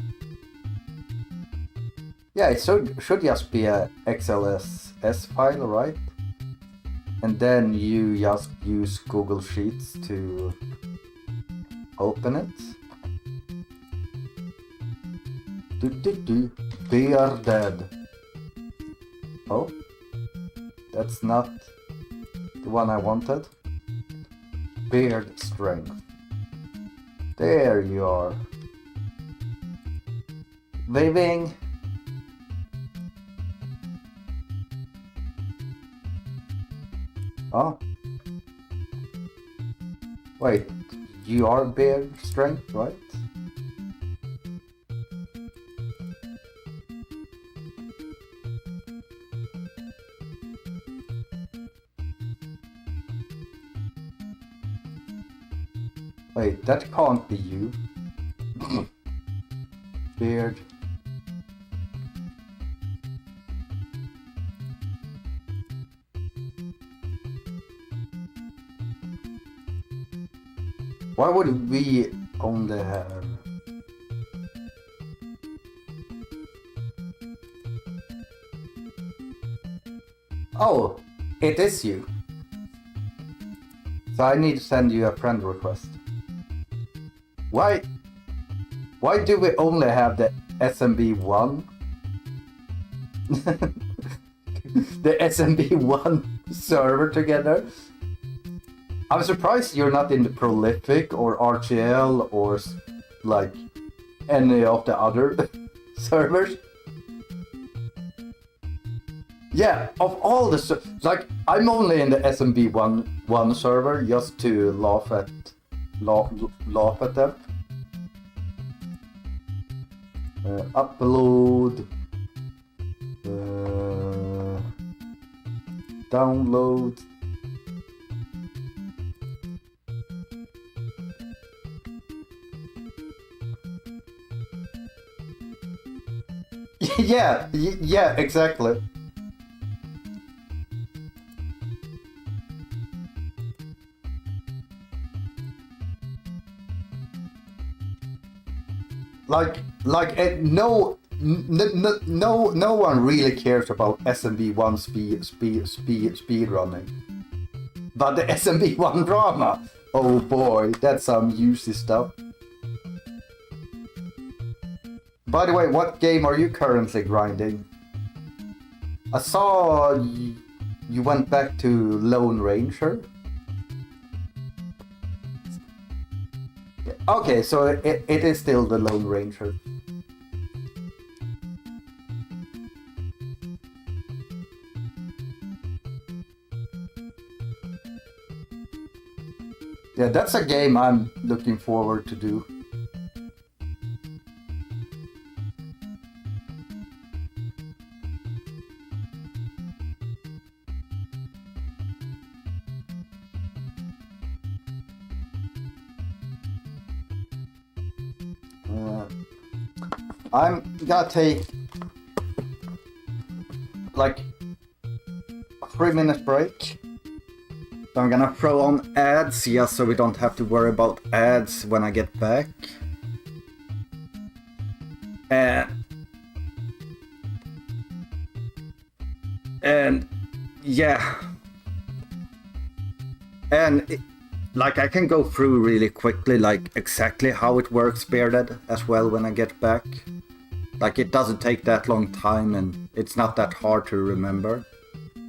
Yeah, it should just be a XLSS file, right? And then you just use Google Sheets to open it. They are dead. Oh, that's not the one I wanted. Beard strength. There you are. Living. Oh. Wait, you are beard strength, right? Wait, that can't be you. Beard. Why would we only have... Oh, it is you. So I need to send you a friend request. Why do we only have the SMB1? The SMB1 server together? I'm surprised you're not in the Prolific or RTL or like any of the other servers. Yeah, of all the like I'm only in the SMB one server just to laugh at them. Upload, download. Yeah, exactly. No one really cares about SMB1 speed running, but the SMB1 drama, oh boy, that's some juicy stuff. By the way, what game are you currently grinding? I saw you went back to Lone Ranger. Okay, so it is still the Lone Ranger. Yeah, that's a game I'm looking forward to do. I'm gonna take like a 3-minute break. So I'm gonna throw on ads just so we don't have to worry about ads when I get back. And yeah. And like I can go through really quickly like exactly how it works Bearded as well when I get back. Like it doesn't take that long time and it's not that hard to remember.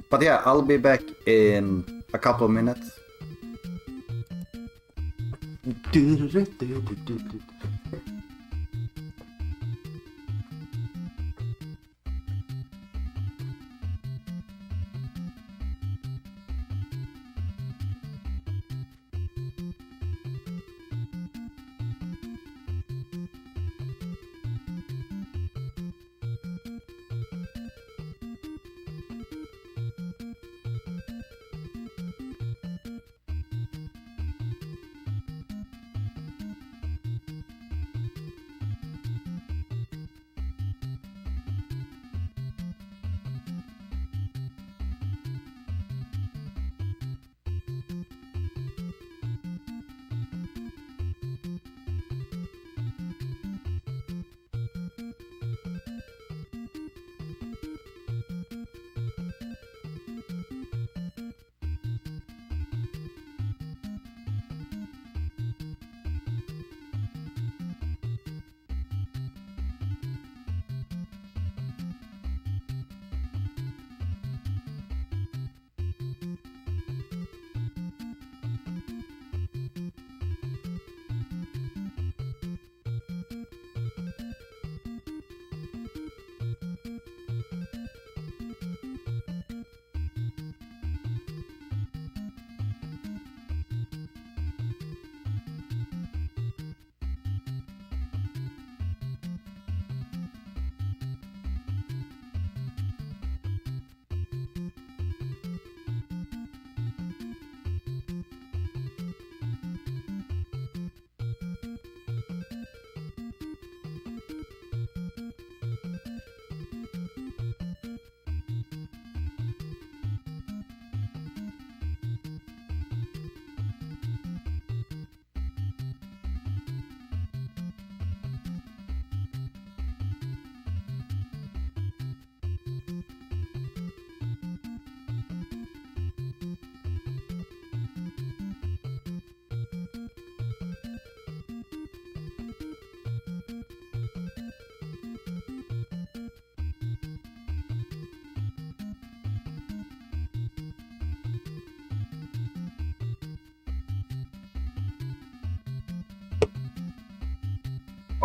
But yeah, I'll be back in a couple of minutes.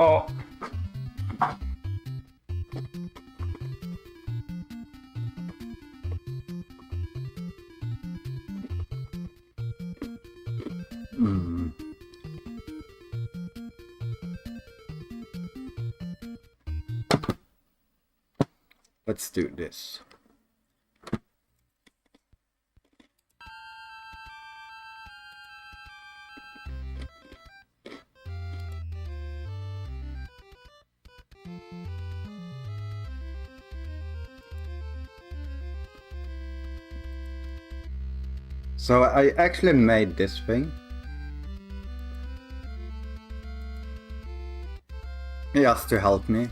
Oh. Let's do this. So I actually made this thing. Just to help me.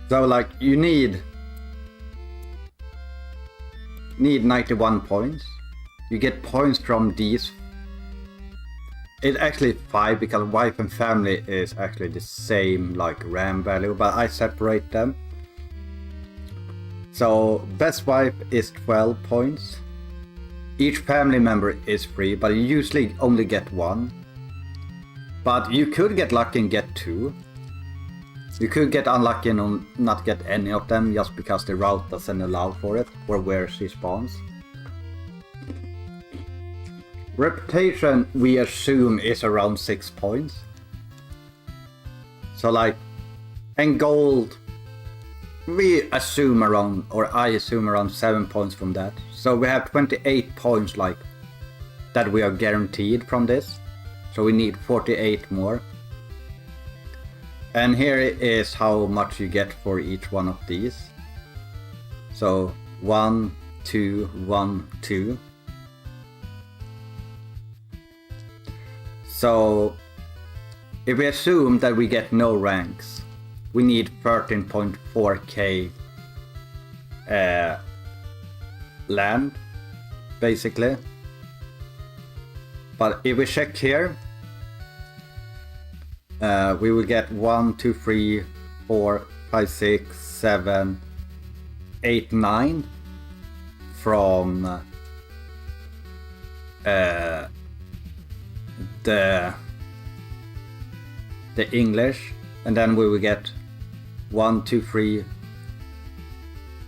So like you need 91 points. You get points from these. It's actually 5 because wife and family is actually the same like RAM value, but I separate them. So best wife is 12 points. Each family member is free, but you usually only get 1. But you could get lucky and get 2. You could get unlucky and not get any of them just because the route doesn't allow for it, or where she spawns. Reputation, we assume, is around 6 points. So like, and gold, we assume around, or I assume around 7 points from that. So we have 28 points like that we are guaranteed from this. So we need 48 more. And here is how much you get for each one of these. So 1, 2, 1, 2. So if we assume that we get no ranks, we need 13.4k land, basically. But if we check here, we will get 1, 2, 3, 4, 5, 6, 7, 8, 9 from the English, and then we will get 1, 2, 3,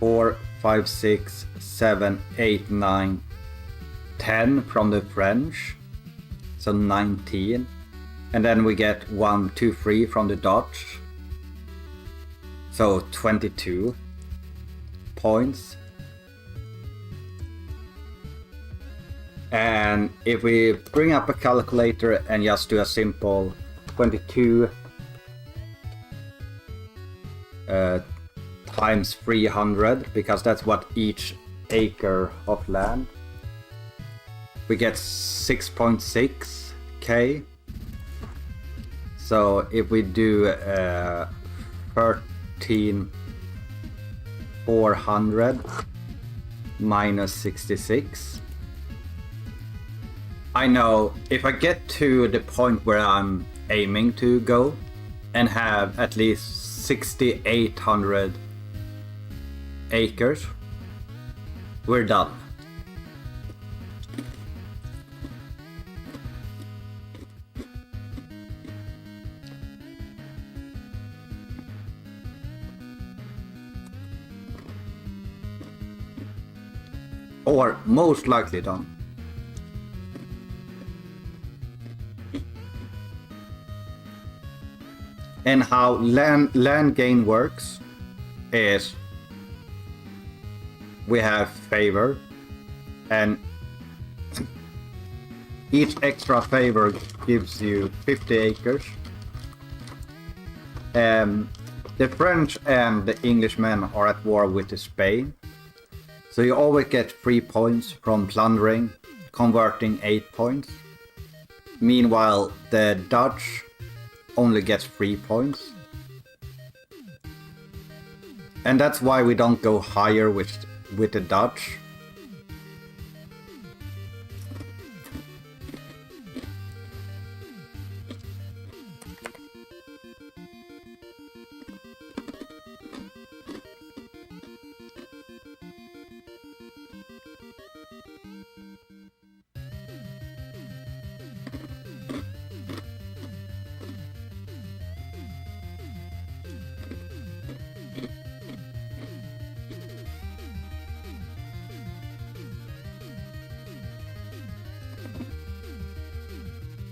4, 5, 6, 7, 8, 9, 10 from the French, so 19. And then we get 1, 2, 3 from the Dutch, so 22 points. And if we bring up a calculator and just do a simple 22 times 300, because that's what each acre of land, we get 6.6k. So if we do 13,400 minus 66, I know if I get to the point where I'm aiming to go and have at least 6,800 acres, we're done. Or most likely done. And how land gain works is we have favor, and each extra favor gives you 50 acres. The French and the Englishmen are at war with Spain. So you always get 3 points from plundering, converting 8 points. Meanwhile, the Dutch only gets 3 points. And that's why we don't go higher with the Dutch.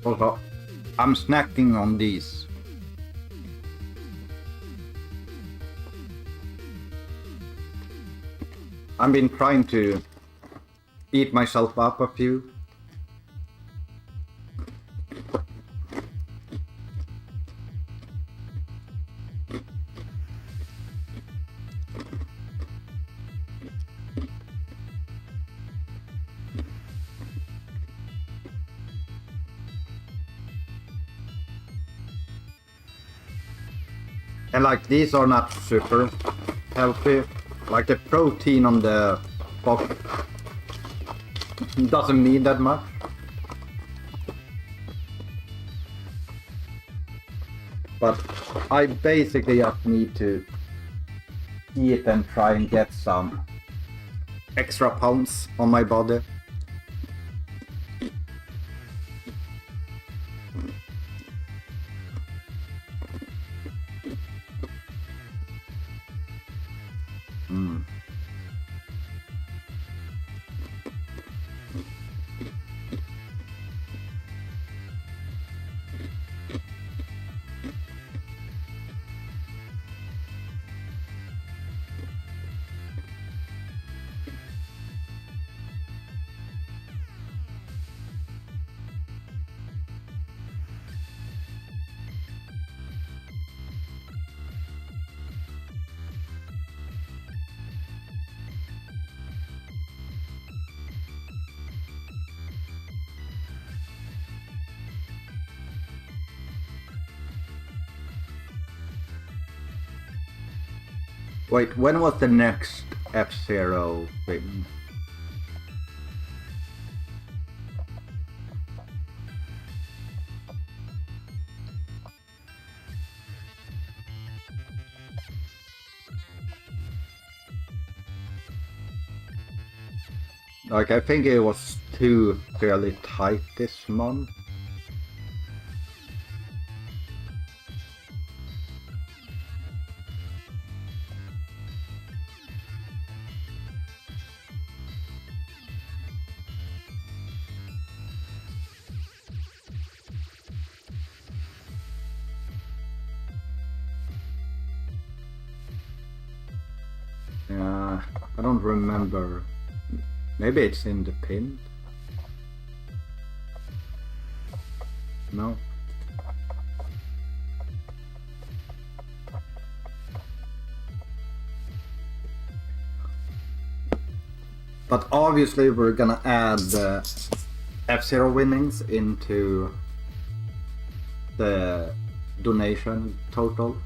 Also, I'm snacking on these. I've been trying to eat myself up a few. And like these are not super healthy. Like the protein on the box doesn't mean that much. But I basically just need to eat and try and get some extra pounds on my body. Wait, when was the next F-Zero thing? Like, I think it was two fairly tight this month. Yeah, I don't remember. Maybe it's in the pin? No? But obviously we're gonna add the F-Zero winnings into the donation total.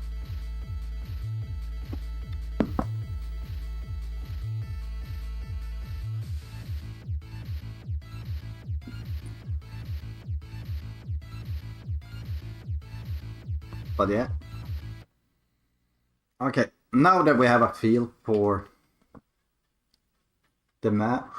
But yeah. Okay, now that we have a feel for the map,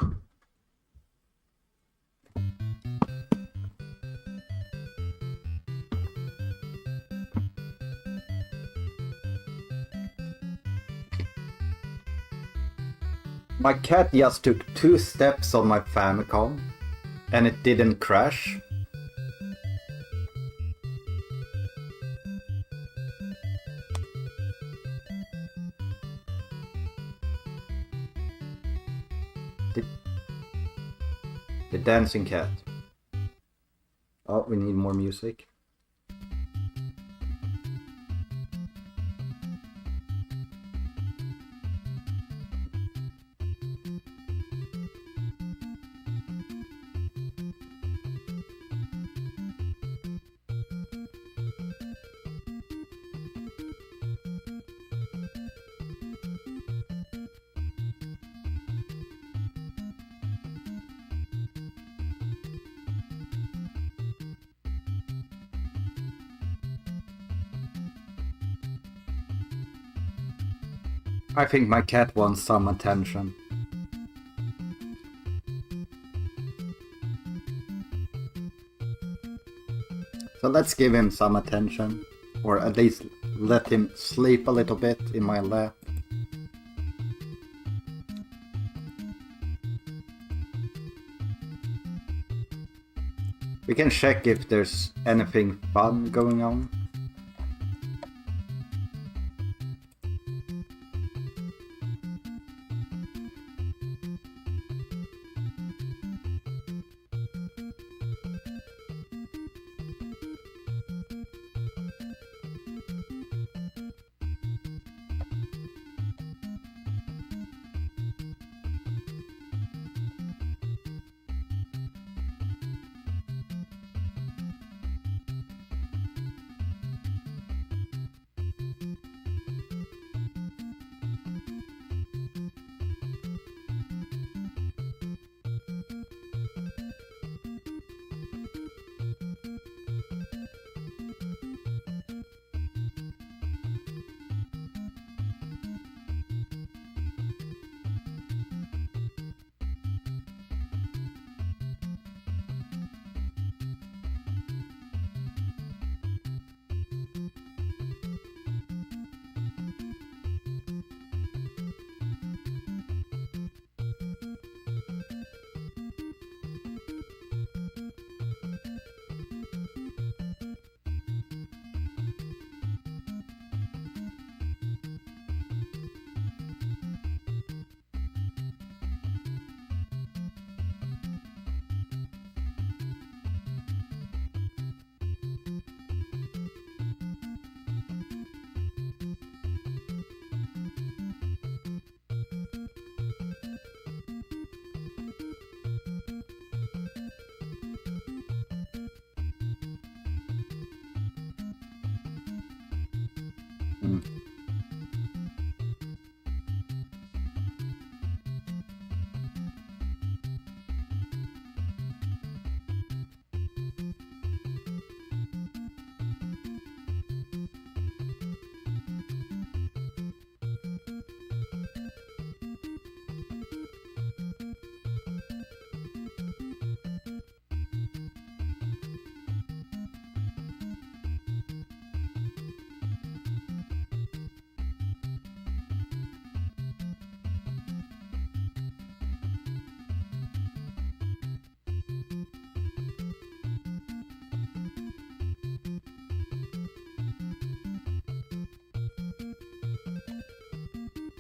my cat just took 2 steps on my Famicom and it didn't crash. The dancing cat. Oh, we need more music. I think my cat wants some attention. So let's give him some attention, or at least let him sleep a little bit in my lap. We can check if there's anything fun going on.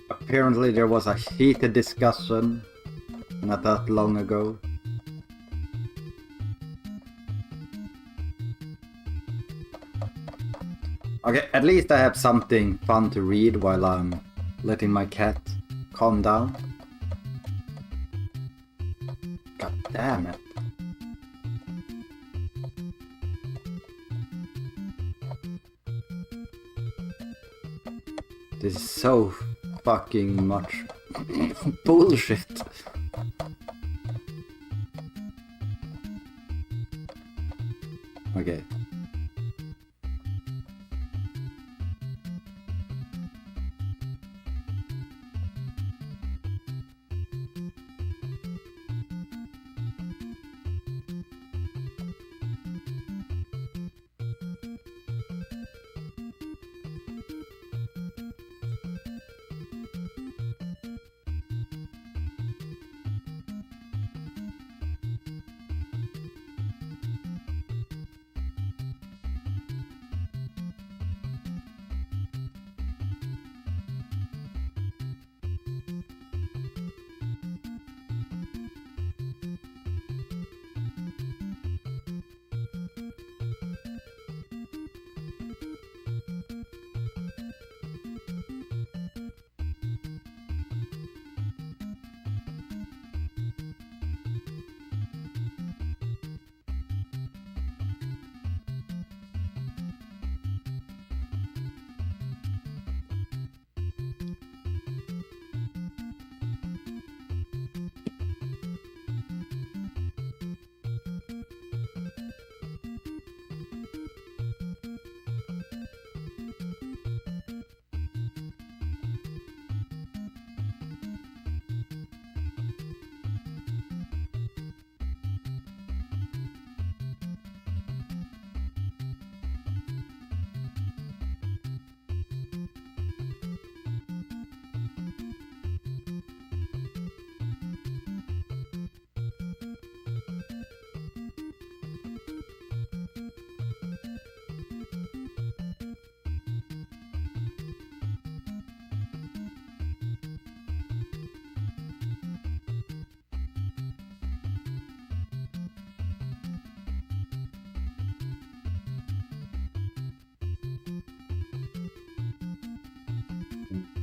Apparently there was a heated discussion not that long ago. Okay, at least I have something fun to read while I'm letting my cat calm down. God damn it. This is so fucking much bullshit. Okay.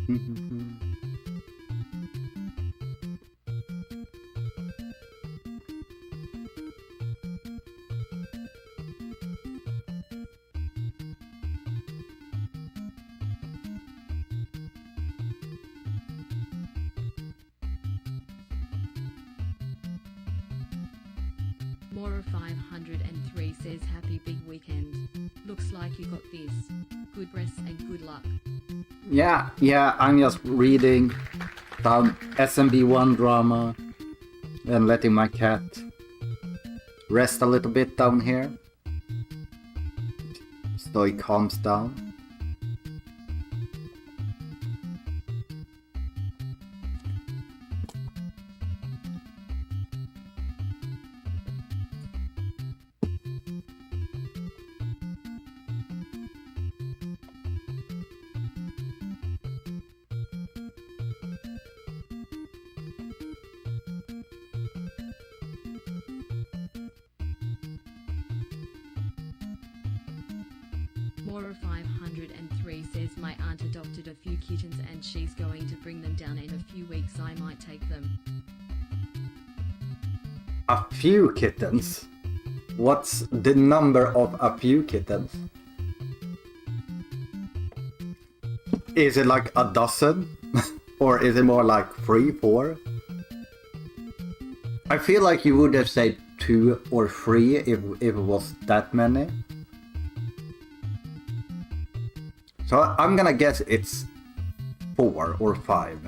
Mora 503 says happy big weekend. Looks like you got this. Good rest and good luck. Yeah, I'm just reading some SMB1 drama and letting my cat rest a little bit down here so he calms down. Mora 503 says my aunt adopted a few kittens and she's going to bring them down in a few weeks. I might take them. A few kittens? What's the number of a few kittens? Is it like a dozen? Or is it more like 3, 4? I feel like you would have said 2 or 3 if it was that many. So I'm gonna guess it's 4 or 5.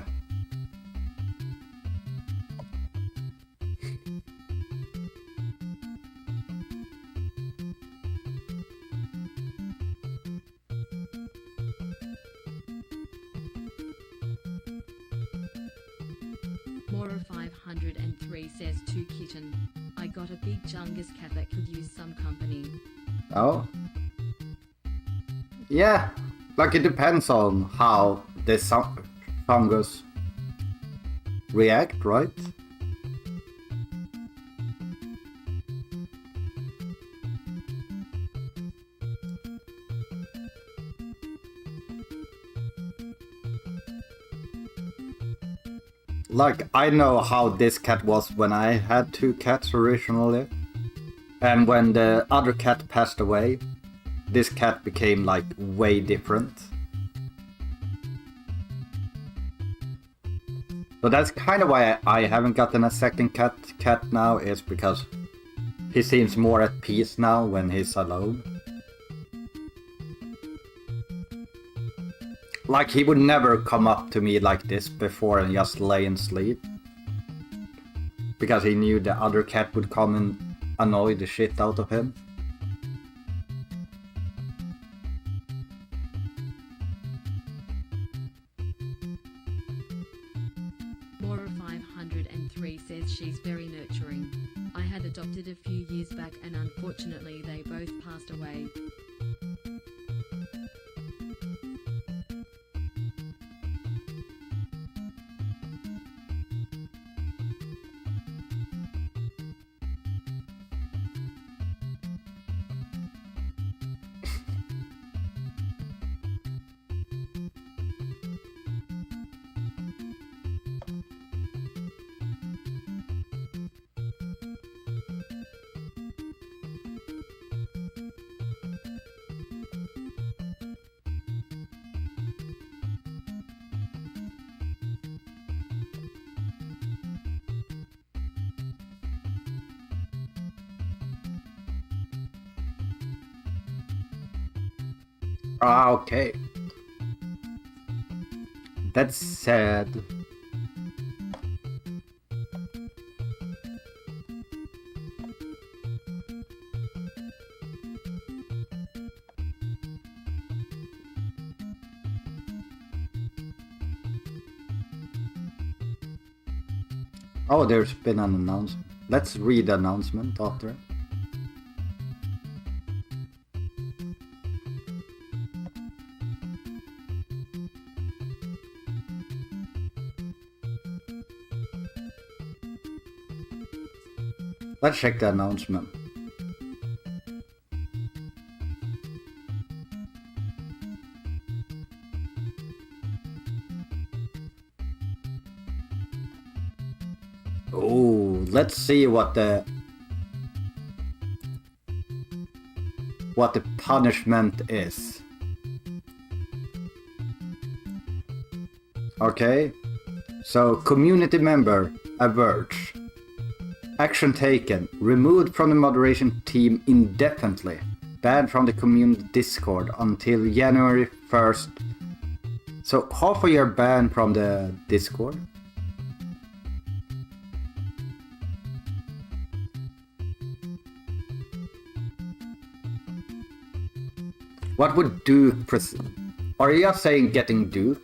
Mora 503 says 2 kitten. I got a big Chungus cat that could use some company. Oh? Yeah, like it depends on how this fungus react, right? Like, I know how this cat was when I had 2 cats originally. And when the other cat passed away, this cat became like way different. So that's kind of why I haven't gotten a second cat now, is because he seems more at peace now when he's alone. Like, he would never come up to me like this before and just lay and sleep. Because he knew the other cat would come and annoy the shit out of him. Mora 503 says she's very nurturing. I had adopted a few years back and unfortunately they both passed away. Ah, okay. That's sad. Oh, there's been an announcement. Let's read the announcement after. Let's check the announcement. see what the punishment is. Okay, so community member averts. Action taken. Removed from the moderation team indefinitely. Banned from the community Discord until January 1st. So half a year banned from the Discord. What would Duke are you saying getting Duke?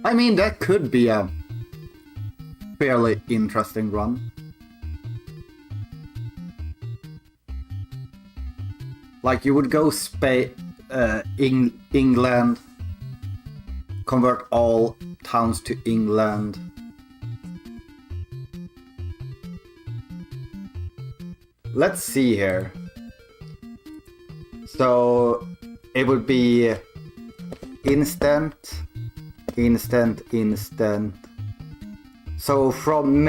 I mean, that could be a fairly interesting run. Like, you would go England, convert all towns to England. Let's see here. So it would be instant. So from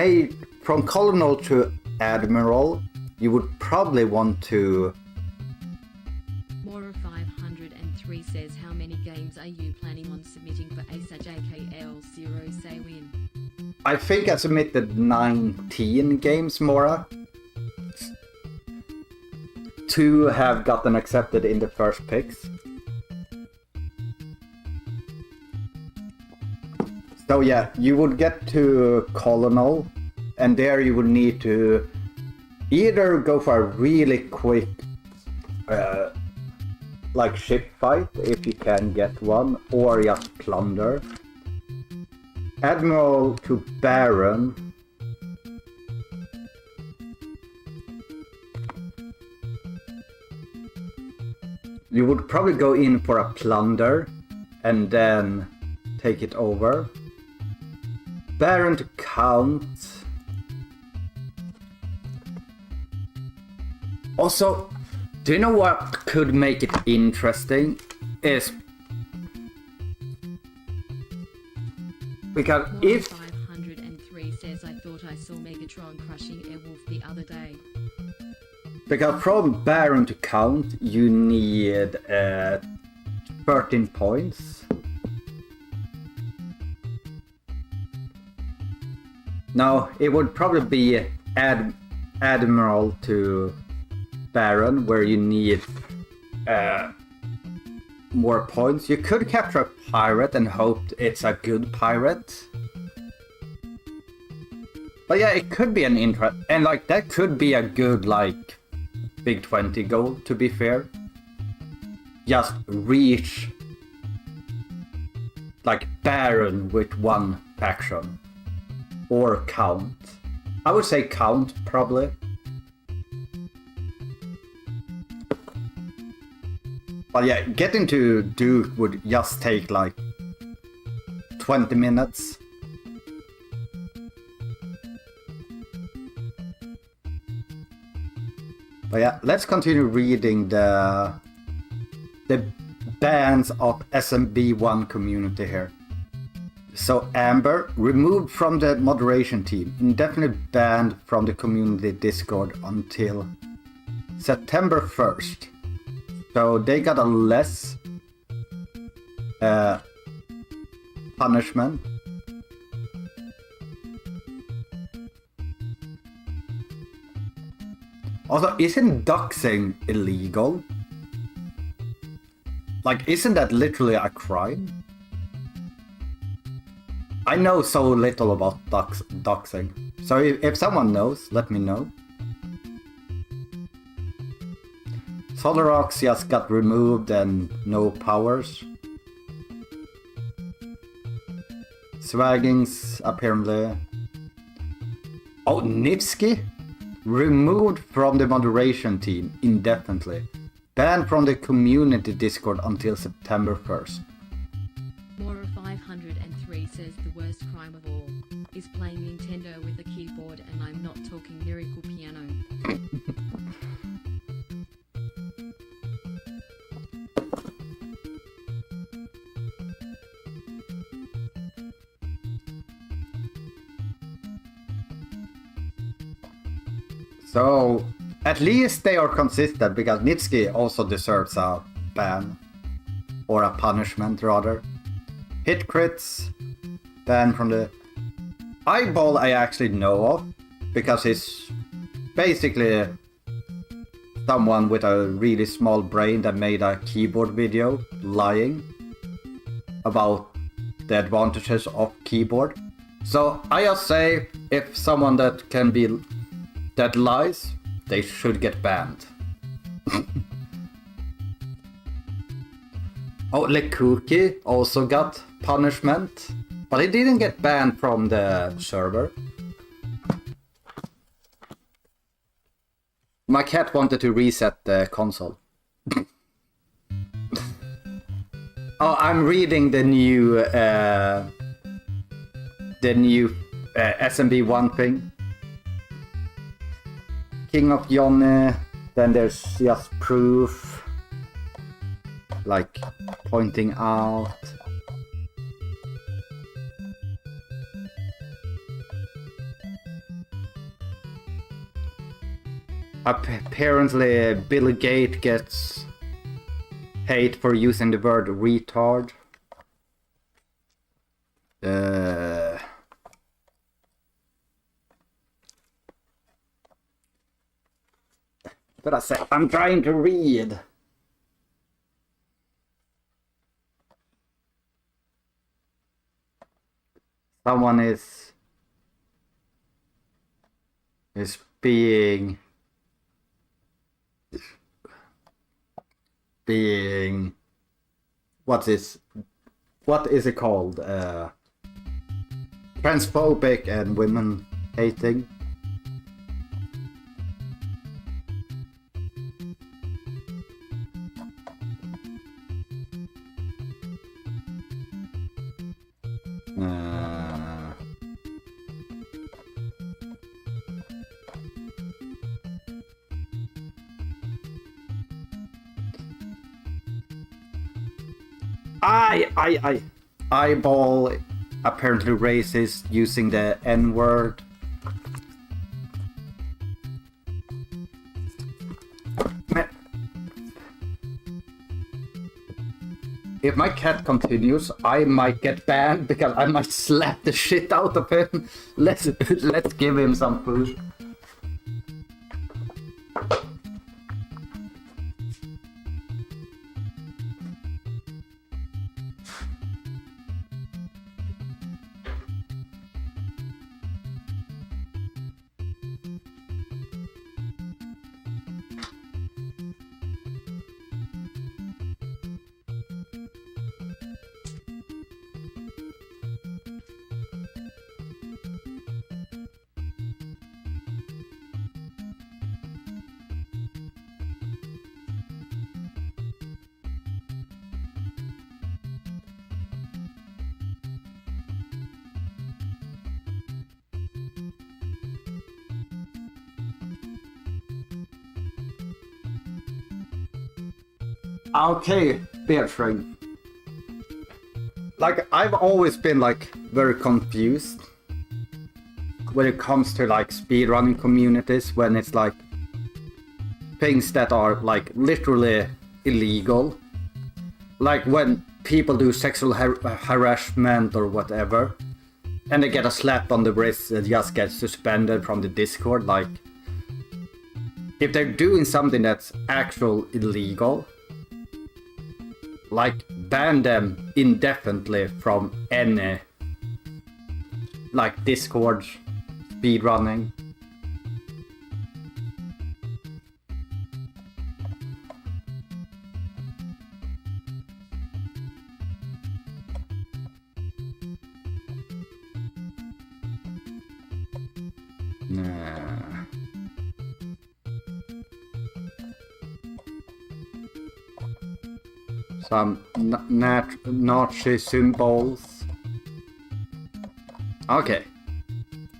colonel to admiral, you would probably want to. Mora 503 says, how many games are you planning on submitting for ASA JKL 0 say win? I think I submitted 19 games, Mora. 2 have gotten accepted in the first picks. So yeah, you would get to Colonel, and there you would need to either go for a really quick like ship fight, if you can get one, or just plunder. Admiral to Baron. You would probably go in for a plunder and then take it over. Baron to Count. Also, do you know what could make it interesting? Is because Mora if 503 says, I thought I saw Megatron crushing Airwolf the other day. Because from Baron to Count, you need 13 points. No, it would probably be Admiral to Baron, where you need more points. You could capture a pirate and hope it's a good pirate. But yeah, it could be an interest, and like that could be a good like Big 20 goal, to be fair. Just reach like Baron with one faction. Or Count. I would say Count, probably. But yeah, getting to Duke would just take like 20 minutes. But yeah, let's continue reading the bans of SMB1 community here. So Amber, removed from the moderation team, indefinitely banned from the community Discord until September 1st. So they got a less punishment. Also, isn't doxing illegal? Like, isn't that literally a crime? I know so little about doxing, so if someone knows, let me know. Solorox just got removed and no powers. Swaggings, apparently. Oh, Nivsky? Removed from the moderation team indefinitely. Banned from the community Discord until September 1st. Mora 503 says the worst crime of all is playing Nintendo with a keyboard, and I'm not talking Miracle Piano. So at least they are consistent, because Nitsky also deserves a ban. Or a punishment, rather. Hit crits. Ban from the... Eyeball I actually know of, because he's basically someone with a really small brain that made a keyboard video lying about the advantages of keyboard. So I just say, if someone that lies, they should get banned. Oh, Lekuki also got punishment, but he didn't get banned from the server. My cat wanted to reset the console. Oh, I'm reading the new SMB1 thing. King of Johnny, then there's just proof, like pointing out. Apparently Bill Gates gets hate for using the word retard. But I say, I'm trying to read. Someone is being what is it called? Transphobic and women hating. Eyeball apparently racist, using the N-word. If my cat continues, I might get banned, because I might slap the shit out of him. Let's give him some food. Okay, Bearstring. Like, I've always been like very confused when it comes to like speedrunning communities, when it's like things that are like literally illegal. Like when people do sexual harassment or whatever, and they get a slap on the wrist and just get suspended from the Discord. Like, if they're doing something that's actual illegal, like, ban them indefinitely from any, like, Discord, speedrunning. Nah. Some Nazi symbols. Okay.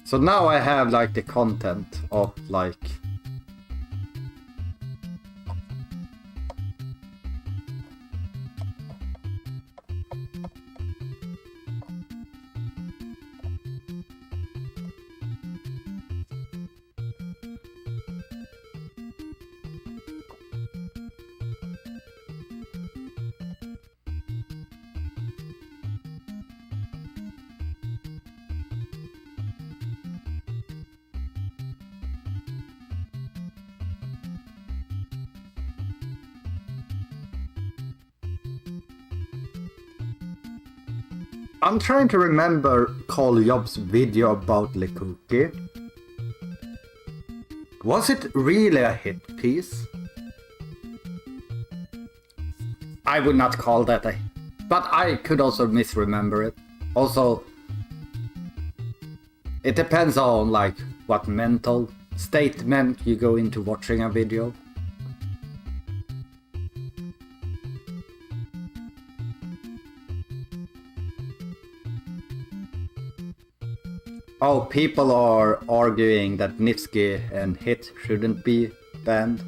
So now I have like the content of like I'm trying to remember Carl Job's video about Le Cookie. Was it really a hit piece? I would not call that a... But I could also misremember it. Also, it depends on like what mental statement you go into watching a video. Oh, people are arguing that Nifsky and Hit shouldn't be banned.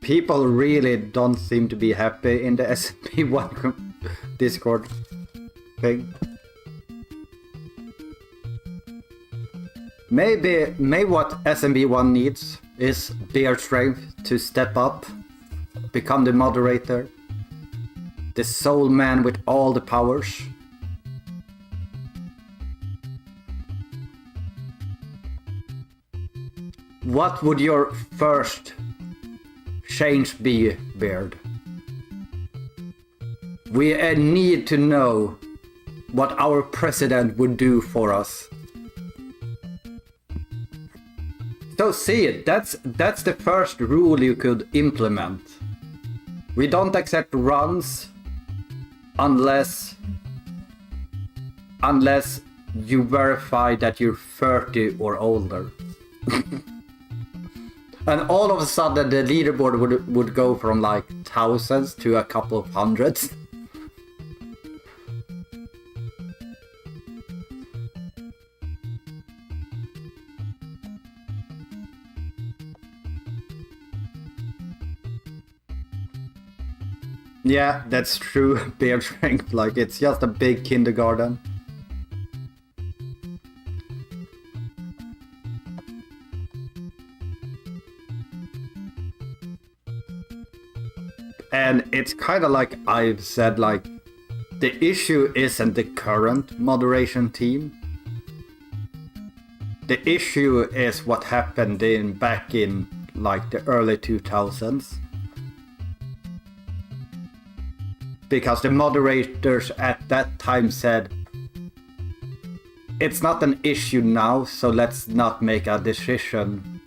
People really don't seem to be happy in the SMP1 Discord thing. Maybe what SMB1 needs is bear strength to step up, become the moderator, the soul man with all the powers. What would your first change be, Beard? We need to know what our president would do for us. So see it, that's the first rule you could implement. We don't accept runs unless you verify that you're 30 or older. And all of a sudden the leaderboard would go from like thousands to a couple of hundreds. Yeah, that's true, bear strength, like it's just a big kindergarten. And it's kind of like I've said, like, the issue isn't the current moderation team. The issue is what happened back in like the early 2000s. Because the moderators at that time said, it's not an issue now, so let's not make a decision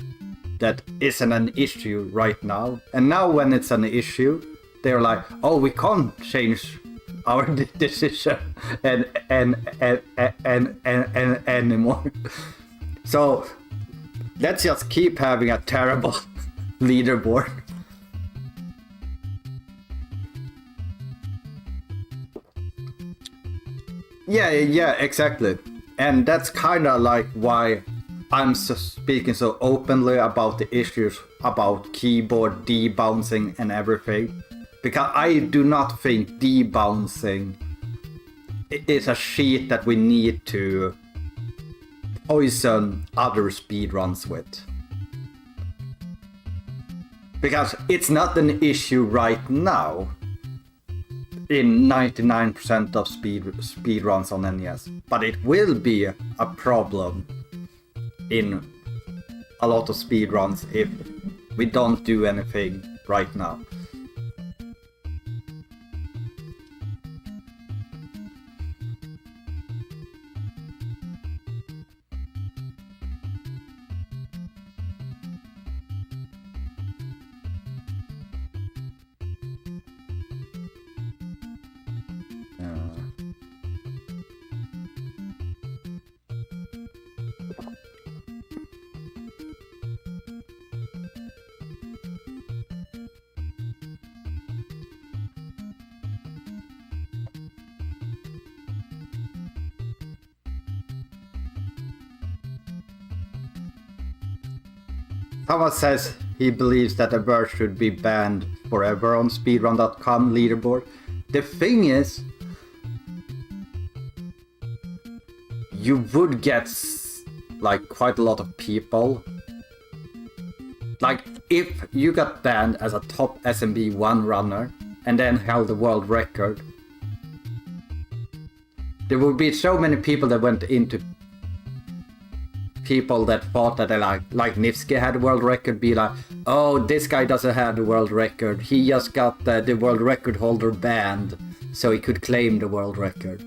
that isn't an issue right now. And now when it's an issue, they're like, oh, we can't change our decision anymore. So let's just keep having a terrible leaderboard. Yeah, exactly. And that's kind of like why I'm speaking so openly about the issues about keyboard debouncing and everything. Because I do not think debouncing is a cheat that we need to poison other speedruns with. Because it's not an issue right now in 99% of speedruns on NES. But it will be a problem in a lot of speedruns if we don't do anything right now. Thomas says he believes that a verse should be banned forever on speedrun.com leaderboard. The thing is, you would get like quite a lot of people. Like if you got banned as a top SMB1 runner and then held the world record, there would be so many people that went into people that thought that they like Nifsky had the world record, be like, oh, this guy doesn't have the world record, he just got the world record holder banned so he could claim the world record.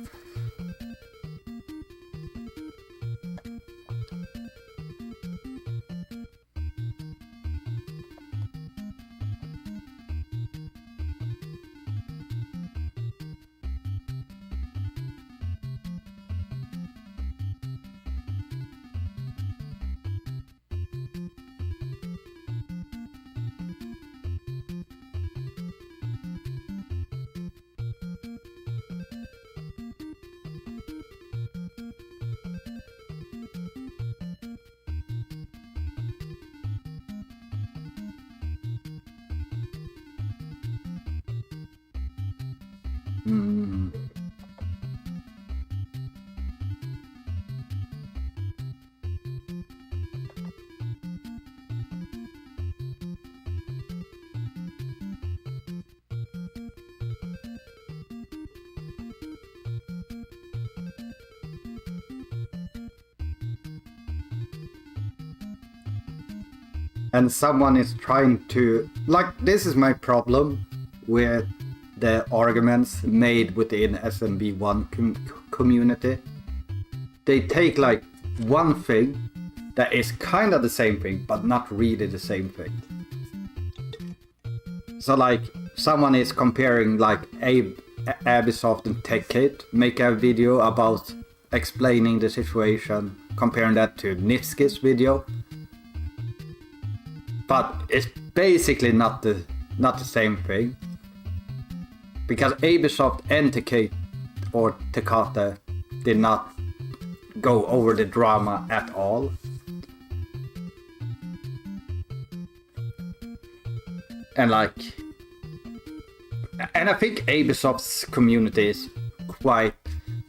And someone is trying to, like, this is my problem with the arguments made within SMB1 community. They take like one thing that is kind of the same thing, but not really the same thing. So like, someone is comparing like Ubisoft and TechKit, make a video about explaining the situation, comparing that to Nifsky's video. But it's basically not the same thing. Because Ubisoft and TechKit or Takata did not go over the drama at all. And I think Ubisoft's community is quite,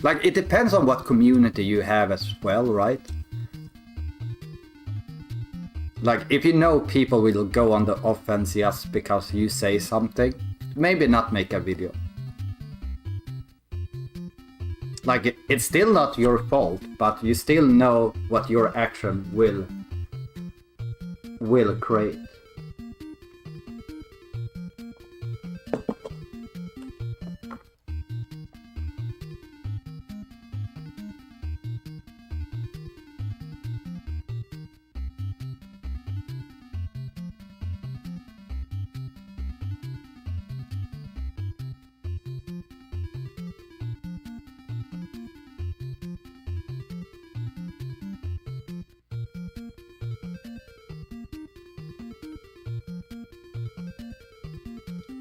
like, it depends on what community you have as well, right? Like, if you know people will go on the offense just because you say something, maybe not make a video. Like, it's still not your fault, but you still know what your action will create.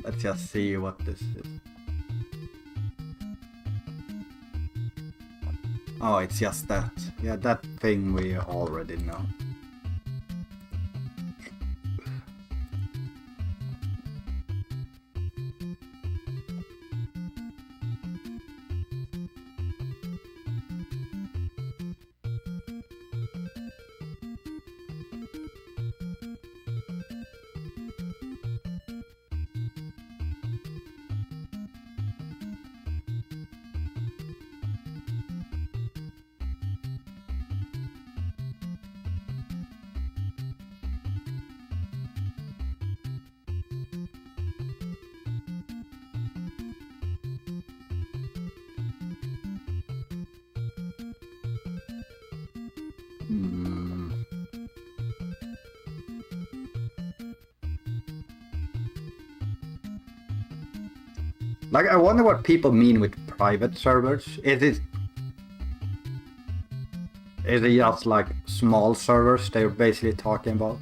Let's just see what this is. Oh, it's just that. Yeah, that thing we already know. Like, I wonder what people mean with private servers. Is it just like small servers they're basically talking about?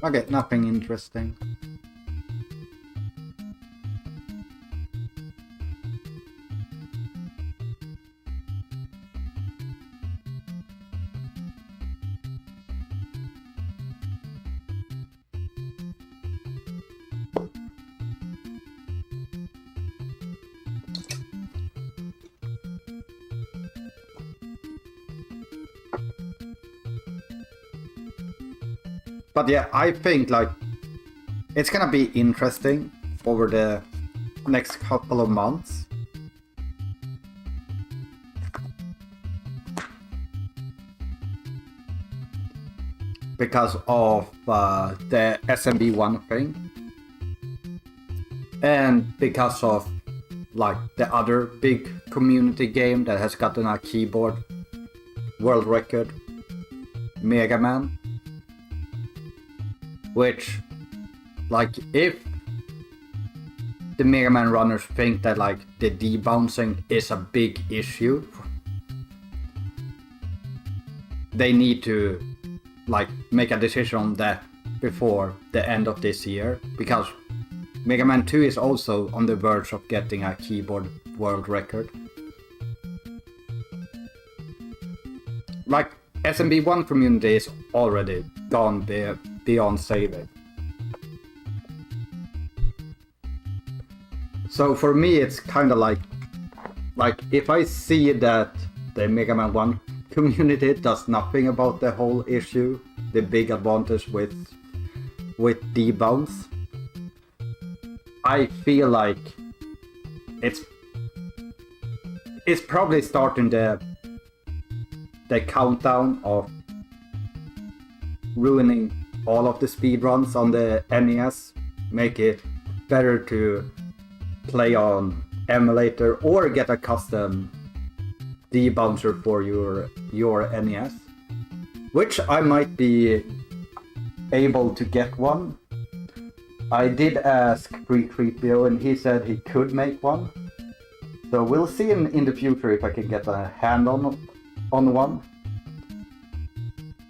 Okay, nothing interesting. But yeah, I think like it's gonna be interesting over the next couple of months. Because of the SMB1 thing. And because of like the other big community game that has gotten a keyboard world record, Mega Man. Which, like, if the Mega Man runners think that like the debouncing is a big issue, they need to like make a decision on that before the end of this year, because Mega Man 2 is also on the verge of getting a keyboard world record. Like, SMB1 community is already gone beyond saving. So for me it's kinda like if I see that the Mega Man 1 community does nothing about the whole issue, the big advantage with debounce, I feel like it's probably starting the countdown of ruining all of the speedruns on the NES, make it better to play on emulator or get a custom debouncer for your NES, which I might be able to get one. I did ask Free3PO and he said he could make one, so we'll see in the future if I can get a hand on one.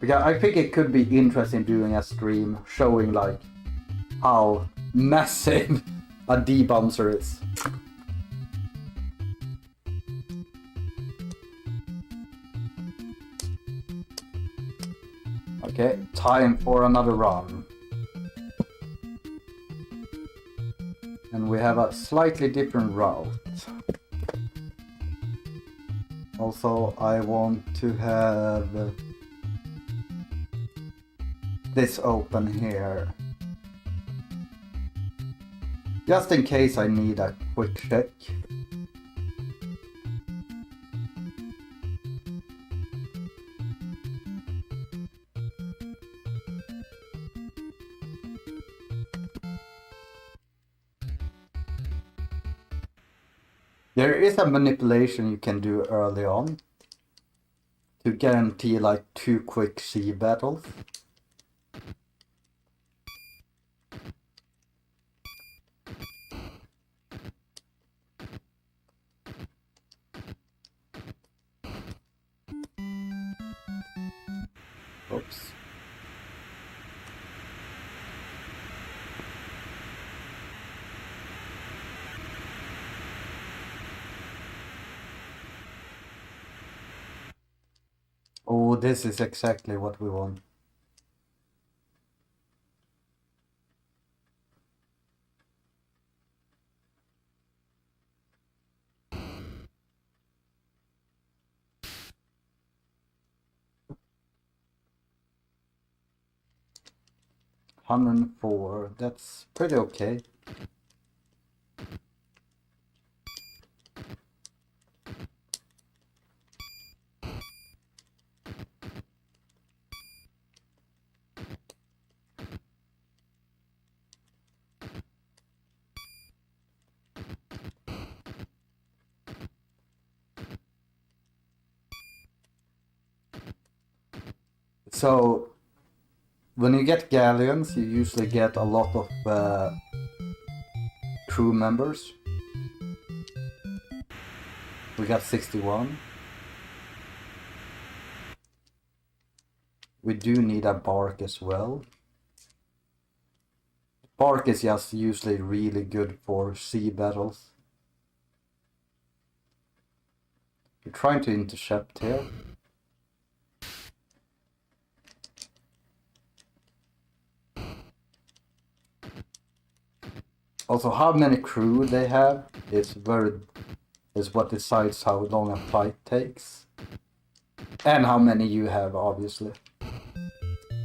Because I think it could be interesting doing a stream showing like how massive a debouncer is. Okay, time for another run. And we have a slightly different route. Also, I want to have this open here. Just in case I need a quick check. There is a manipulation you can do early on to guarantee like 2 quick C battles. Oops. Oh, this is exactly what we want. $104, that's pretty okay. So, when you get galleons, you usually get a lot of crew members. We got 61. We do need a bark as well. Bark is just usually really good for sea battles. You're trying to intercept here. Also, how many crew they have is what decides how long a flight takes. And how many you have, obviously.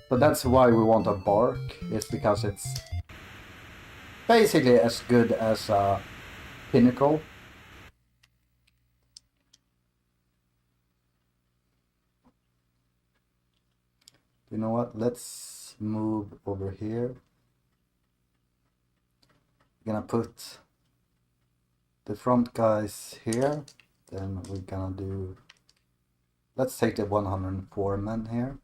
So that's why we want a bark, is because it's basically as good as a pinnacle. You know what? Let's move over here. We're gonna put the front guys here. Then we're gonna do... Let's take the 104 men here.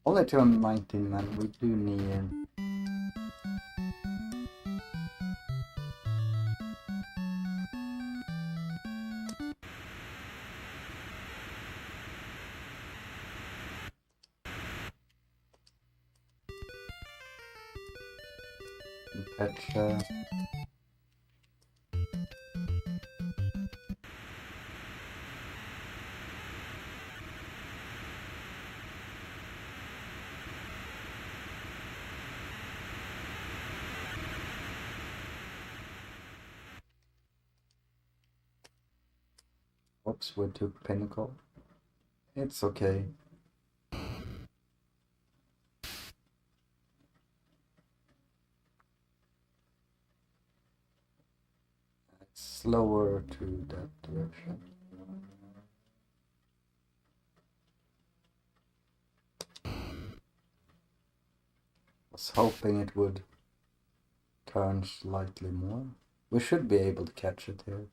Only 219 men, we do need... Petra. Oops, we took pinnacle. It's okay. Slower to that direction. Was hoping it would turn slightly more. We should be able to catch it here.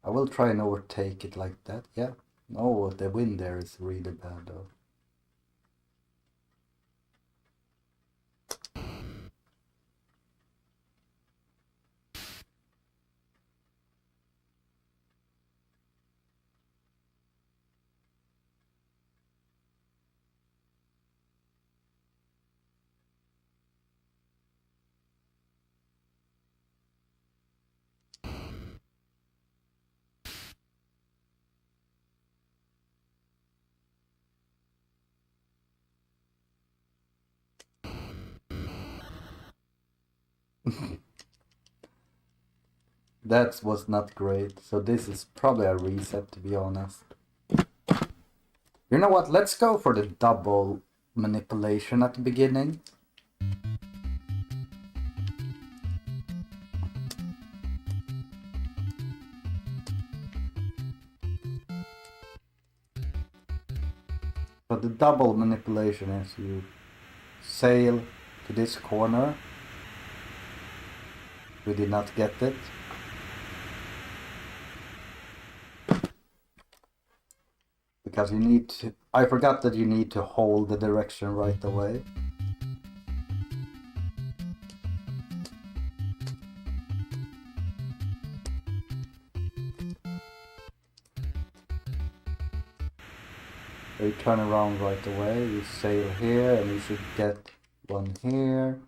I will try and overtake it like that. Yeah. No, the wind there is really bad though. That was not great, so this is probably a reset, to be honest. You know what, let's go for the double manipulation at the beginning. So the double manipulation is you sail to this corner. We did not get it. Because you need to... I forgot that you need to hold the direction right away. So you turn around right away, you sail here, and you should get one here.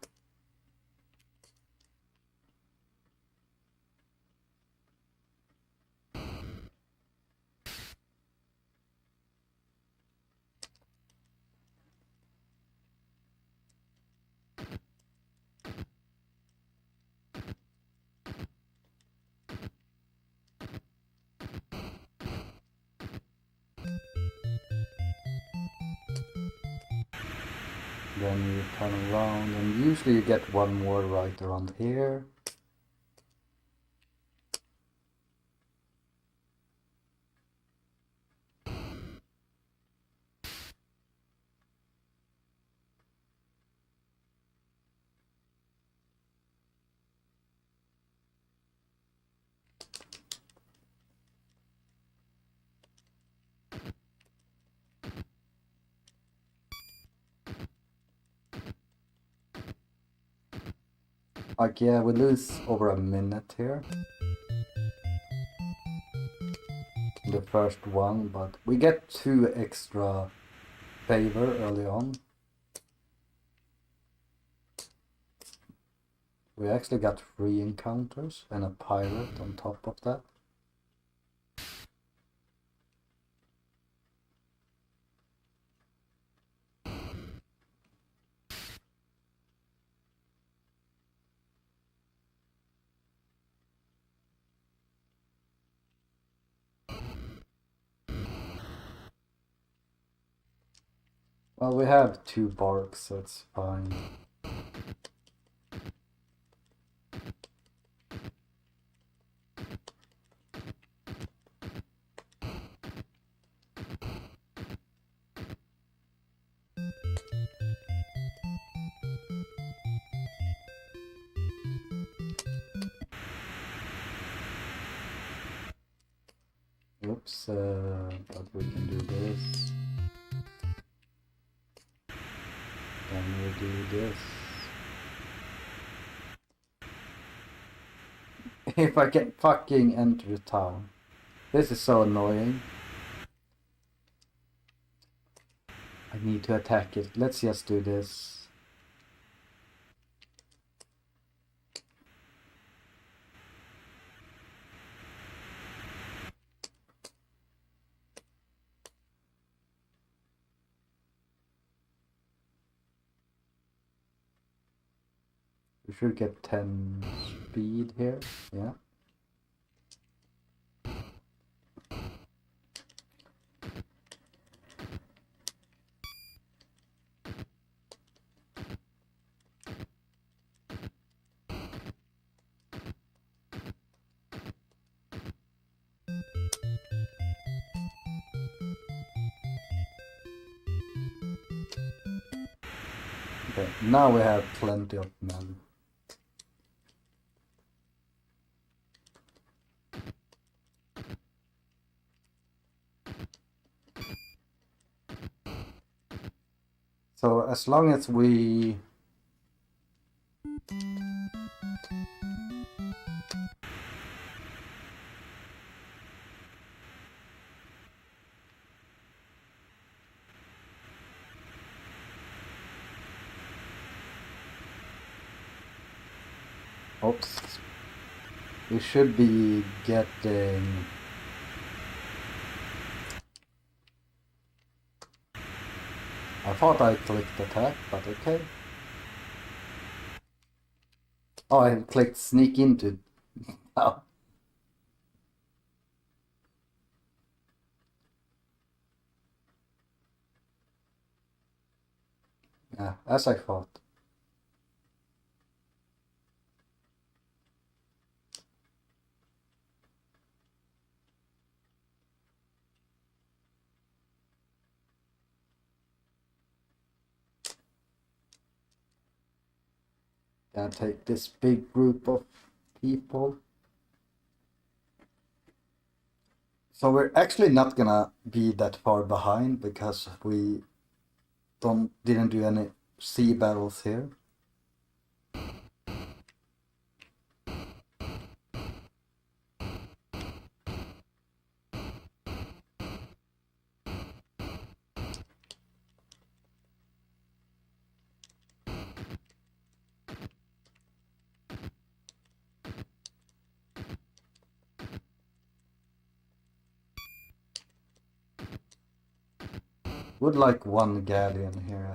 Then you turn around, and usually you get one more right around here. Like, yeah, we lose over a minute here. The first one, but we get 2 extra favor early on. We actually got 3 encounters and a pirate on top of that. Well, we have 2 barks, so it's fine. Oops, but we can do this. Then we do this. If I can fucking enter the town. This is so annoying. I need to attack it. Let's just do this. We should get 10 speed here, yeah. Okay, now we have plenty of men. So as long as we oops, we should be getting I thought I clicked attack, but okay. Oh, I clicked sneak into. Oh. Yeah, as I thought. Gonna take this big group of people. So we're actually not gonna be that far behind because we didn't do any sea battles here. Would like one galleon here.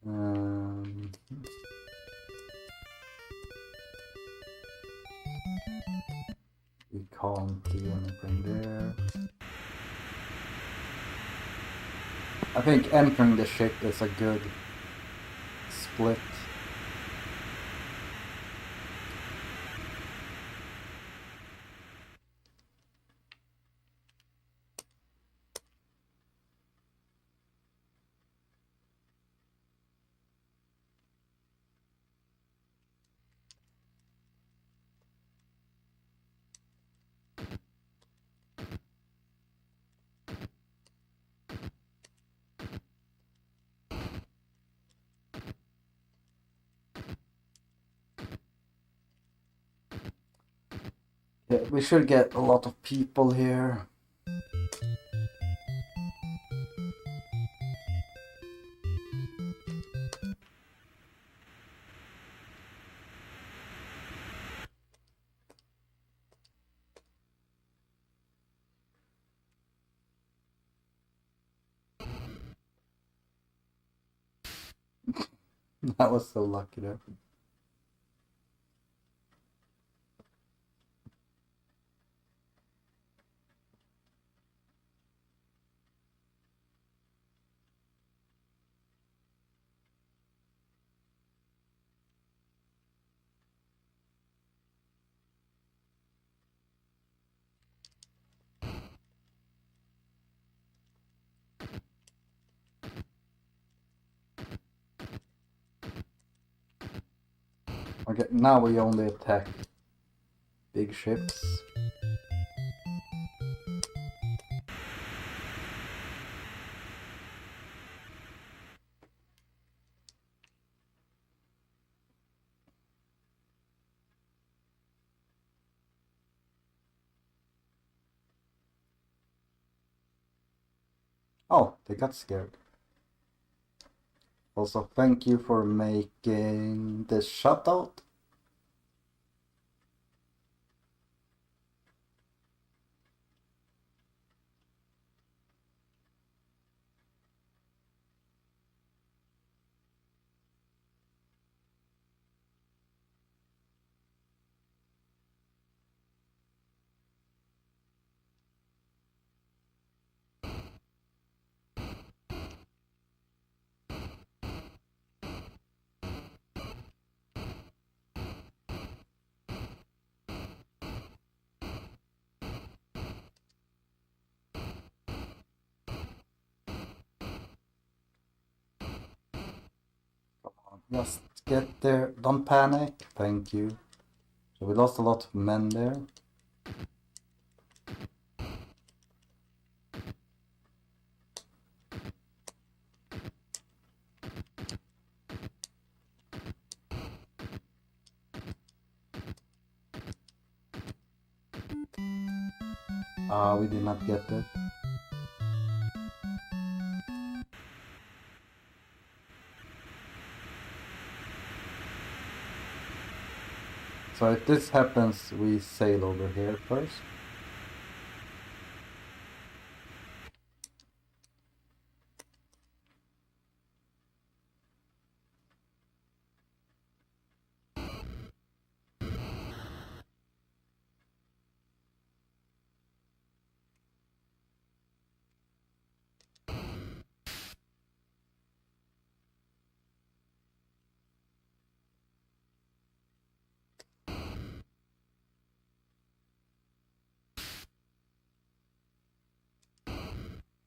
Um, can't do anything there. I think entering the ship is a good split. Yeah, we should get a lot of people here. That was so lucky there. Okay, now we only attack big ships. Oh, they got scared. Also, thank you for making this shutout. Just get there, don't panic, thank you. So we lost a lot of men there. We did not get that. So if this happens, we sail over here first.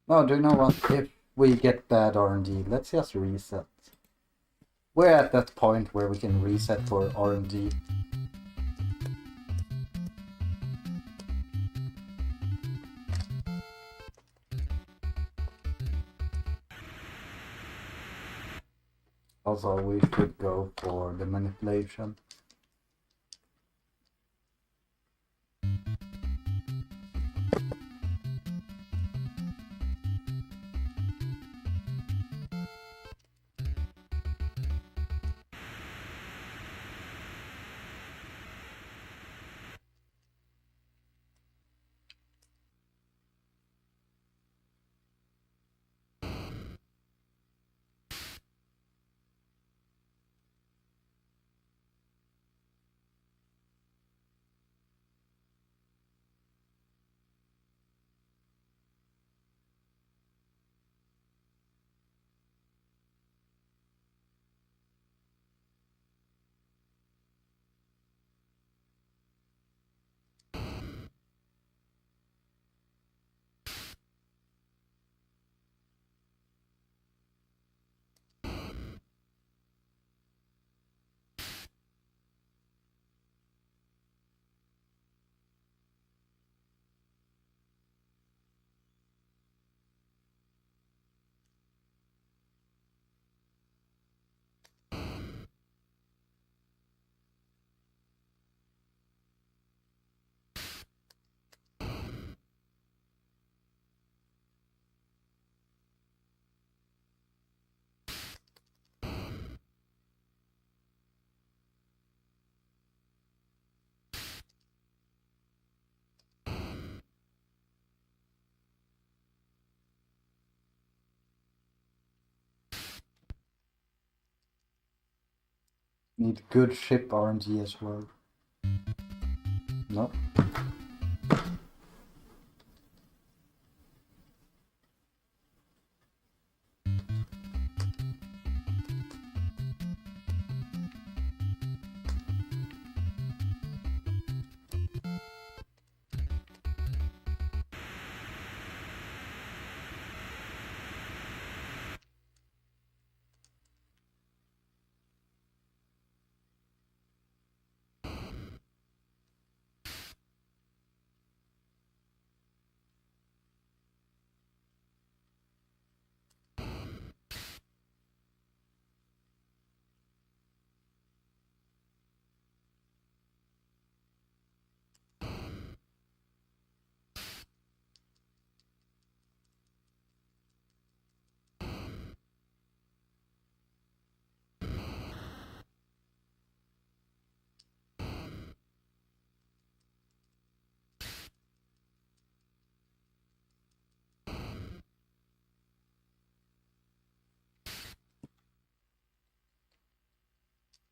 No, do you know what? If we get bad RNG, let's just reset. We're at that point where we can reset for RNG. Also, we should go for the manipulation. Need good ship RNG as well. No.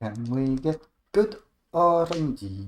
Can we get good RNG?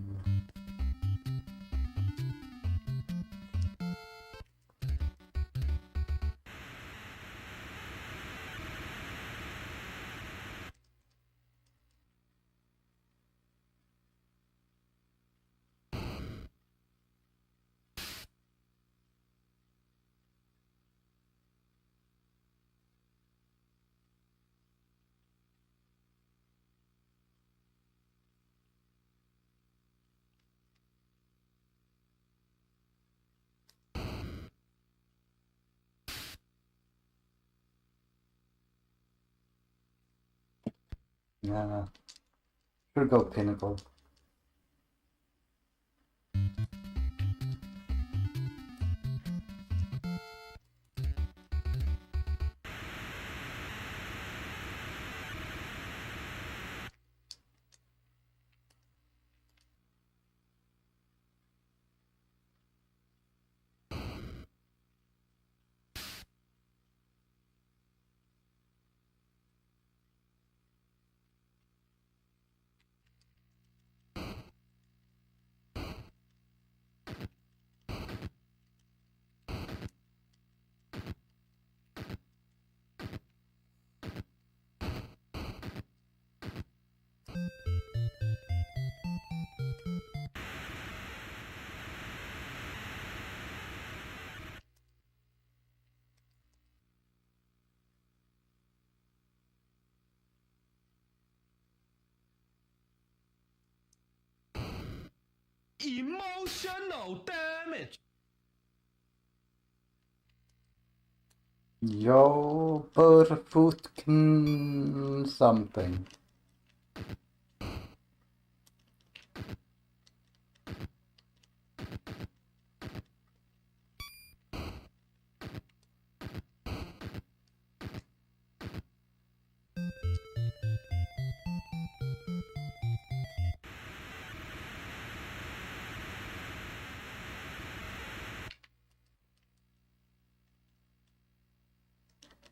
Yeah, should go Pinnacle. Emotional damage. Yo, Burfoot something.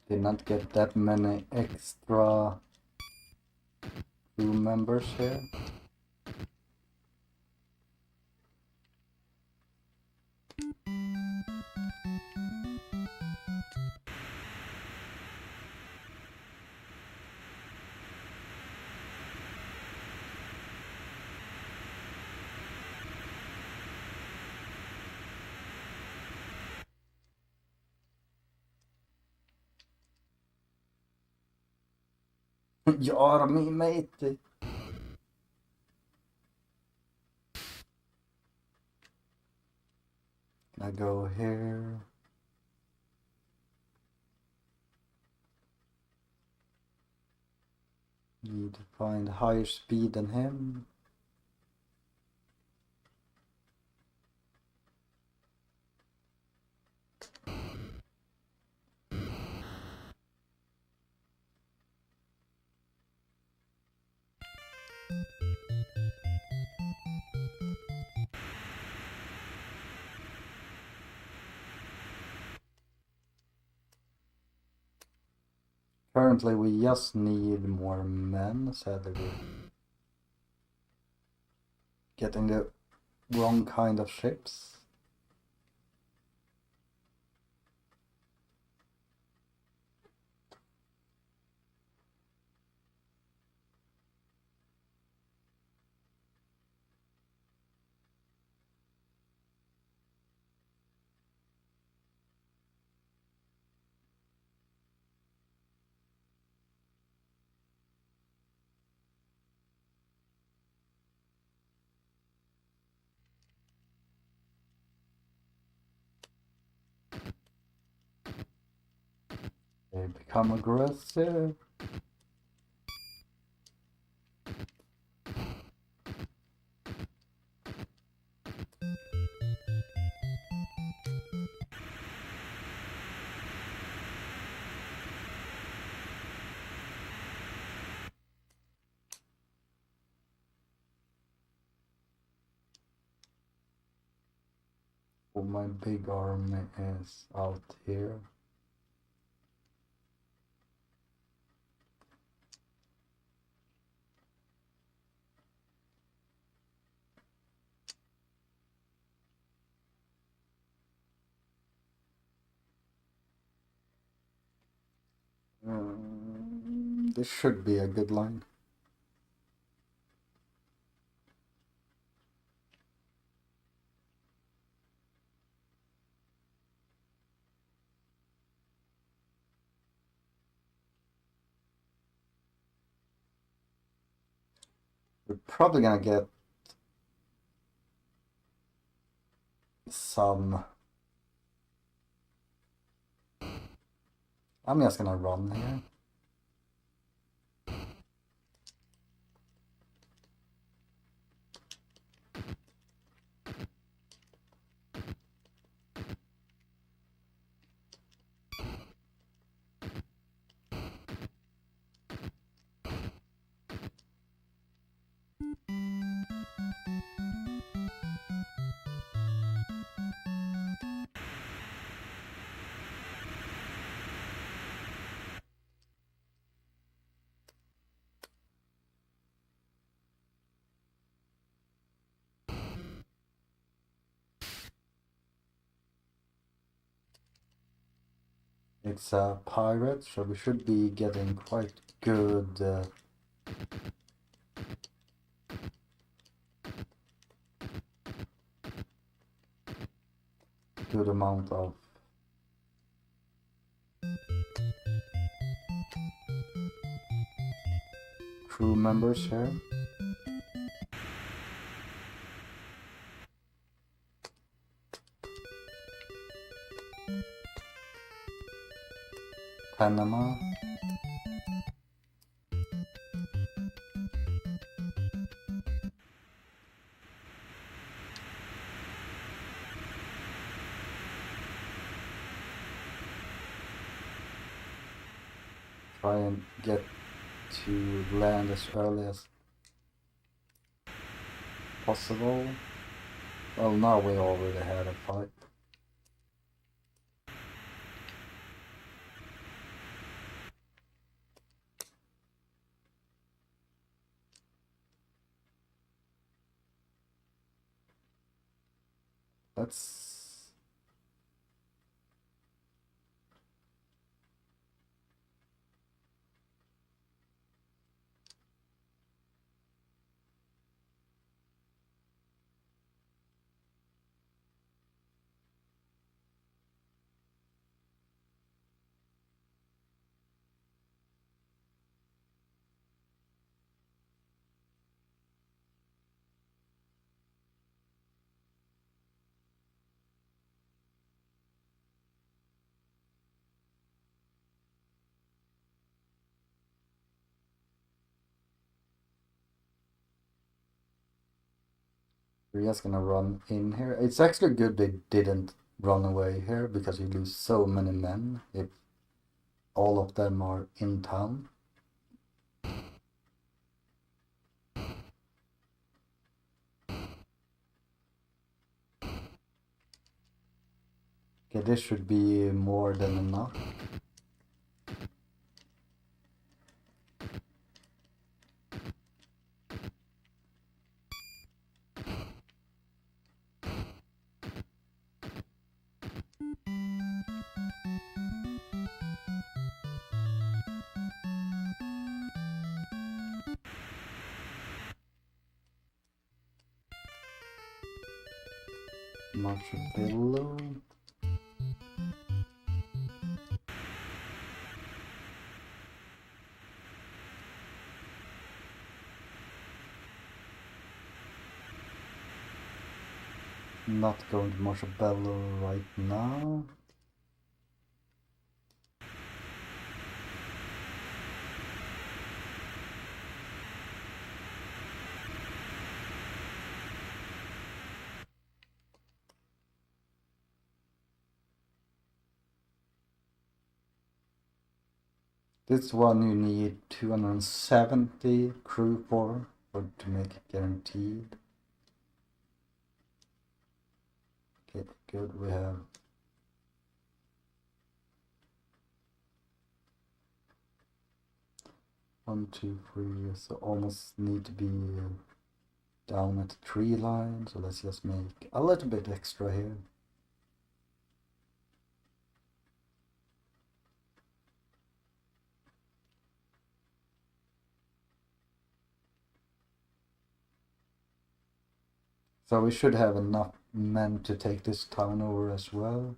Did not get that many extra crew members here. Ja, me mate. I go here. Need to find higher speed than him. Currently we just need more men, sadly. getting the wrong kind of ships. They become aggressive. Oh, my big army is out here. This should be a good line. We're probably gonna get some. I'm just gonna run here. It's a pirate, so we should be getting quite good good amount of crew members here. Panama. Try and get to land as early as possible. Well, now we already had a fight. Let's we're just gonna run in here. It's actually good they didn't run away here because you lose so many men if all of them are in town. Okay, this should be more than enough. Marshmallow. Not going to Marshmallow right now. This one you need 270 crew for to make it guaranteed. Okay, good. We have 1, 2, 3. So almost need to be down at the 3 line. So let's just make a little bit extra here. So we should have enough men to take this town over as well.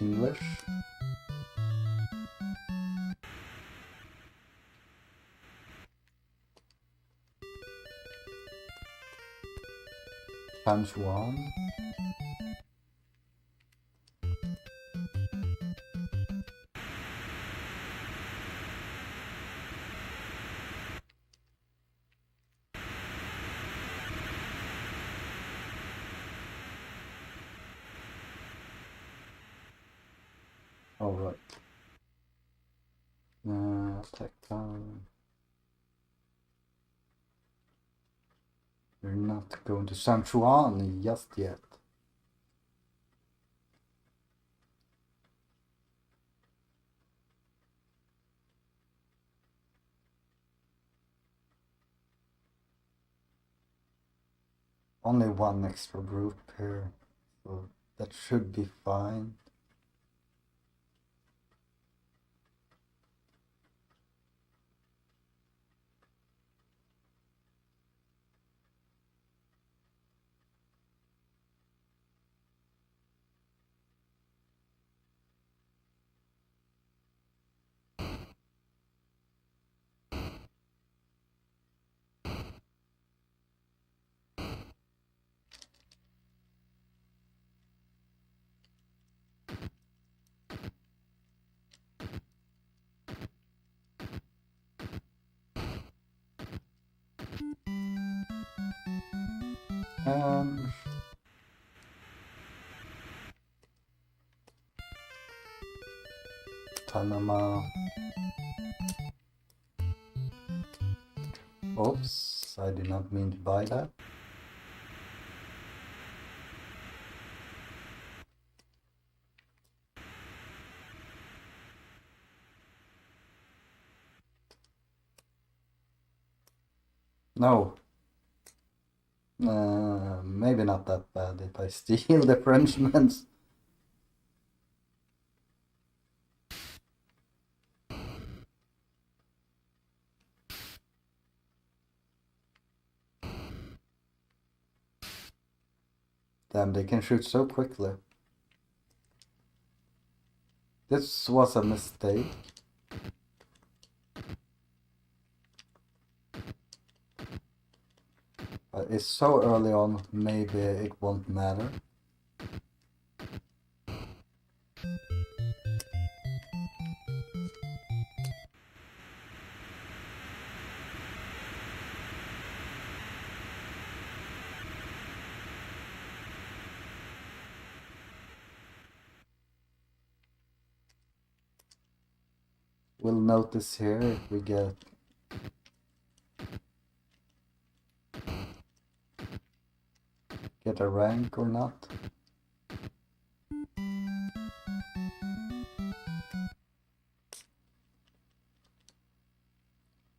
English. Times 1. All right. Attack time. We're not going to San Juan just yet. Only one extra group here, so that should be fine. Panama. Oops, I did not mean to buy that. No. Maybe not that bad if I steal the Frenchman's. Damn, they can shoot so quickly. This was a mistake. It's so early on, maybe it won't matter. We'll notice here if we get get a rank or not.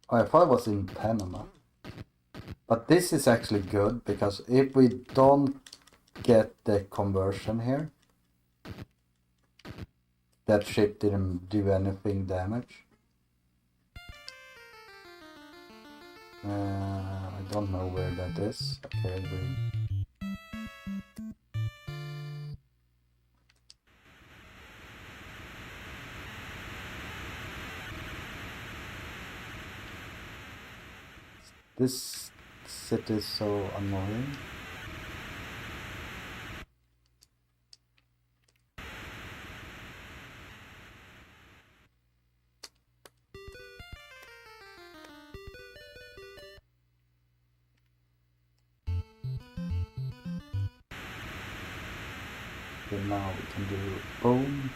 Oh, I thought it was in Panama. But this is actually good, because if we don't get the conversion here, that ship didn't do anything damage. I don't know where that is. Okay, this city is so annoying. Okay, now we can do boom.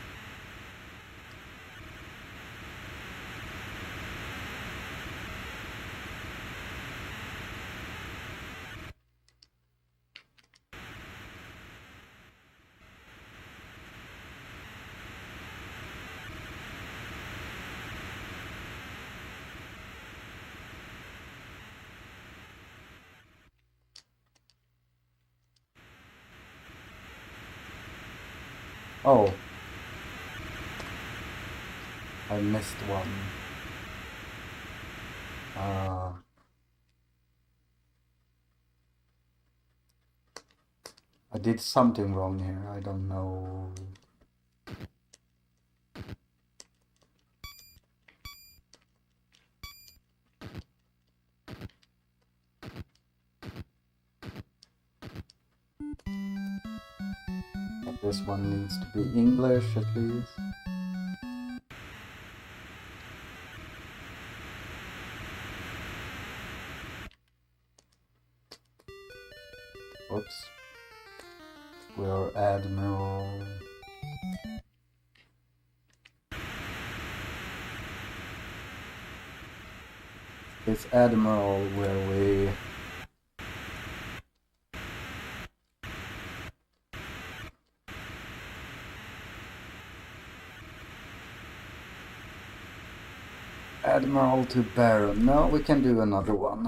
Oh, I missed one. I did something wrong here. I don't know. But this one needs to be English at least. Oops. We are Admiral. It's Admiral where we Admiral to Baron. No, we can do another one.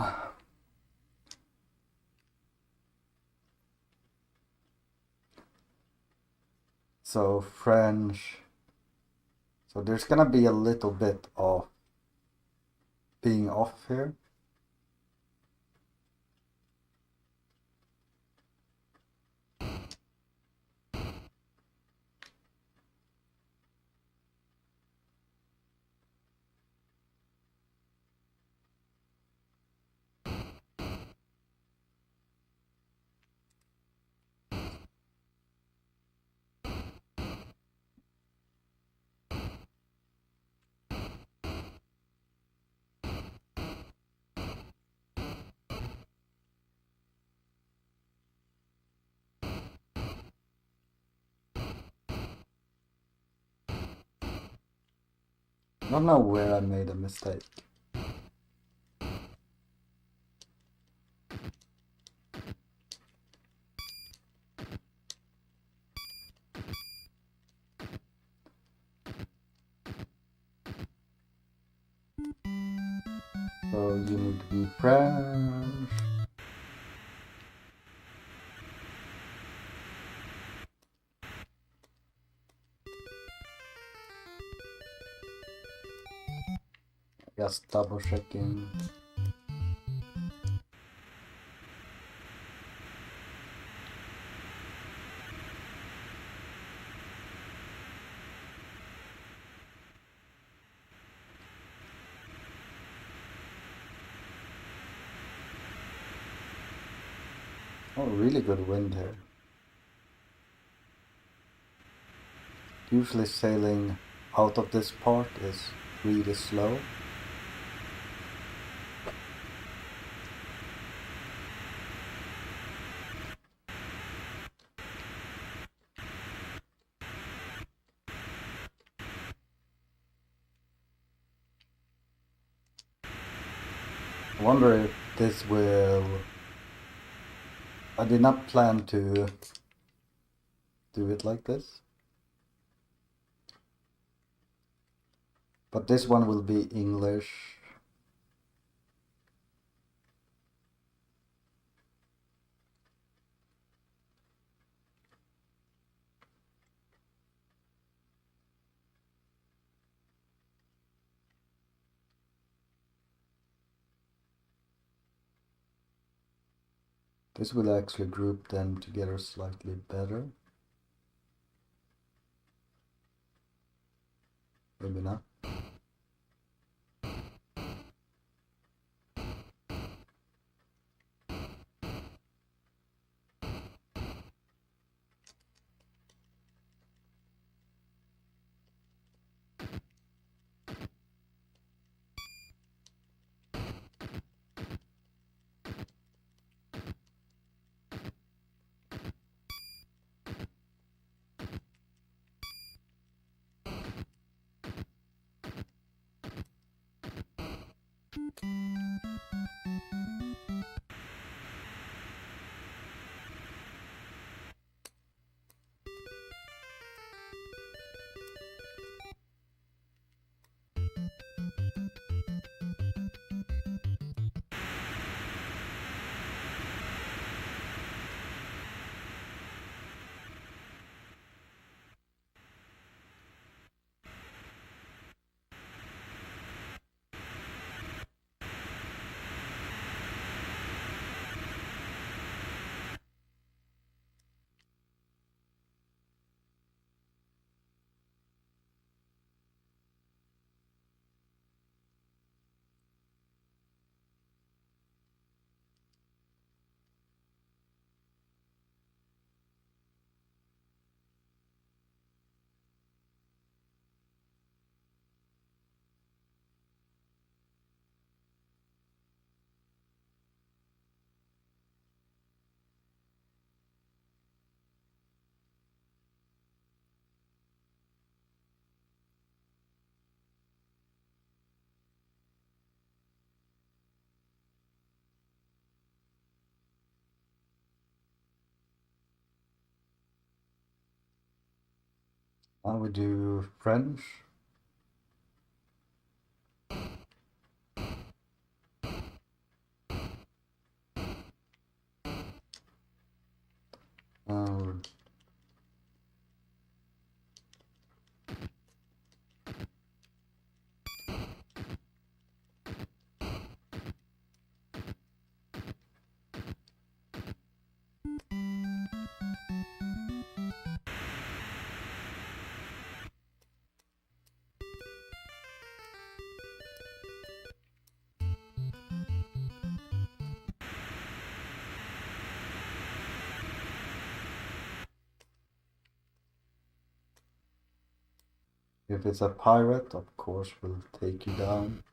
So French. So there's gonna be a little bit of being off here. I don't know where I made a mistake. So you need to be French. Just double checking. Oh, really good wind here. Usually sailing out of this part is really slow. I wonder if this will I did not plan to do it like this. But this one will be English. This will actually group them together slightly better. Maybe not. Now we do French. Uh, If it's a pirate, of course, we'll take you down.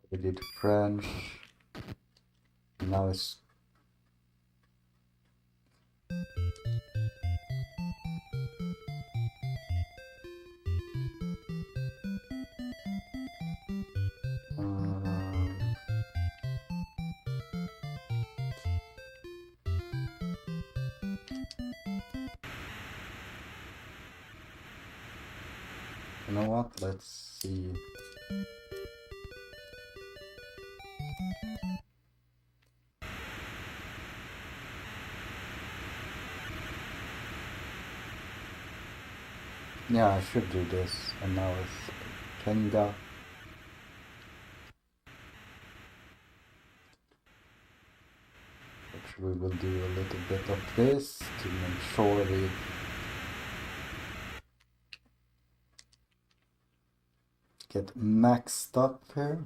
We did French. Now it's you know what? Let's see. Yeah, I should do this. And now it's Kenga. we will do a little bit of this to make sure we get maxed up here.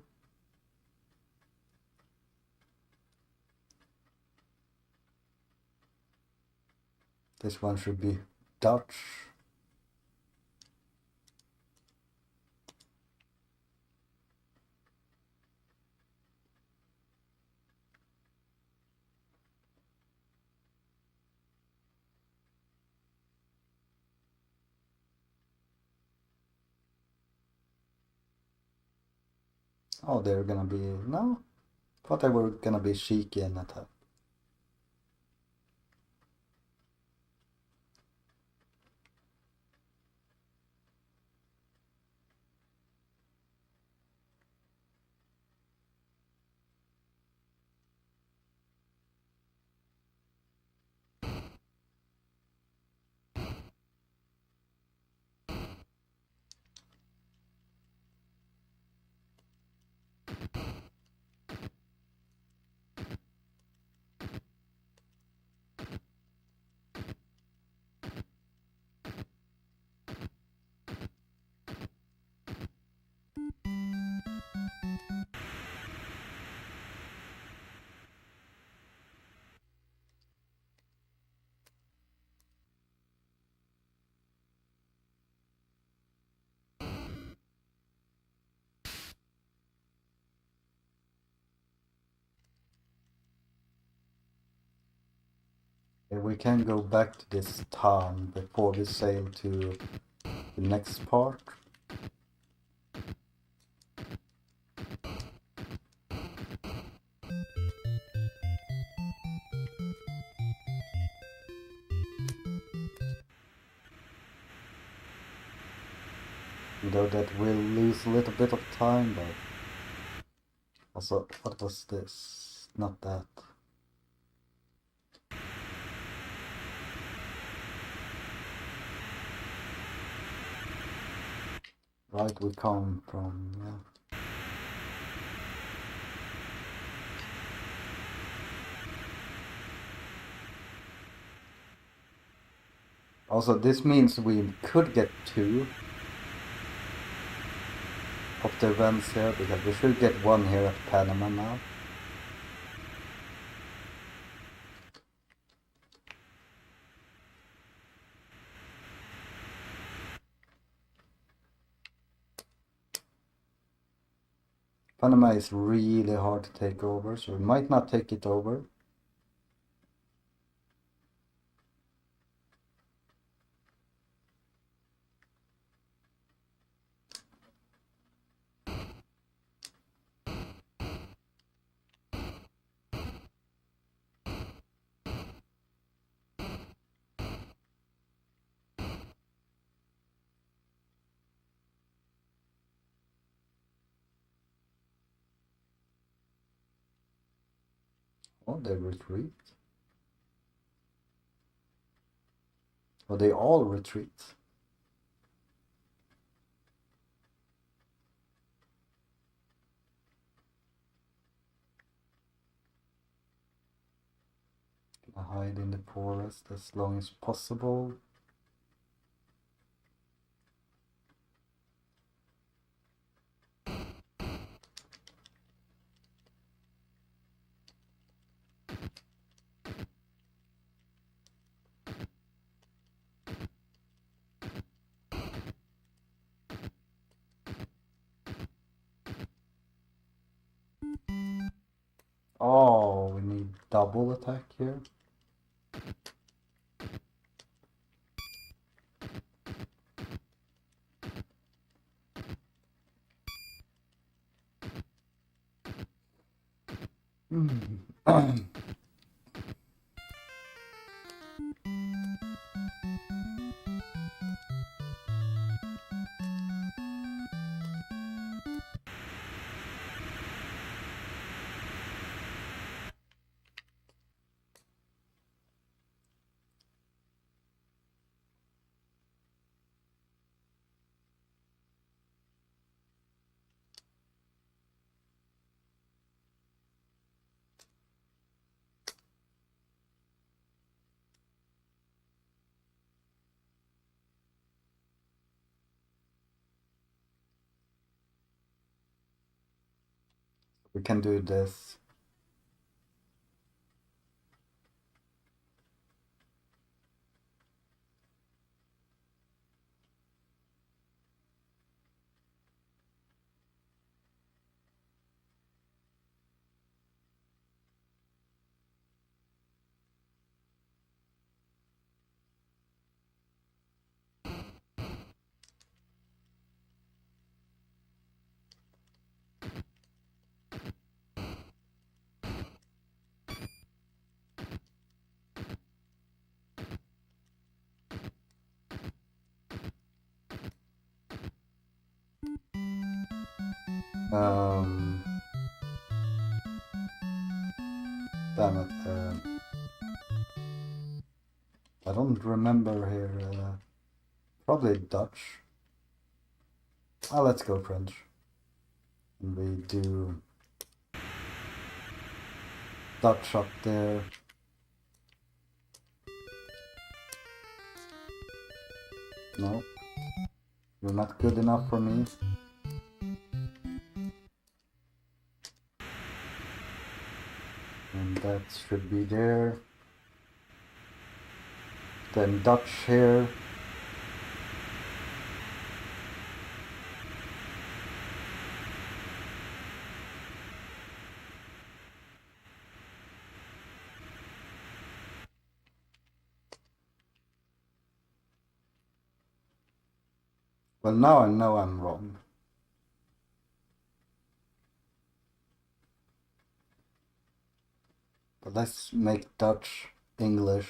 This one should be Dutch. Oh, they're gonna be... No? Thought they were gonna be cheeky and attack. We can go back to this town before we sail to the next part. Though that will lose a little bit of time, but also, what was this? Not that. Right, we come from, yeah. Also, this means we could get 2 of the events here, because we should get 1 here at Panama now. Panama is really hard to take over, so we might not take it over. Oh, they retreat. Oh, they all retreat. Hide in the forest as long as possible. Oh, we need double attack here. We can do this. Damn it. I don't remember here. Probably Dutch. Ah, let's go French. And we do Dutch up there. No. You're not good enough for me. And that should be there. Then Dutch here. Well, now I know I'm wrong. But let's make Dutch English.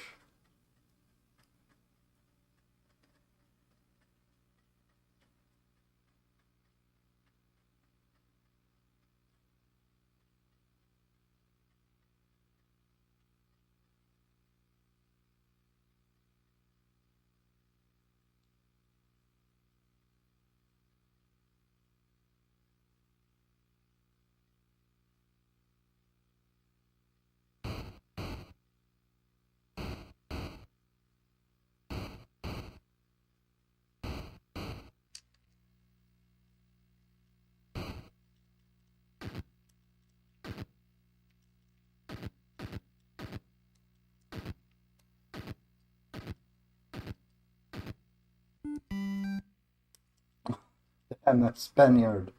I'm a Spaniard.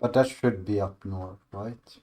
But that should be up north, right?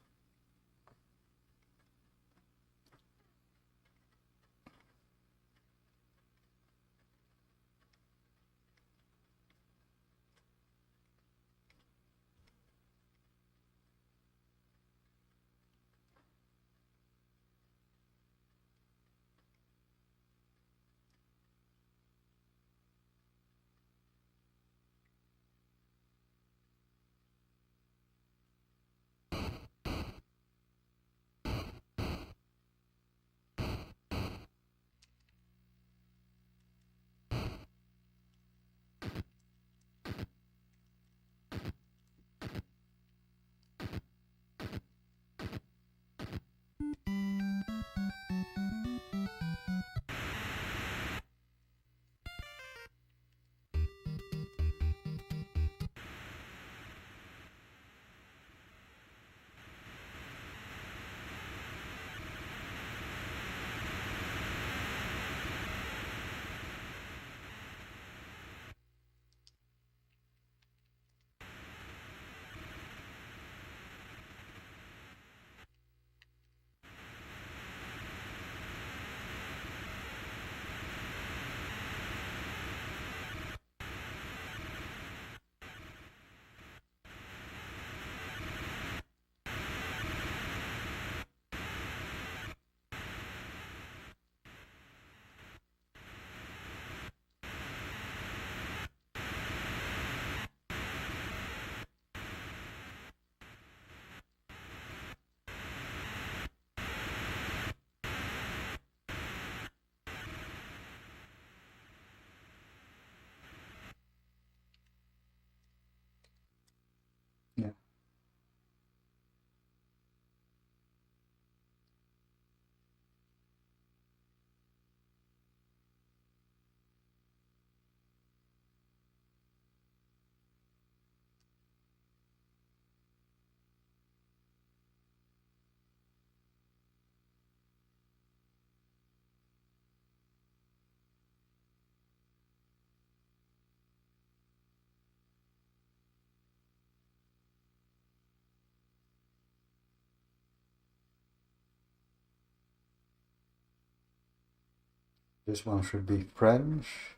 This one should be French.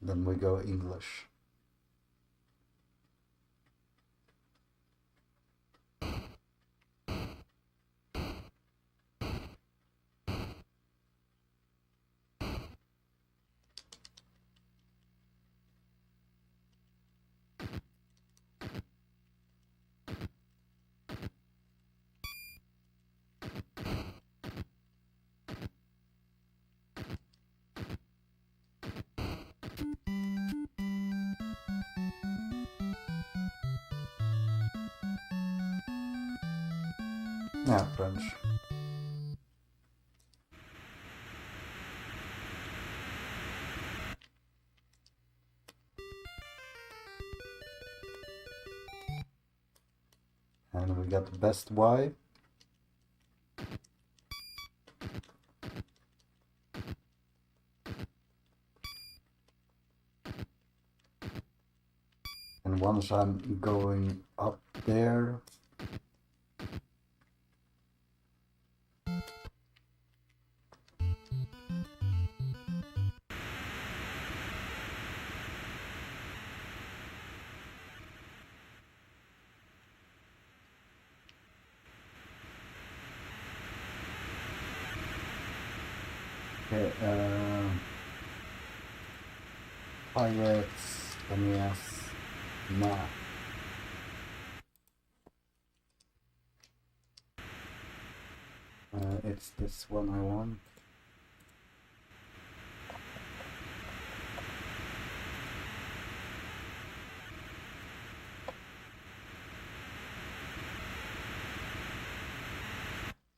Then we go English. Yeah, French. And we got the best Y. And once I'm going up there, okay, Pirates, NES, map. It's this one I want.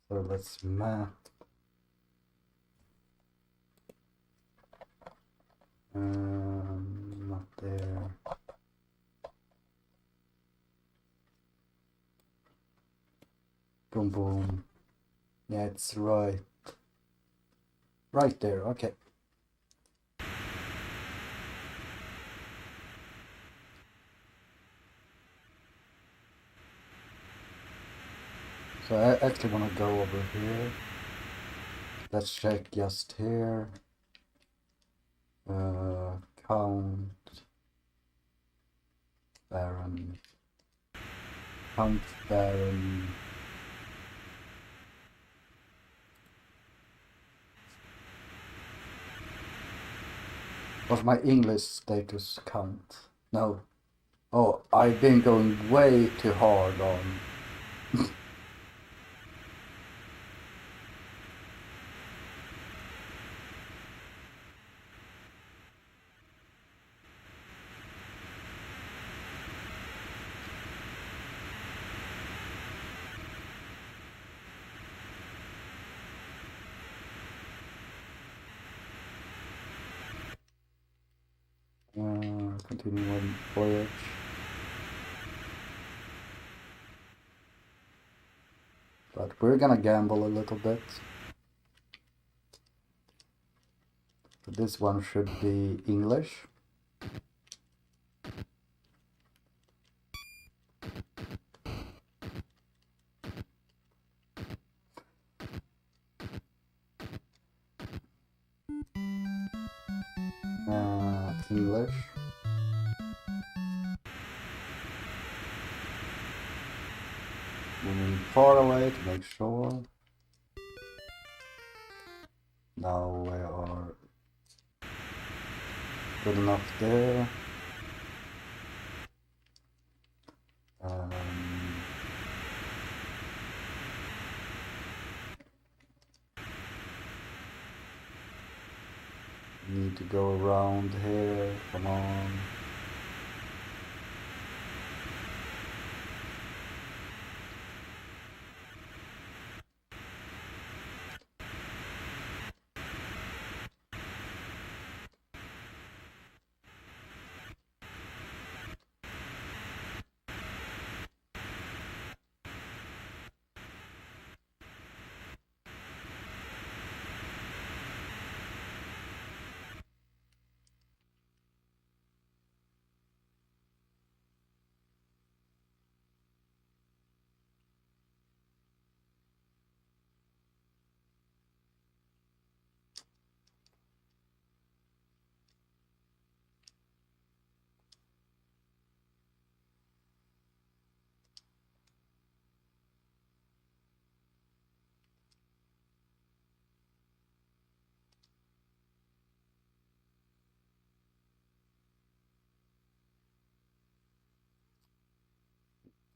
So let's map. Not there. Boom, boom. Yeah, it's right. Right there, okay. So I actually want to go over here. Let's check just here. Count Baron. Count Baron. Was my English status count? No. Oh, I've been going way too hard on. Continue on voyage. But we're gonna gamble a little bit. But this one should be English. English. Moving far away to make sure. Now we are good enough there. Need to go around here, come on.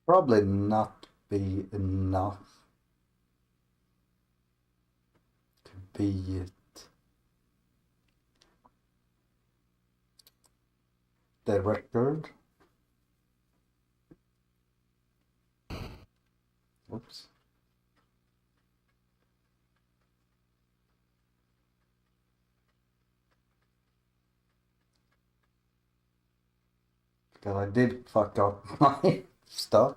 Probably not be enough to be the record. Oops. Because I did fuck up my stuff.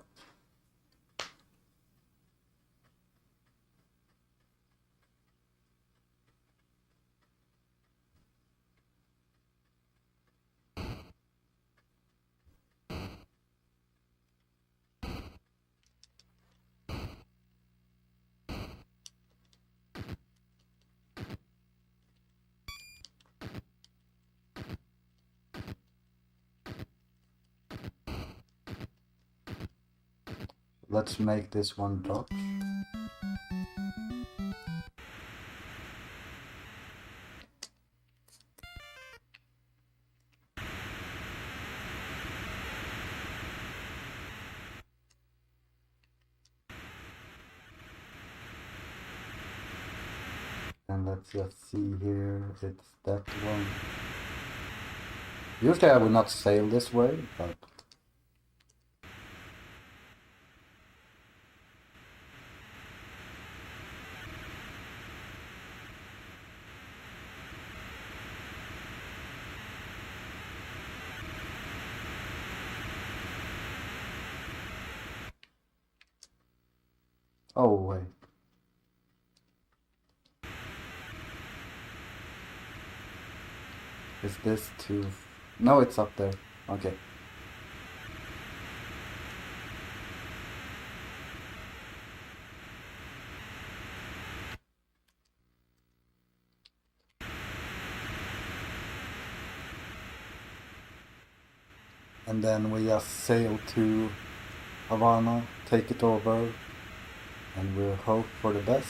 Let's make this one dodge. And let's just see here, it's that one. Usually I would not sail this way, but... Oh, wait. Is this too... No, it's up there. Okay. And then we just sail to Havana, take it over, and we'll hope for the best.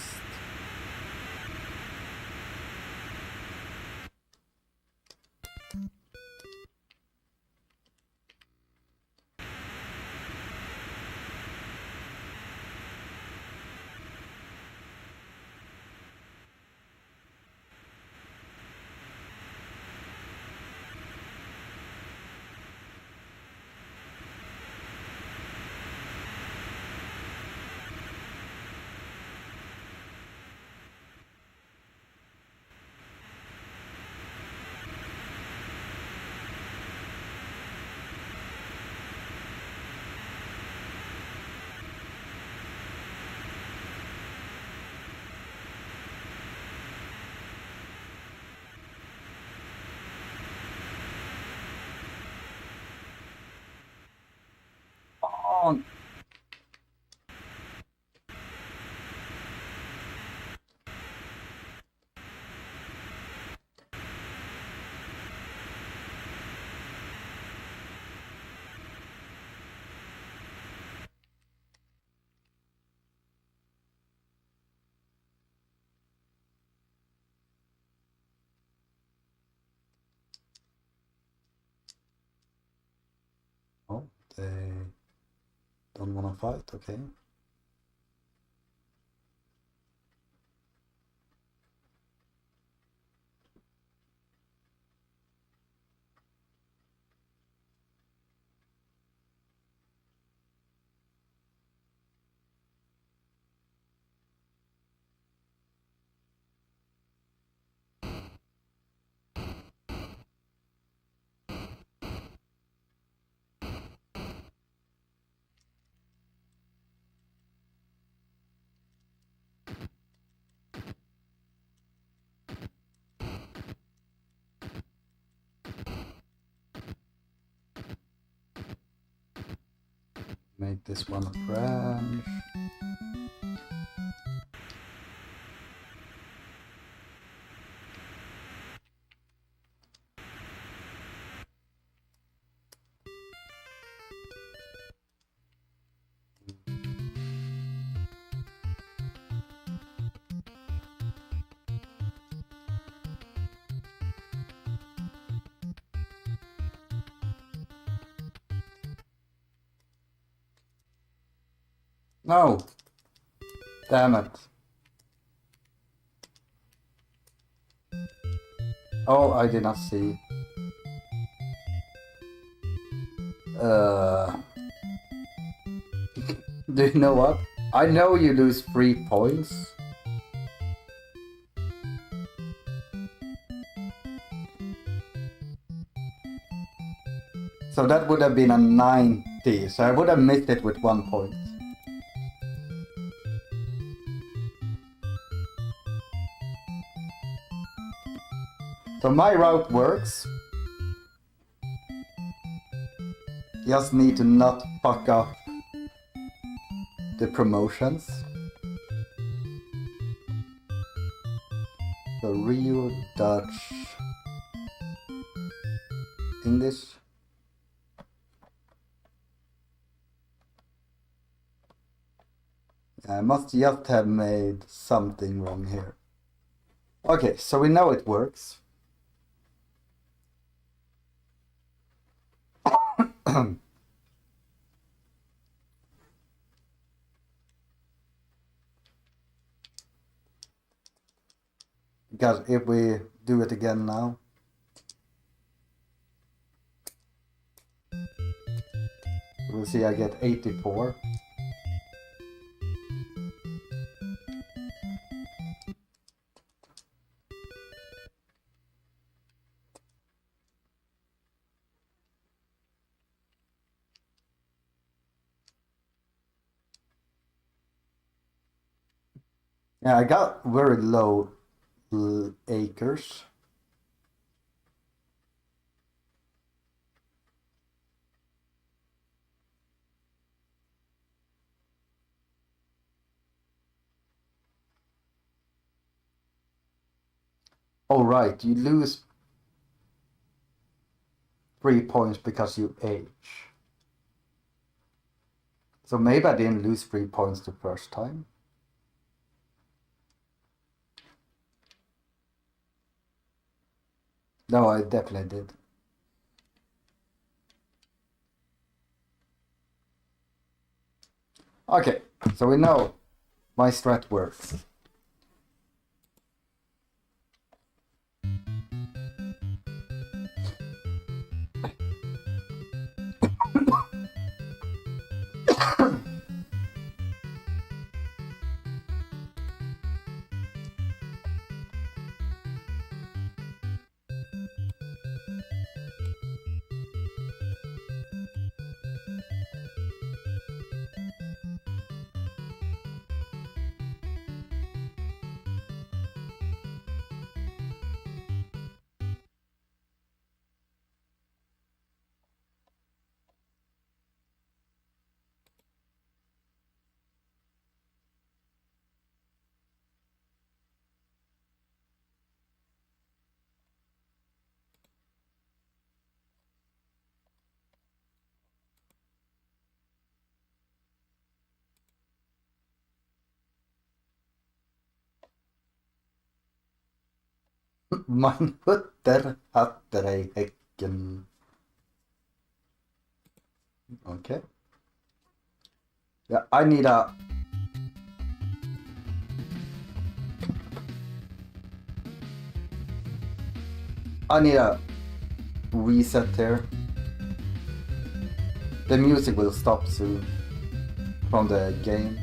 Oh. Oh, they don't want to fight, okay. Make this one a branch. No! Damn it. Oh, I did not see. Do you know what? I know you lose 3 points. So that would have been a 90, so I would have missed it with 1 point. So my route works. Just need to not fuck up the promotions. So Rio, Dutch, English. I must just have made something wrong here. Okay, so we know it works. Because if we do it again now, we'll see I get 84. Yeah, I got very low acres. Oh right, you lose 3 points because you age. So maybe I didn't lose 3 points the first time. No, I definitely did. Okay, so we know my strat works. Man hutter hatter i häcken. Okay. Yeah, I need a... reset here. The music will stop soon from the game.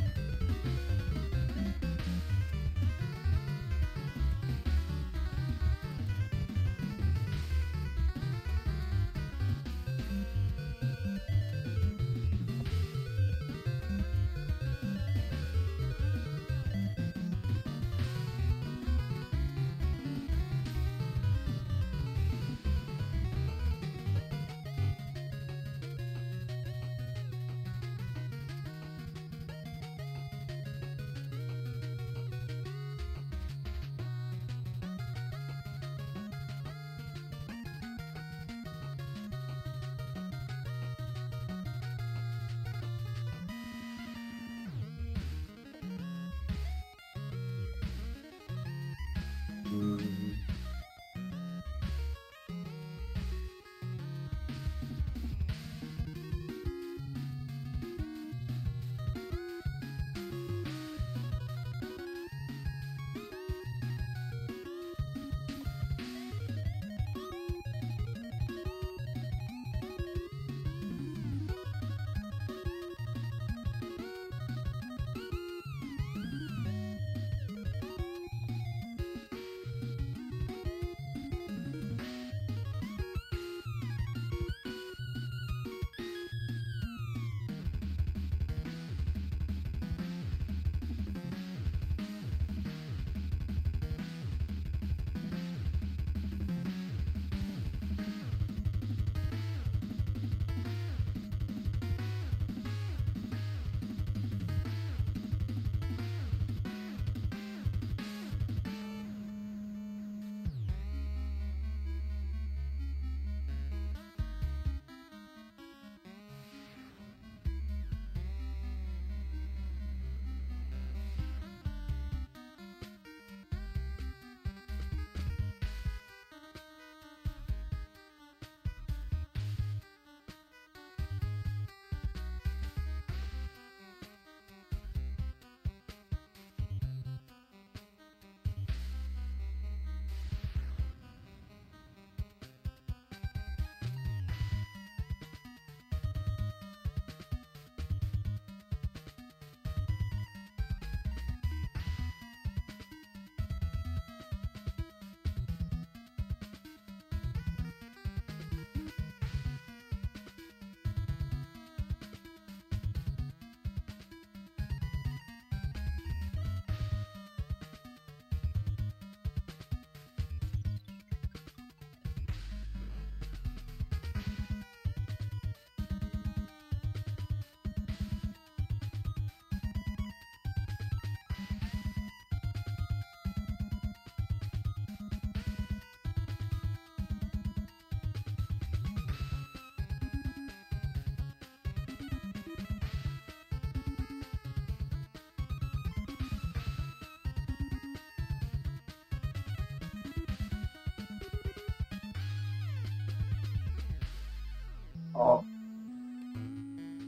Oh.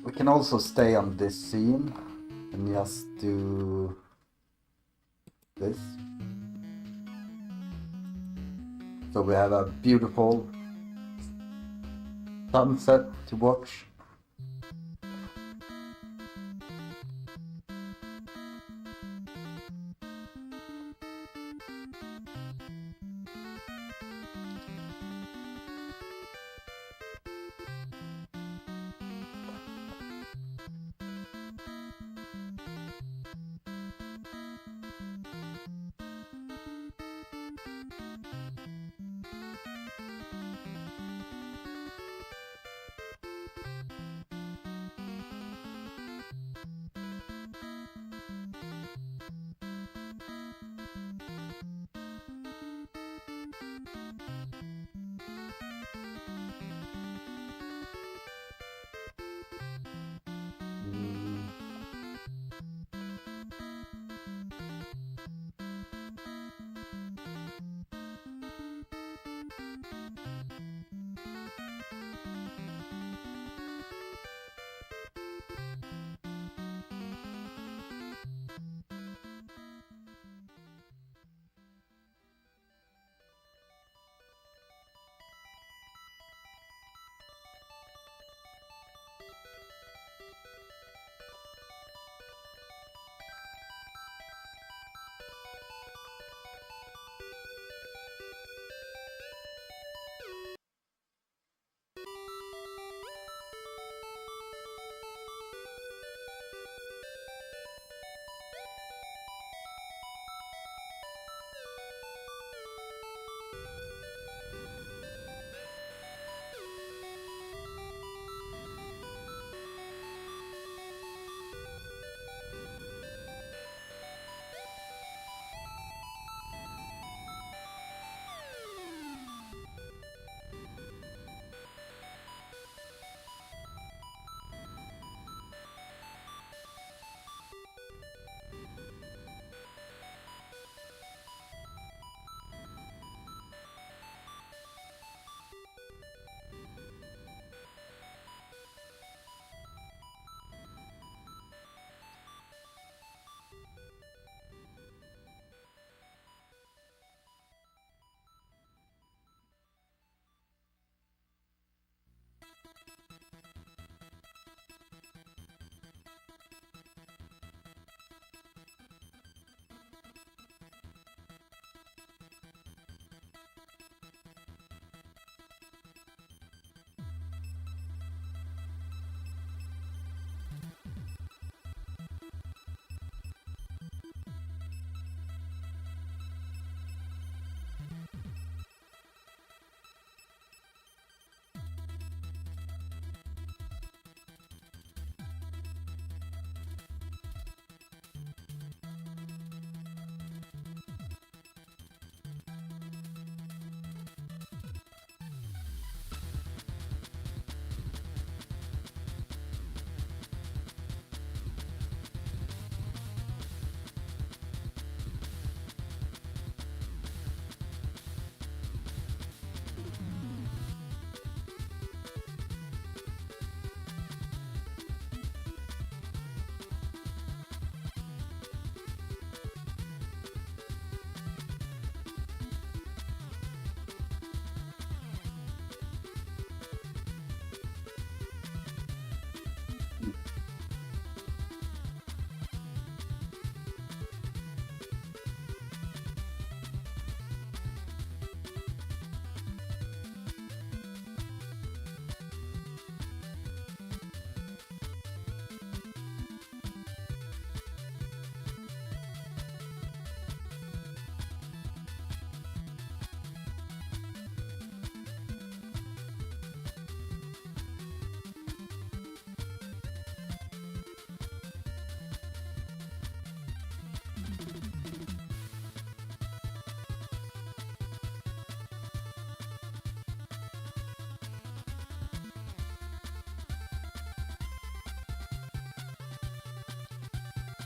We can also stay on this scene and just do this. So we have a beautiful sunset to watch.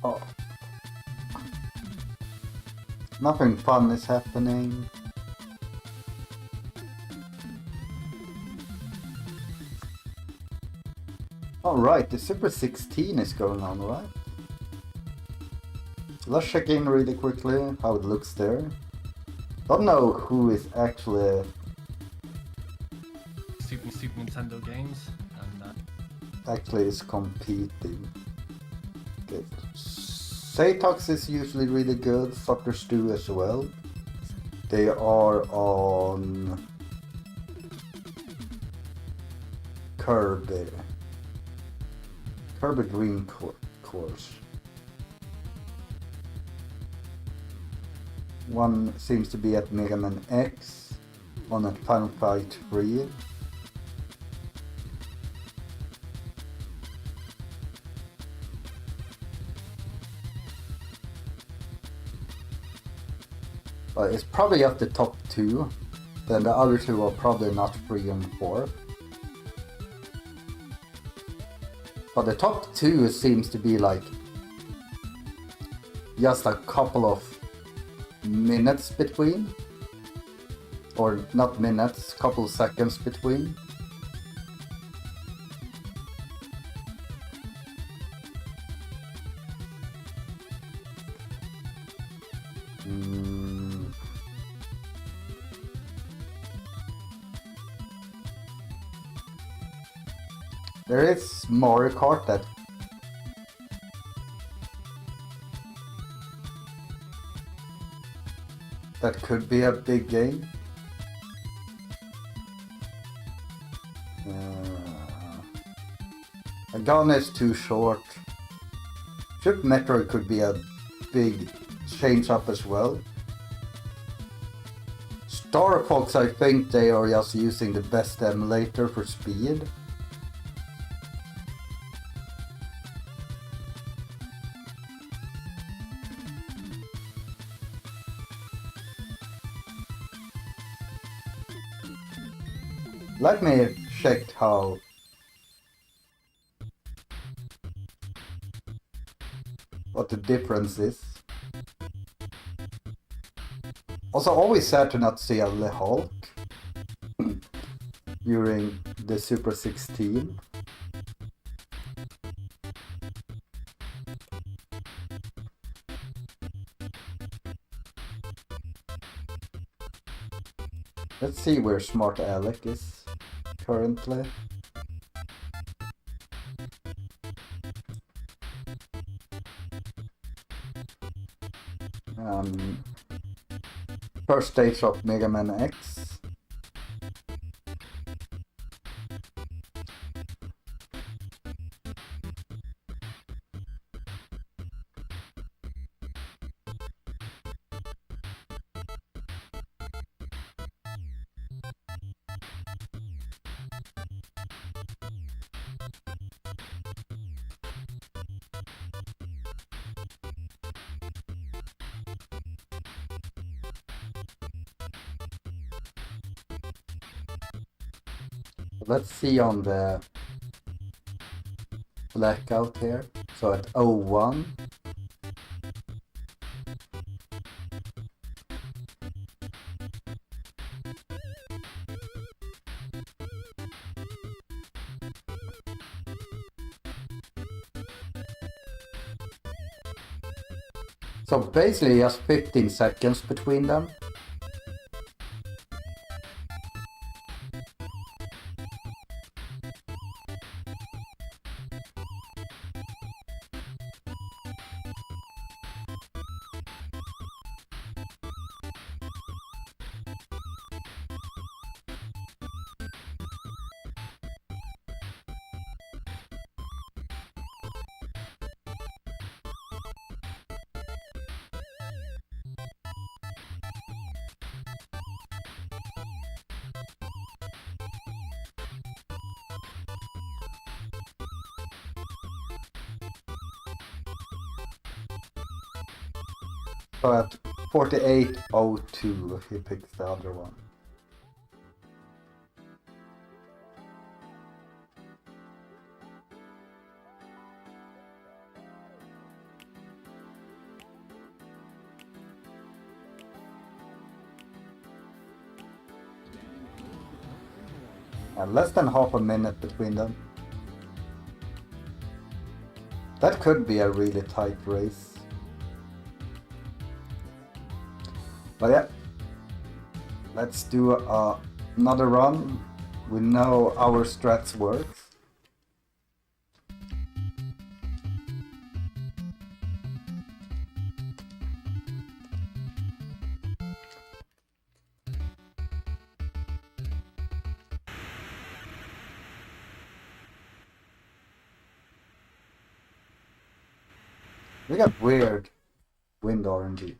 Oh. Nothing fun is happening. Alright, the Super 16 is going on, right? Let's check in really quickly how it looks there. Don't know who is actually Super Nintendo games, and is competing. Okay. Satox is usually really good, Soccer Stew as well. They are on Kirby Green Course. One seems to be at Mega Man X, one at Final Fight 3. But it's probably up the top 2, then the other 2 are probably not 3 and 4. But the top 2 seems to be like just a couple of minutes between, or not minutes, couple seconds between. There is Mario Kart that could be a big game. A gun is too short. Super Metroid could be a big change up as well. Star Fox, I think they are just using the best emulator for speed. Let me check what the difference is. Also, always sad to not see a Hulk during the Super 16. Let's see where Smart Alec is currently. First stage of Mega Man X. Let's see on the blackout here. So at 01. So basically just 15 seconds between them. So at 48:02 he picks the other one. And less than half a minute between them. That could be a really tight race. But yeah, let's do another run. We know our strats works. We got weird wind RNG.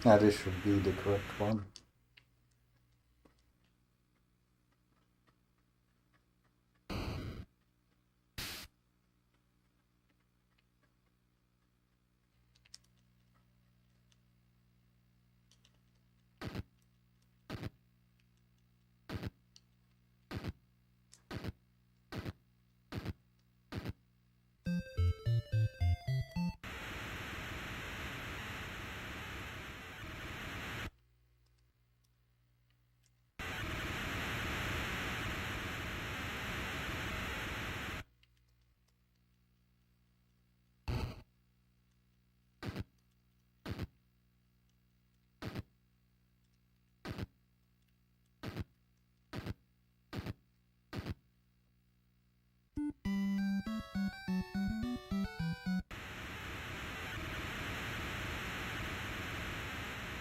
Yeah, this should be the correct one.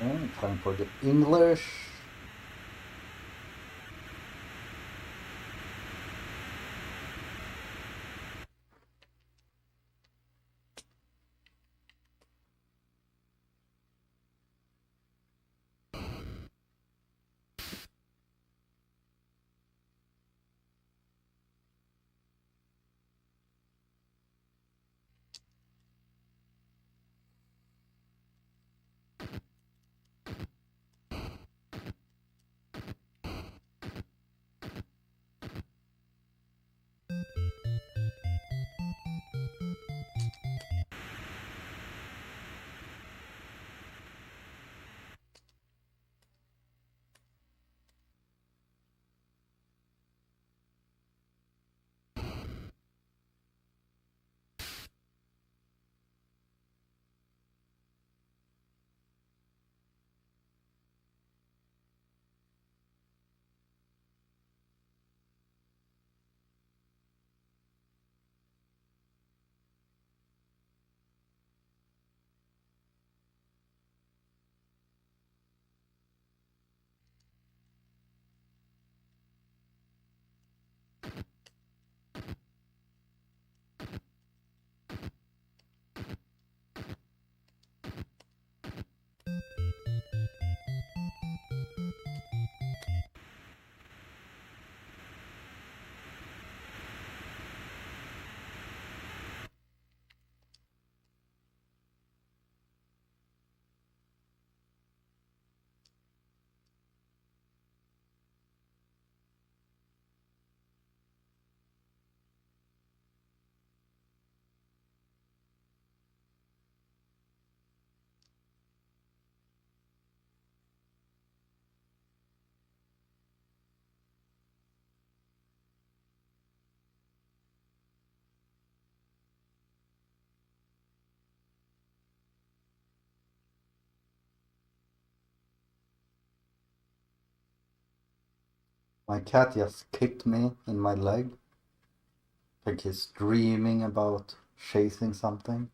And time for the English. My cat just kicked me in my leg. Like he's dreaming about chasing something.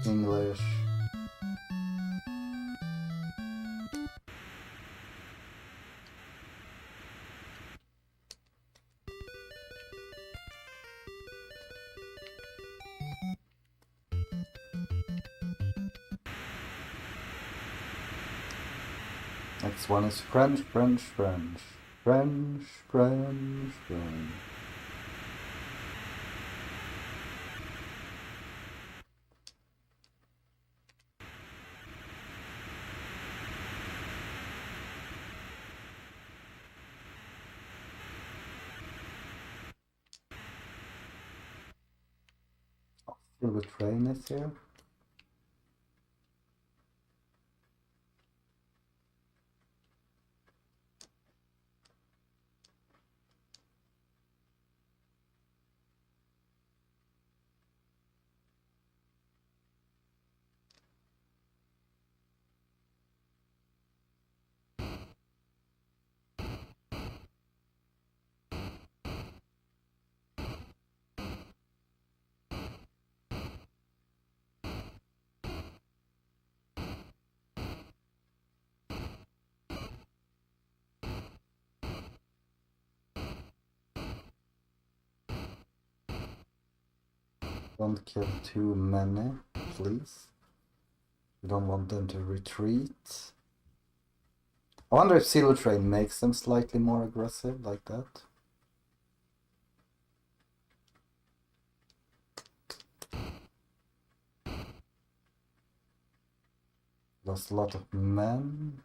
English. Next one is French, French, French. French, French, French. Silver train is here. Don't kill too many, please. We don't want them to retreat. I wonder if Silver Train makes them slightly more aggressive like that. Lost a lot of men.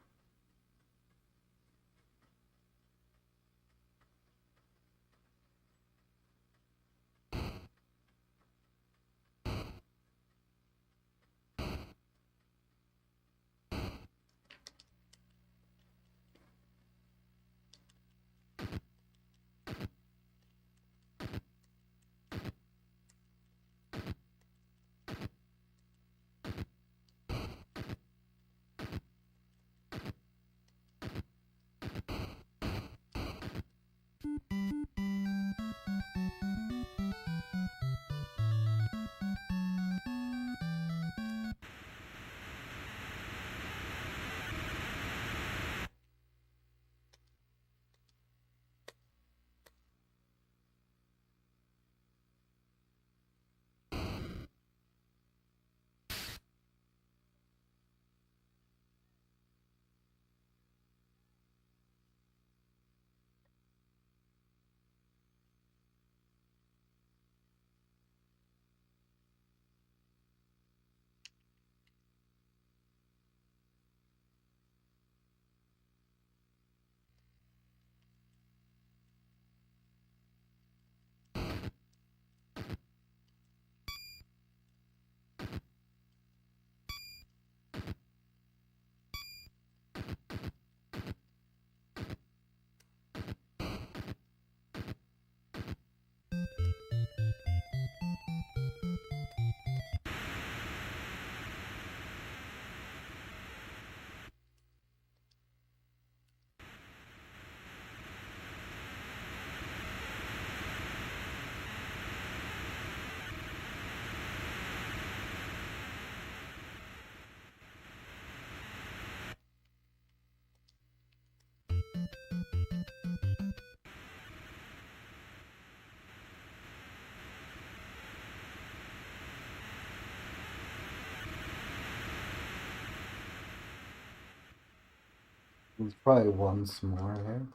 We'll try once more here.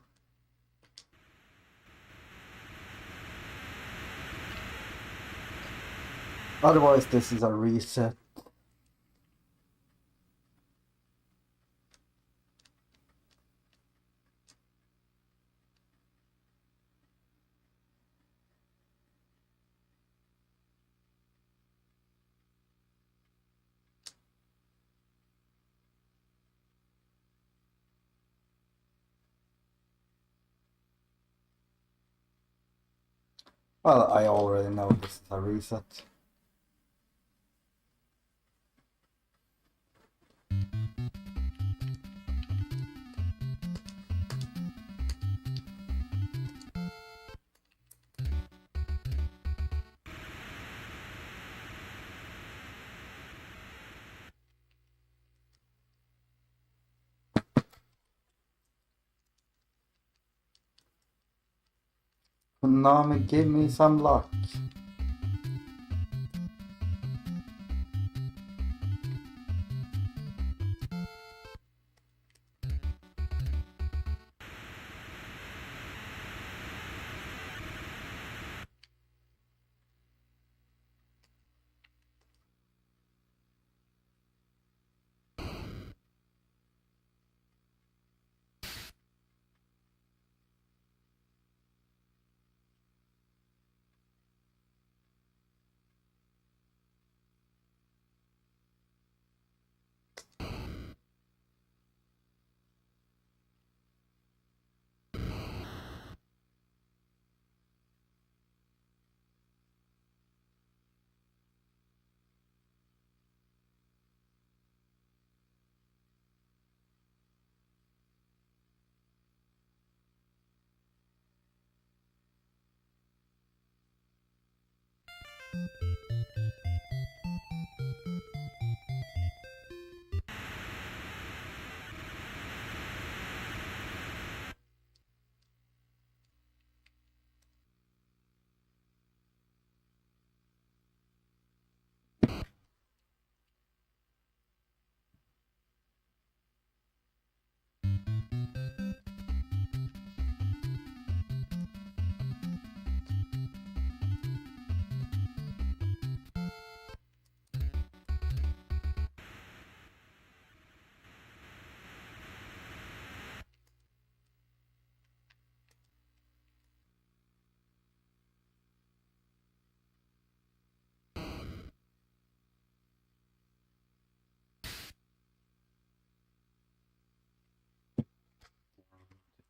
Otherwise, this is a reset. Well, I already know this is a reset. Konami, give me some luck.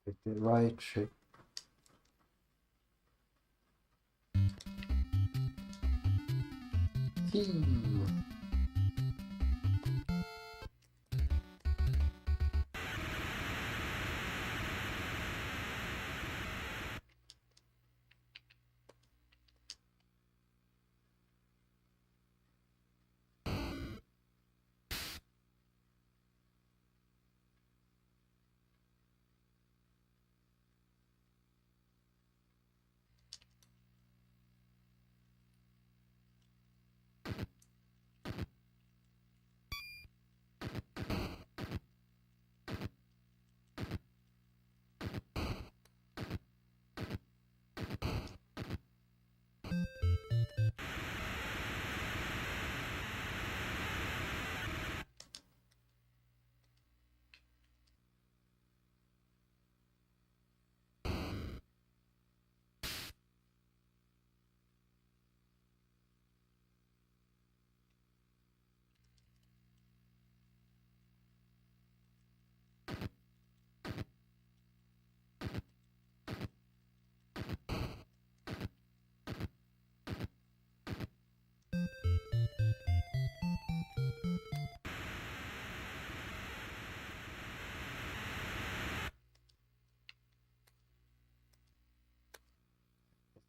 Pick the right shape. Team.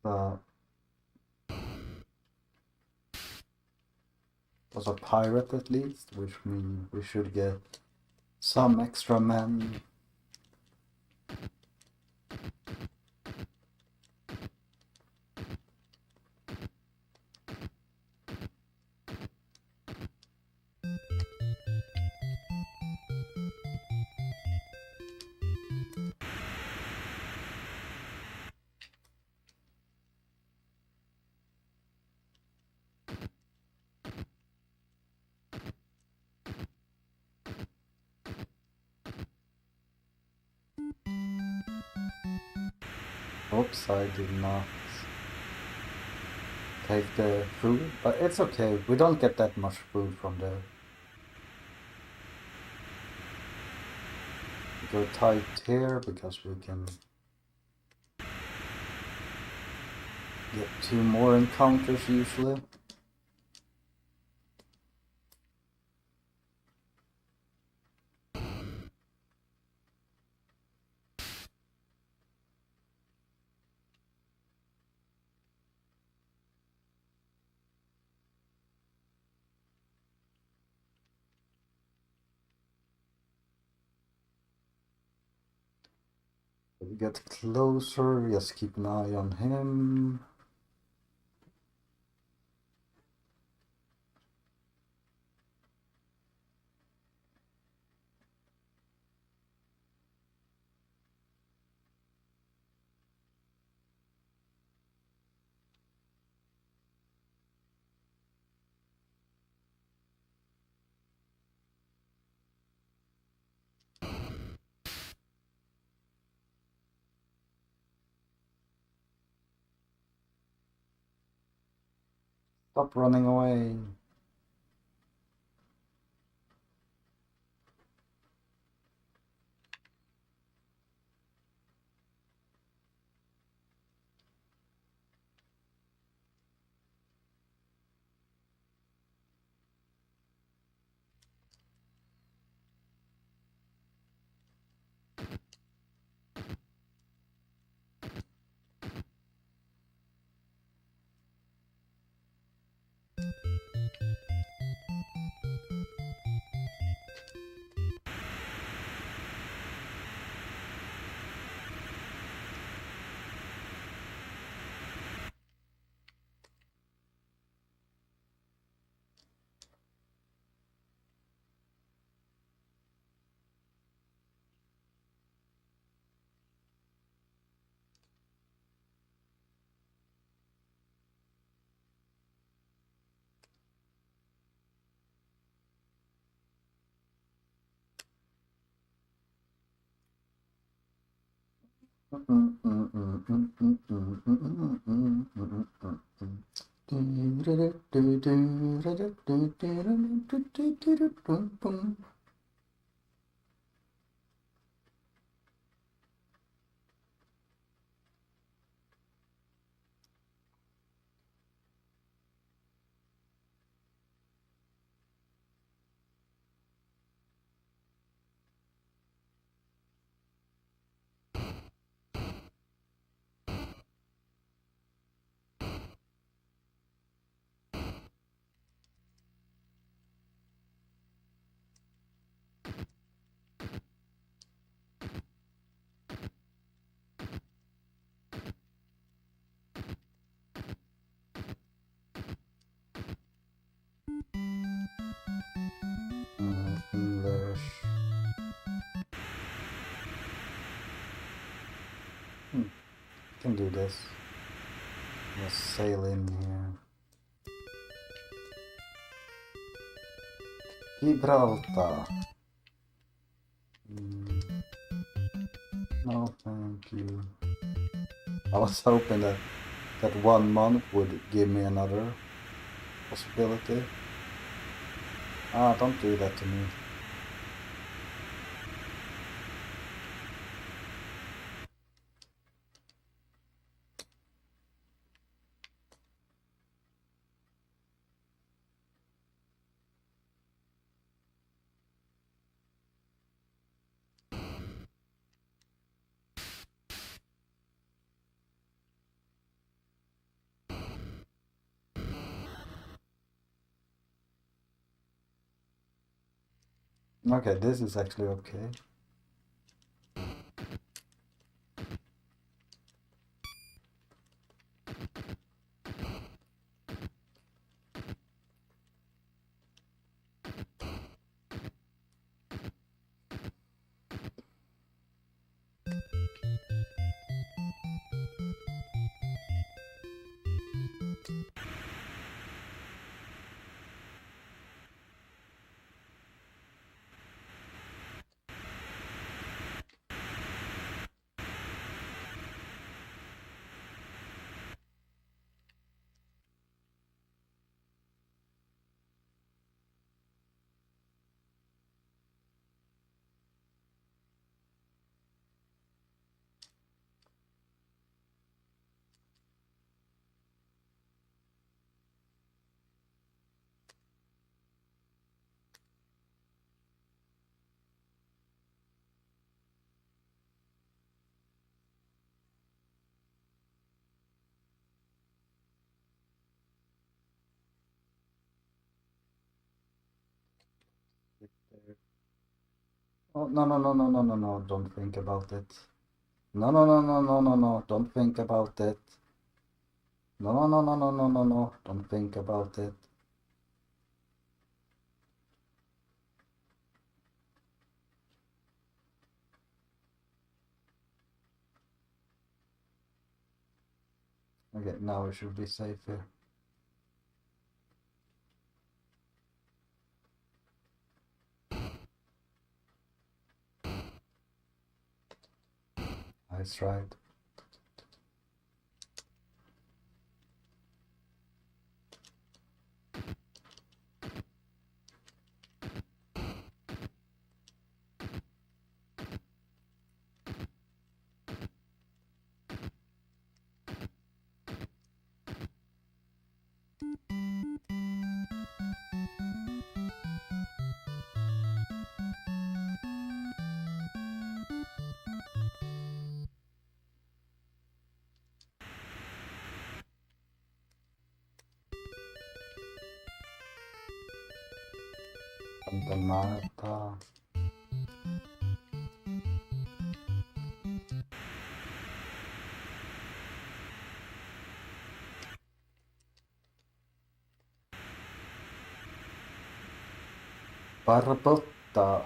Uh, was a pirate at least, which means we should get some extra men. Oops, I did not take the food, but it's okay. We don't get that much food from there. We go tight here because we can get 2 more encounters usually. We get closer, just keep an eye on him. Stop running away. English. Can do this. Just sail in here. Gibraltar. No, thank you. I was hoping that 1 month would give me another possibility. Ah, don't do that to me. Okay, this is actually okay. Oh, no, no, no, no, no, no, no, don't think about it. No, no, no, no, no, no, no, don't think about it. No, no, no, no, no, no, no, no, don't think about it. Okay, now we should be safe here. Nice ride. Santa Marta. Barbotta.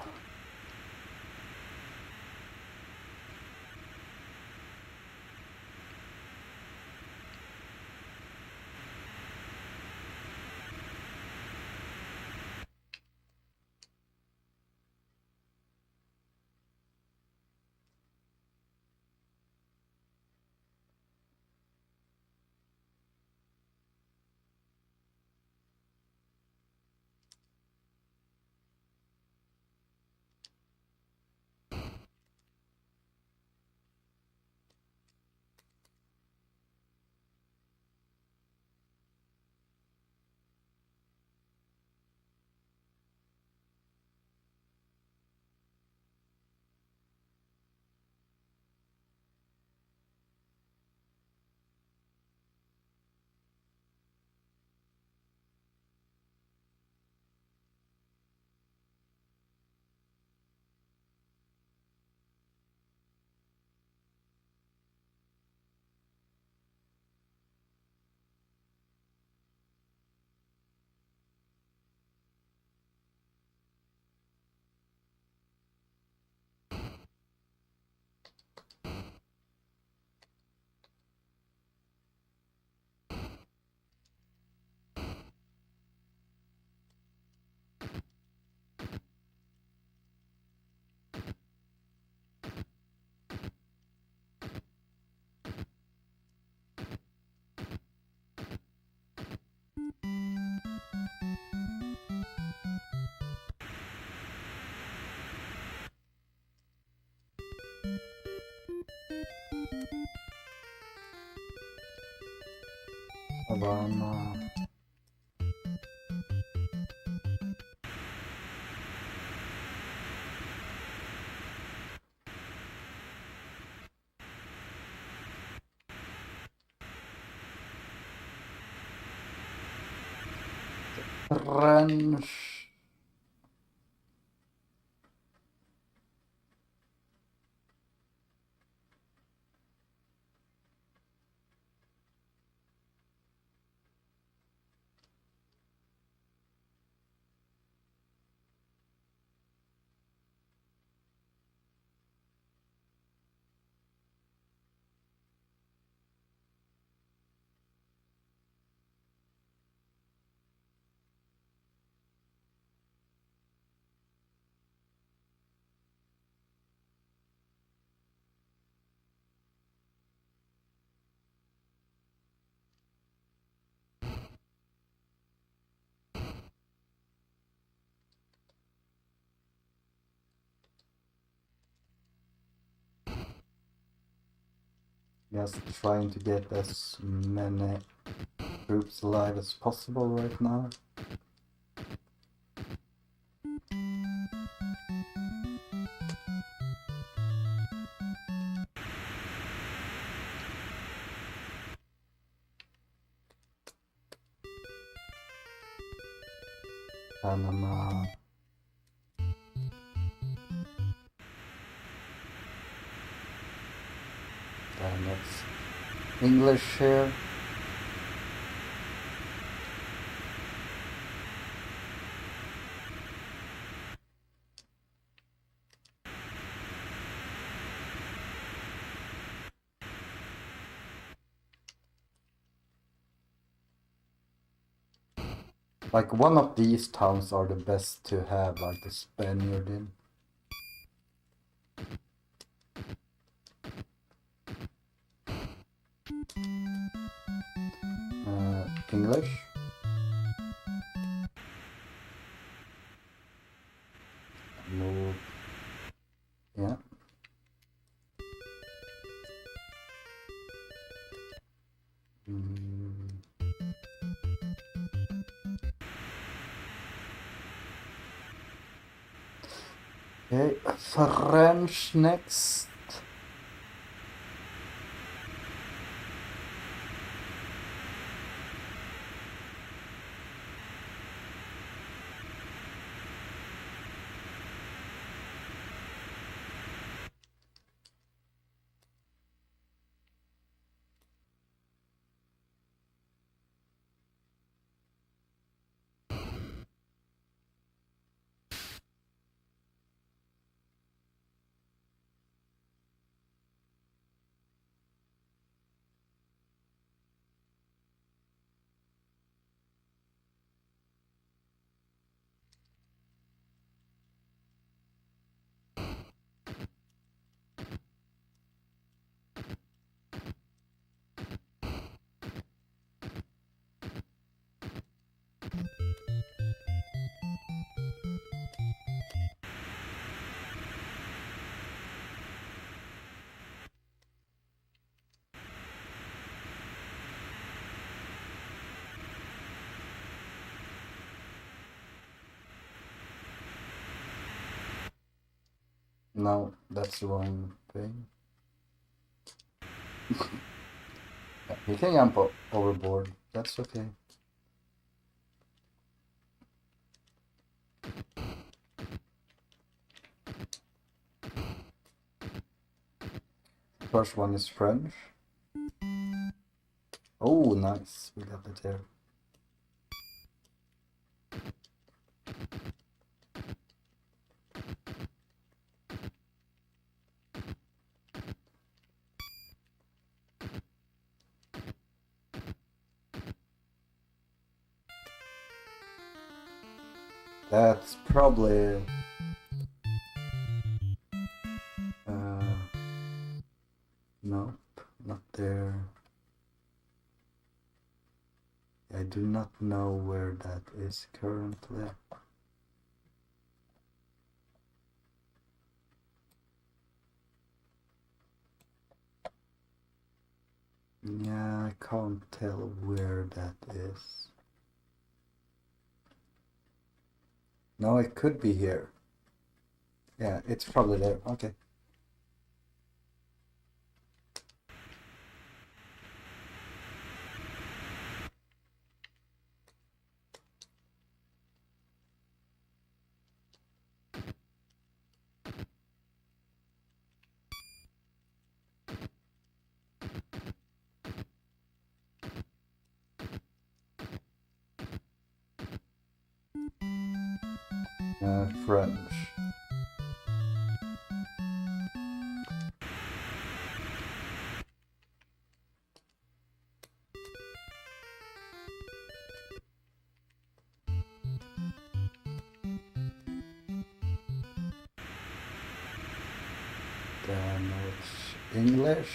Havana. French. Just trying to get as many troops alive as possible right now. Panama. Then it's English here. Like one of these towns are the best to have like a Spaniard in. English. Move. Yeah. Okay, French next. No, that's the wrong thing. He can jump overboard. That's okay. First one is French. Oh, nice. We got it here. That's probably nope, not there. I do not know where that is currently. Yeah, I can't tell where that is. No, it could be here. Yeah, it's probably there. Okay. French. Then it's English.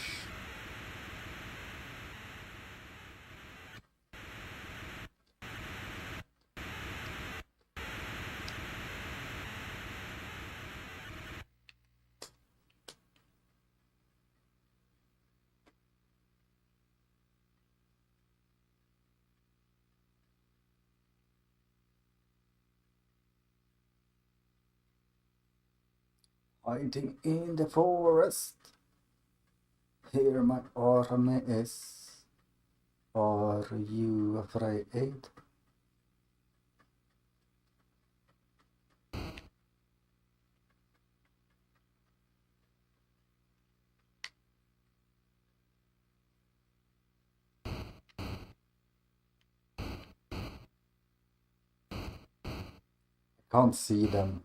Hiding in the forest. Here my army is. Are you afraid? Can't see them.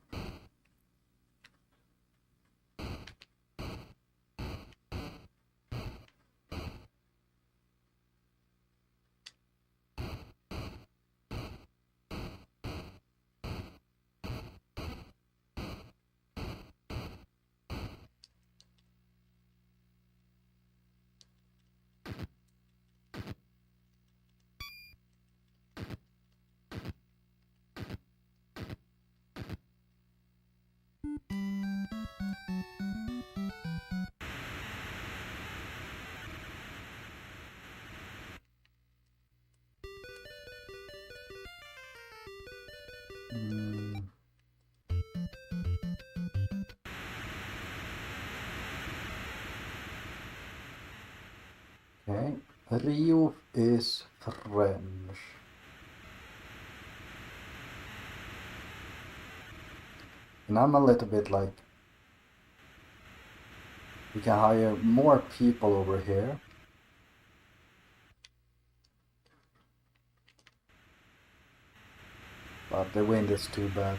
Okay, Rio is French. And I'm a little bit like, we can hire more people over here. But the wind is too bad.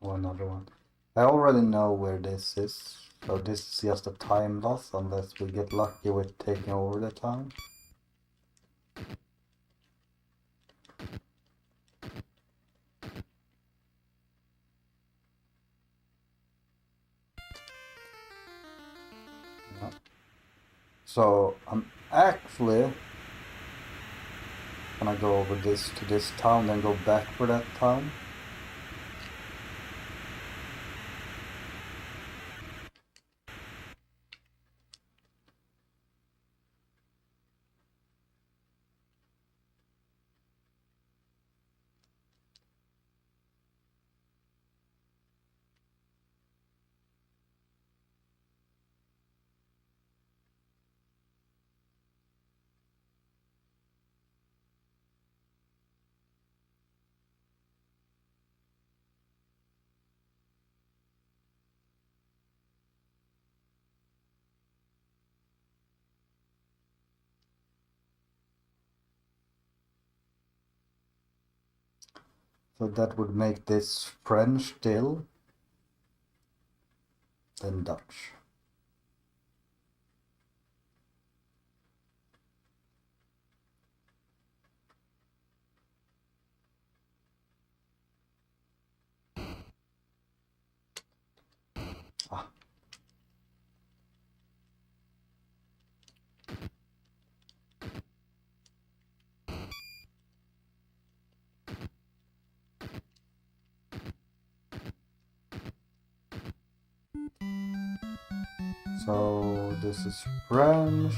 Or another one. I already know where this is, so this is just a time loss unless we get lucky with taking over the town. Yeah. So I'm actually gonna go over this to this town, then go back for that town. So that would make this French still, then Dutch. Ah. So this is French.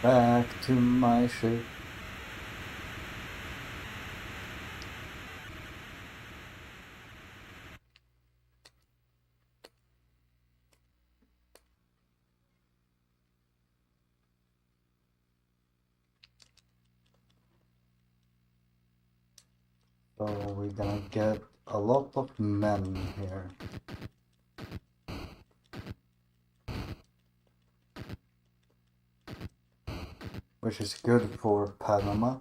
Back to my ship. So we're gonna get a lot of men here. Which is good for Panama.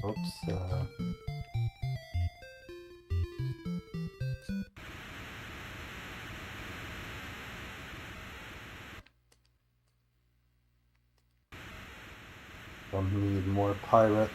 Oops. Don't need more pirates.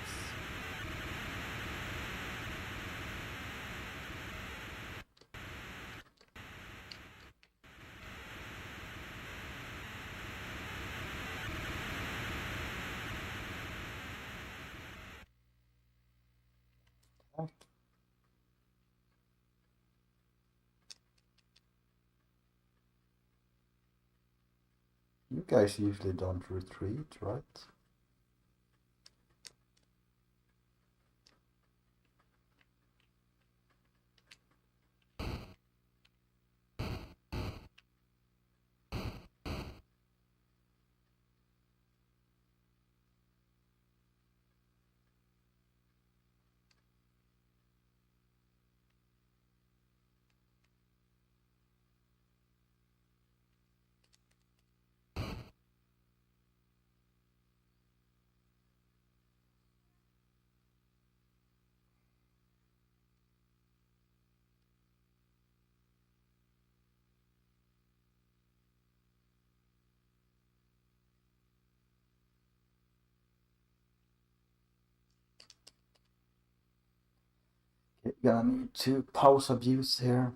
You guys usually don't retreat, right? Okay, gonna need to pause abuse here.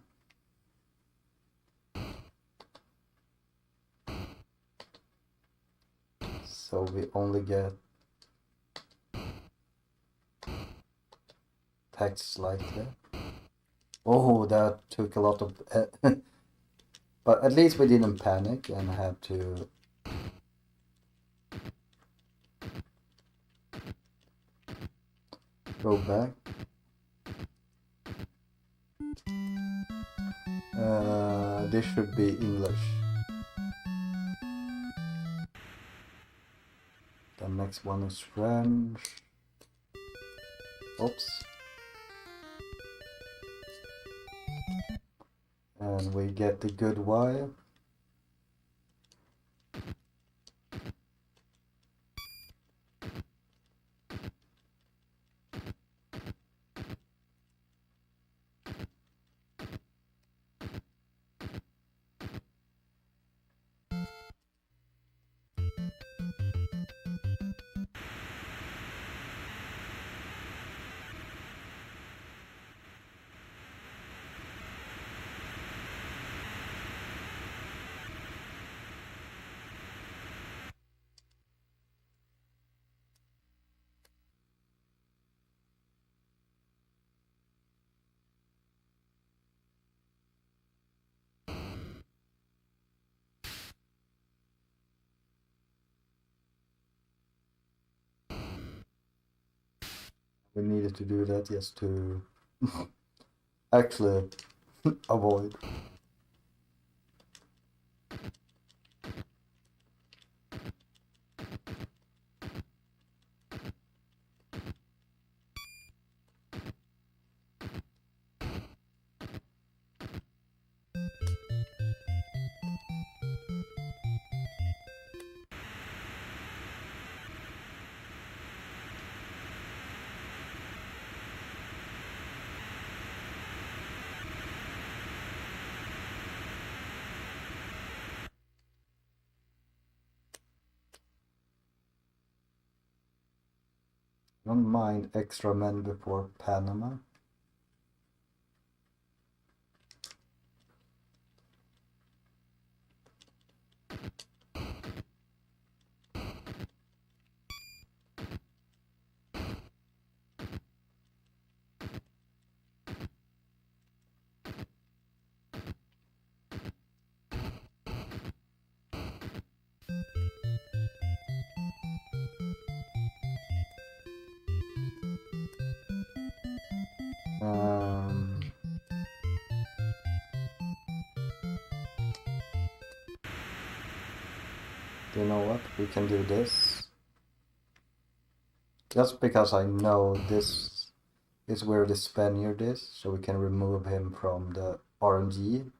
So we only get text slightly. Oh, that took a lot of... but at least we didn't panic and had to... go back. This should be English. The next one is French. Oops. And we get the good wife. We needed to do that just to actually avoid. Don't mind extra men before Panama. You know what? We can do this. Just because I know this is where the Spaniard is, so we can remove him from the RNG.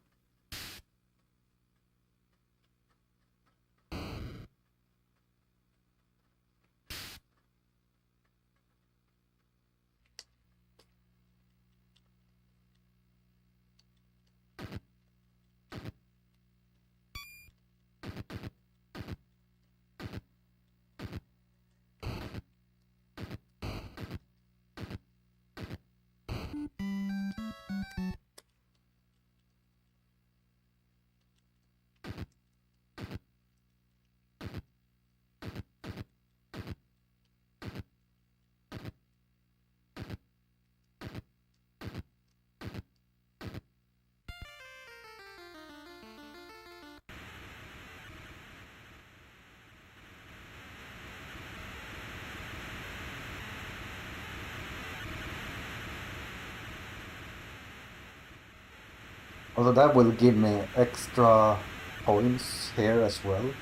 Although that will give me extra points here as well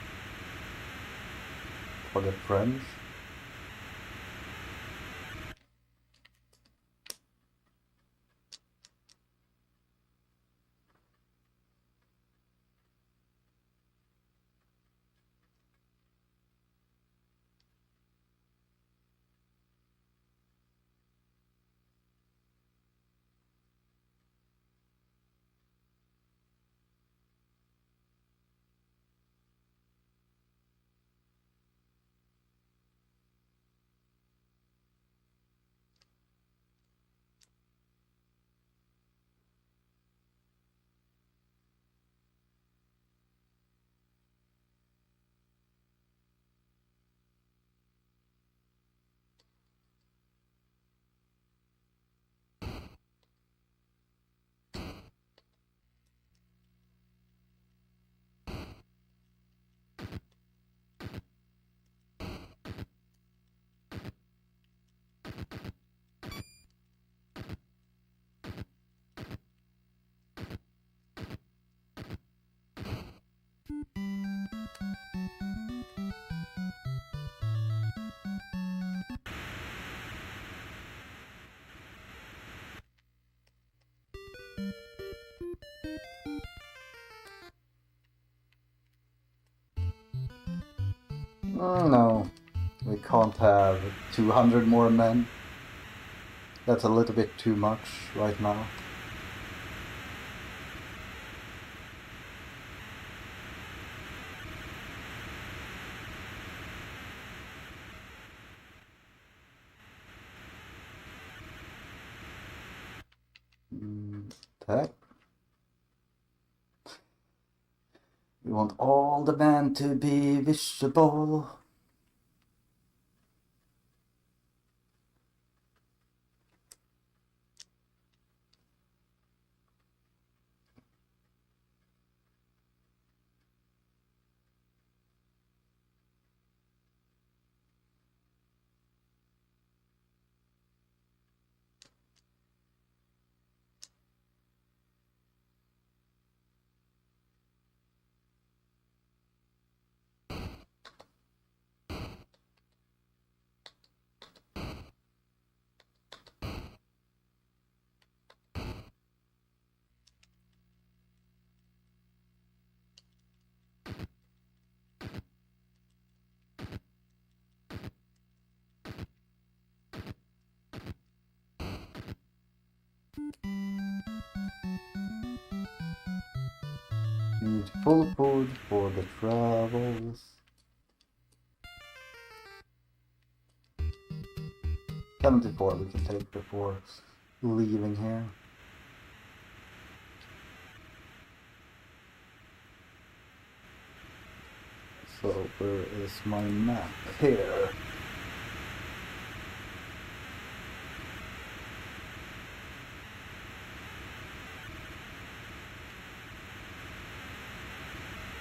for the French. No, we can't have 200 more men. That's a little bit too much right now. Attack. We want all the men to be visible. Need full food for the travels. 74 we can take before leaving here. So where is my map? Here.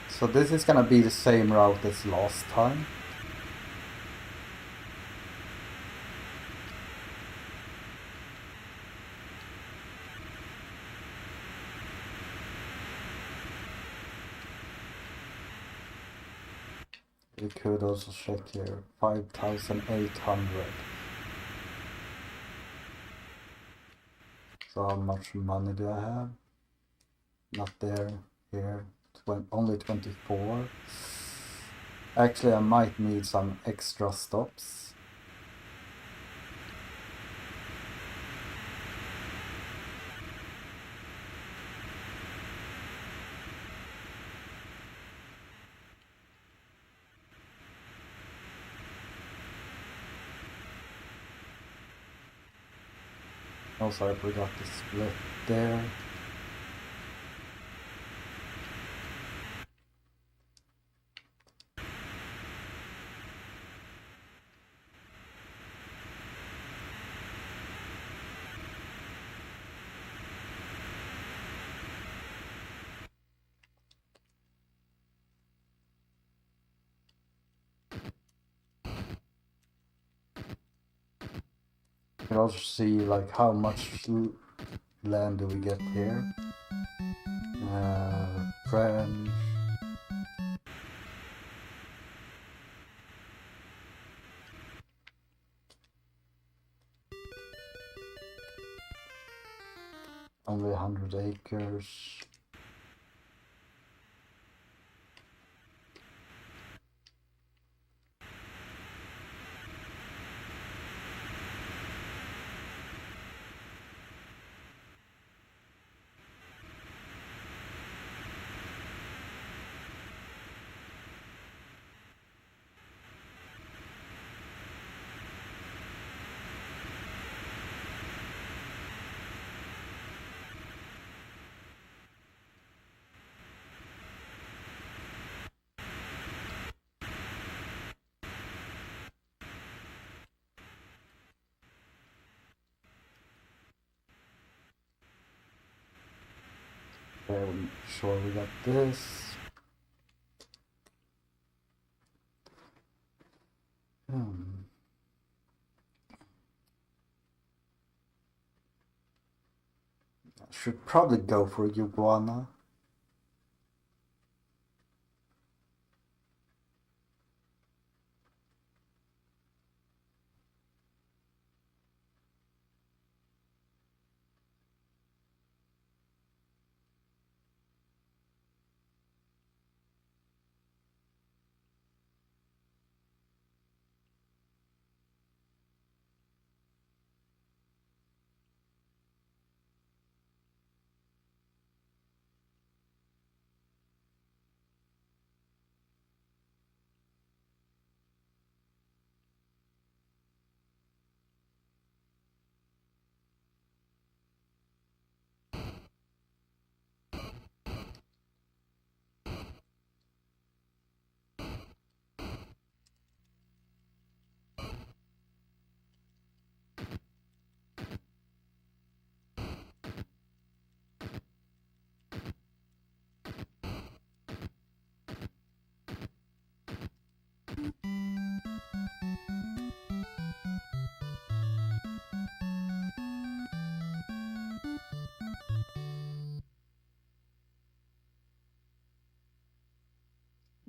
So this is gonna be the same route as last time. We could also check here, 5,800. So how much money do I have? Not there, here, only 24. Actually, I might need some extra stops. Also, I forgot to split there. You can also see like how much land do we get here. French. Only 100 acres. I'm sure we got this. I should probably go for iguana.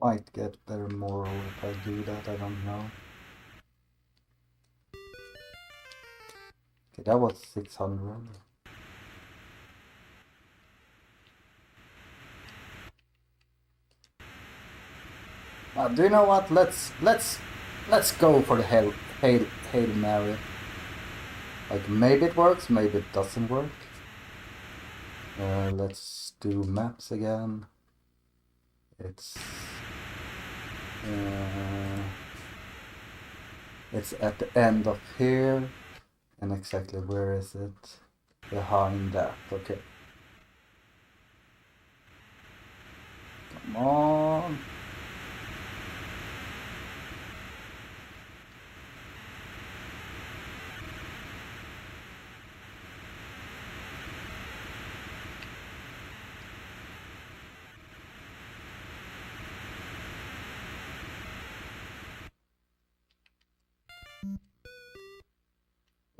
Might get better moral if I do that, I don't know. Okay, that was 600. Do you know what? Let's go for the Hail Mary. Like maybe it works, maybe it doesn't work. Let's do maps again. It's at the end of here, and exactly where is it? Behind that. Okay. Come on.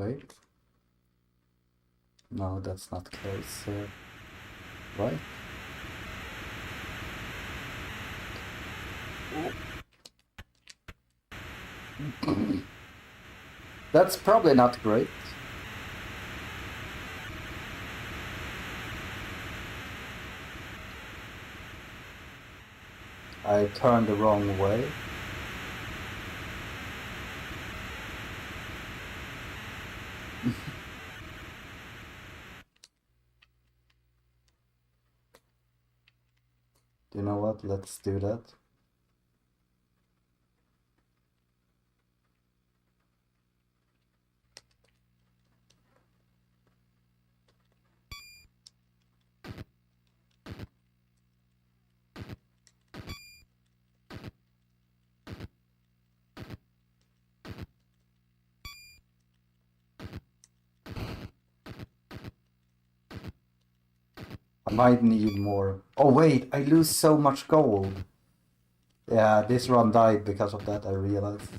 Wait. No, that's not close. Right? That's probably not great. I turned the wrong way. You know what? Let's do that. I might need more. Oh wait, I lose so much gold. Yeah, this run died because of that, I realized.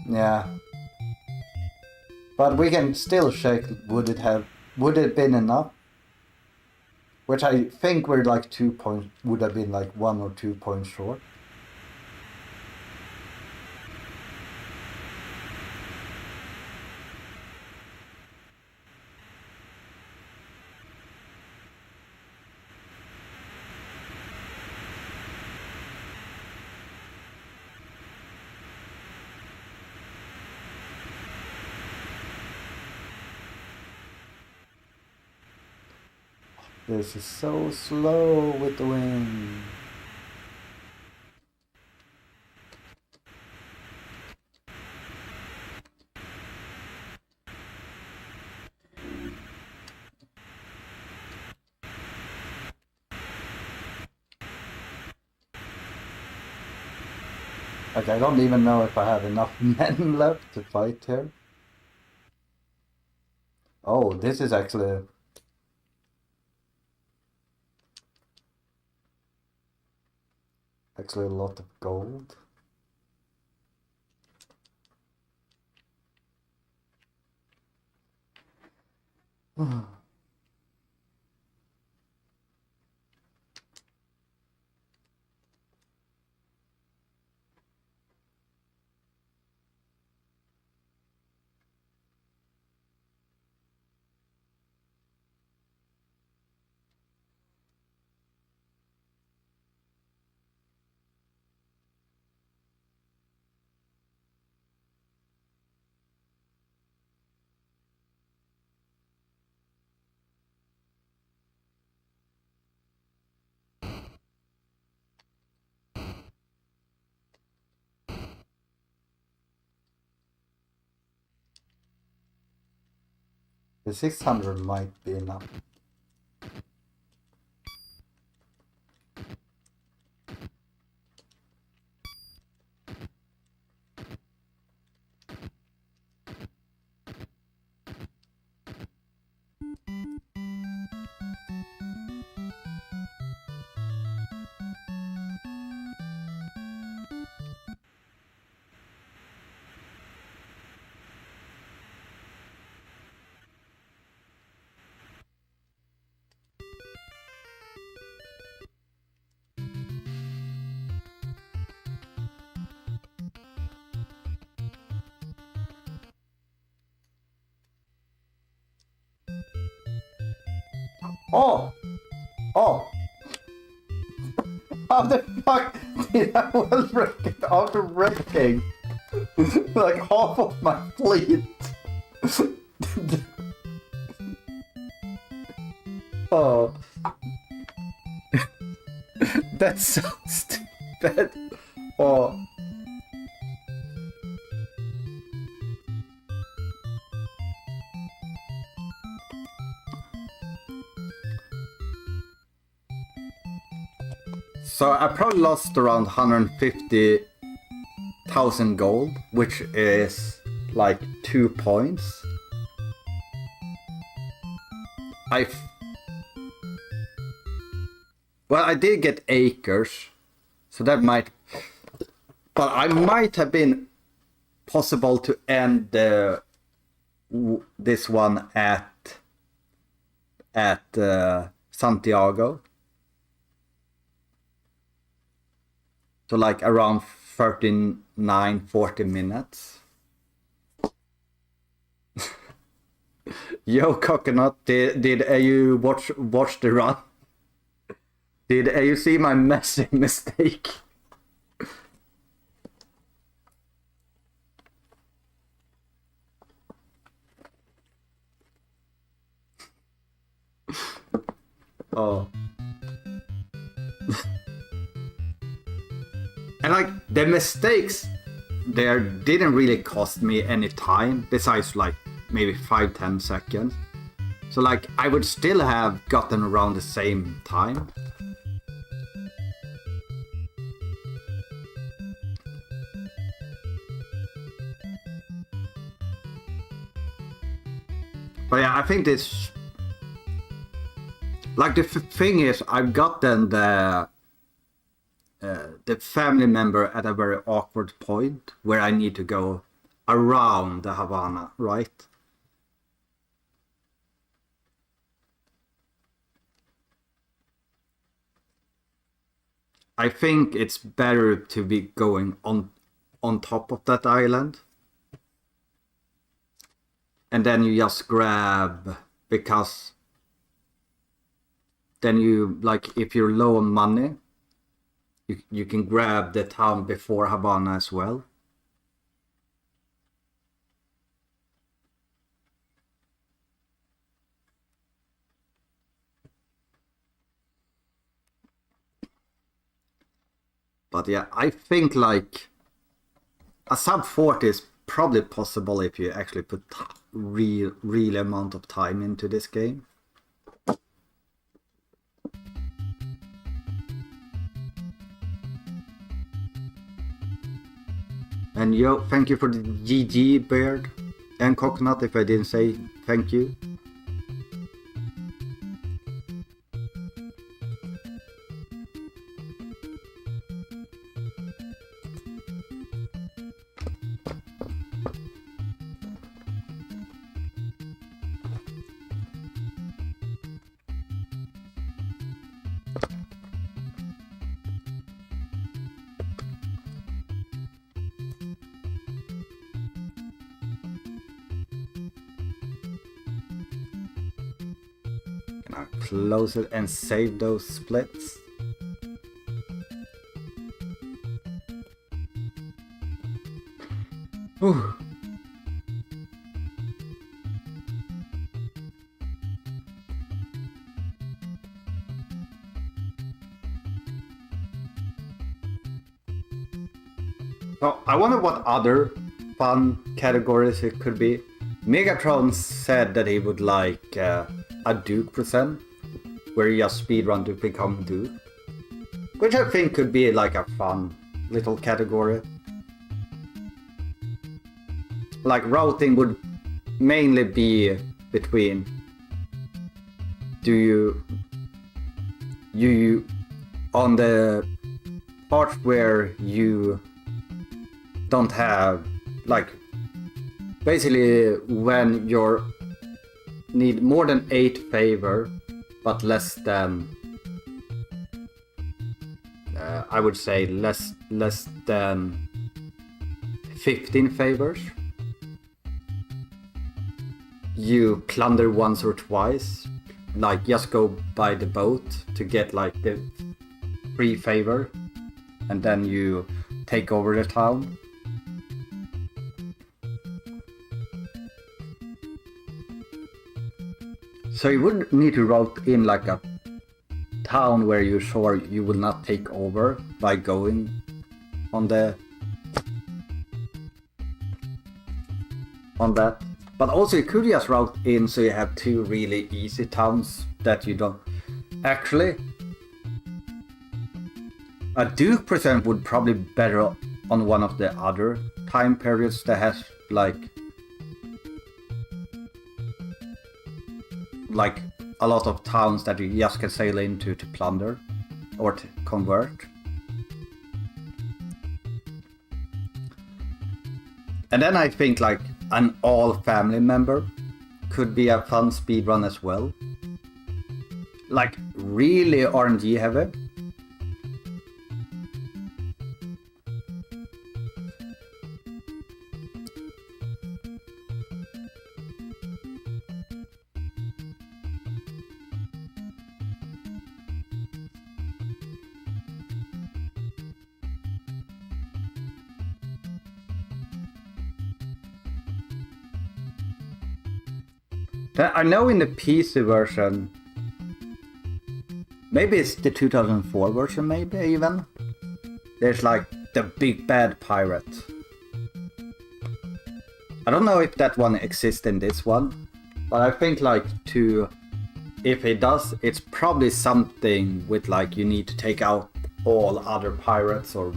Yeah. But we can still check, would it have would it been enough? Which I think we're like 2 points, would have been like 1 or 2 points short. This is so slow with the wind. Like, I don't even know if I have enough men left to fight here. Oh, this is actually... Actually a lot of gold. The 600 might be enough. Oh! Oh! How the fuck did I well wreck it after wrecking like half of my fleet? Oh. That's so stupid. Oh. So I probably lost around 150,000 gold, which is like 2 points. Well, I did get acres, so that might, but I might have been possible to end this one at Santiago. So like around 39-40 minutes. Yo, Coconut, did you watch the run? Did you see my massive mistake? Oh. And like the mistakes there didn't really cost me any time besides like maybe 5-10 seconds. So like I would still have gotten around the same time. But yeah, I think this, like the thing is, I've gotten the family member at a very awkward point where I need to go around the Havana, right? I think it's better to be going on top of that island. And then you just grab, because then you, like, if you're low on money, you can grab the town before Havana as well. But yeah, I think like a sub 40 is probably possible if you actually put real amount of time into this game. And yo, thank you for the GG Beard and Coconut if I didn't say thank you. Close it and save those splits. Whew. So I wonder what other fun categories it could be. Megatron said that he would like a Duke percent, where you just speedrun to become Duke, which I think could be like a fun little category. Like routing would mainly be between do you on the part where you don't have, like, basically when you're need more than 8 favor but less than I would say less than 15 favors, you plunder once or twice, like just go by the boat to get like the free favor and then you take over the town. So you would need to route in like a town where you're sure you will not take over by going on that. But also you could just route in so you have 2 really easy towns that you don't. Actually, a Duke percent would probably be better on one of the other time periods that has like a lot of towns that you just can sail into to plunder or to convert. And then I think like an all family member could be a fun speedrun as well. Like really RNG heavy. I know in the PC version, maybe it's the 2004 version, maybe even, there's like the big bad pirate. I don't know if that one exists in this one, but I think like if it does, it's probably something with like you need to take out all other pirates or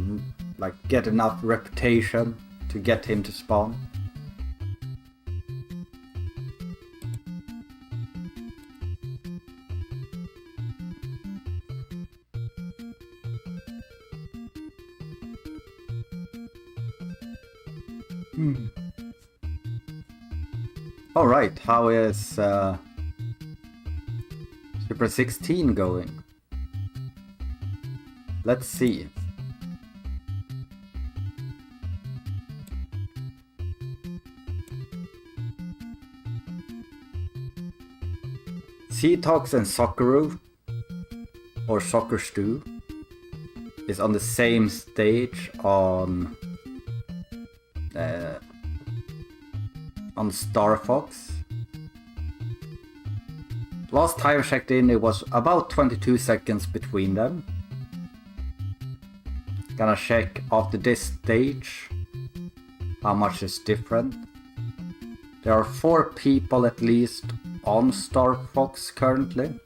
like get enough reputation to get him to spawn. All right, how is Super 16 going? Let's see. Sea Talks and Socceroo, or Soccer Stew, is on the same stage on Star Fox. Last time I checked in, it was about 22 seconds between them. Gonna check after this stage how much is different. There are 4 people at least on Star Fox currently.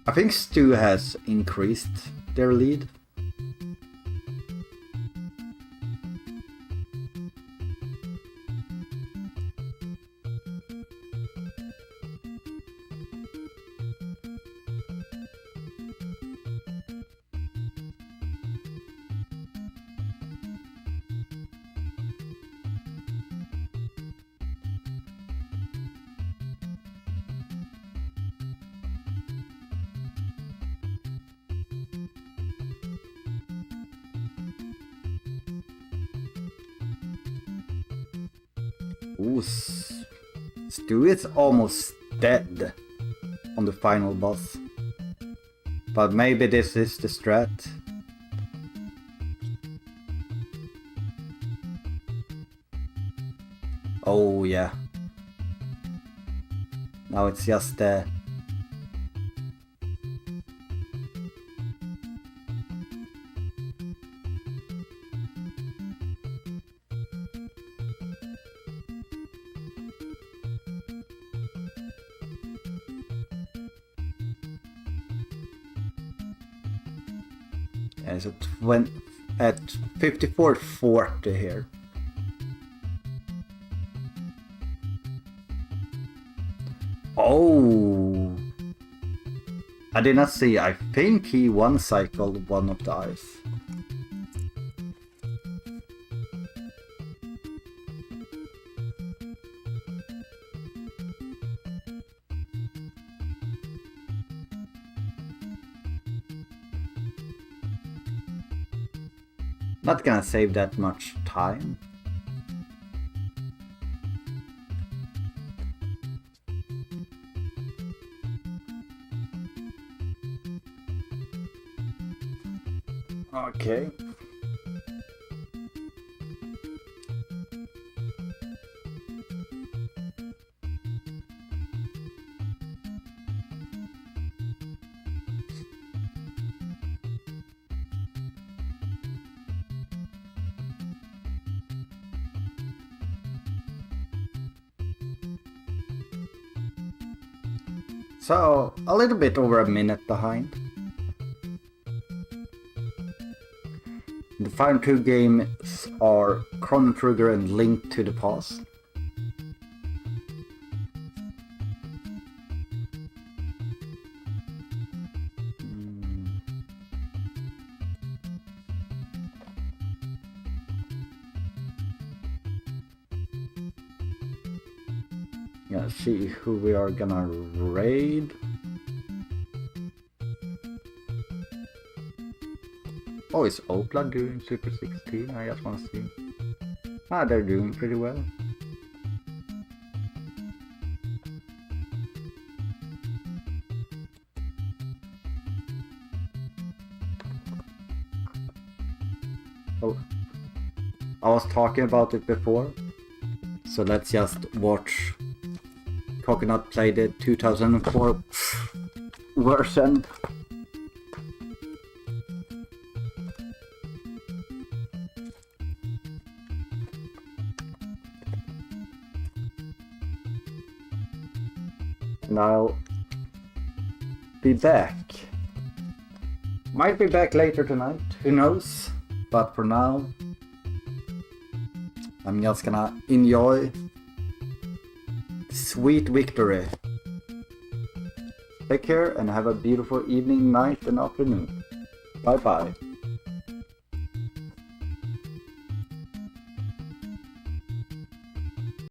I think Stu has increased their lead. Ooh, Stu is almost dead on the final boss. But maybe this is the strat. Oh yeah. Now it's just it's at 54:40 here. Oh, I did not see. I think he one cycled one of the ice. Not gonna save that much time. Okay. So, a little bit over a minute behind. The final 2 games are Chrono Trigger and Link to the Past. Yeah, see who we are gonna raid. Oh, is Oakland doing Super 16? I just wanna see. Ah, they're doing pretty well. Oh, I was talking about it before, so let's just watch Coconut play the 2004 version. And I'll be back. Might be back later tonight, who knows? But for now, I'm just gonna enjoy sweet victory. Take care and have a beautiful evening, night and afternoon. Bye bye.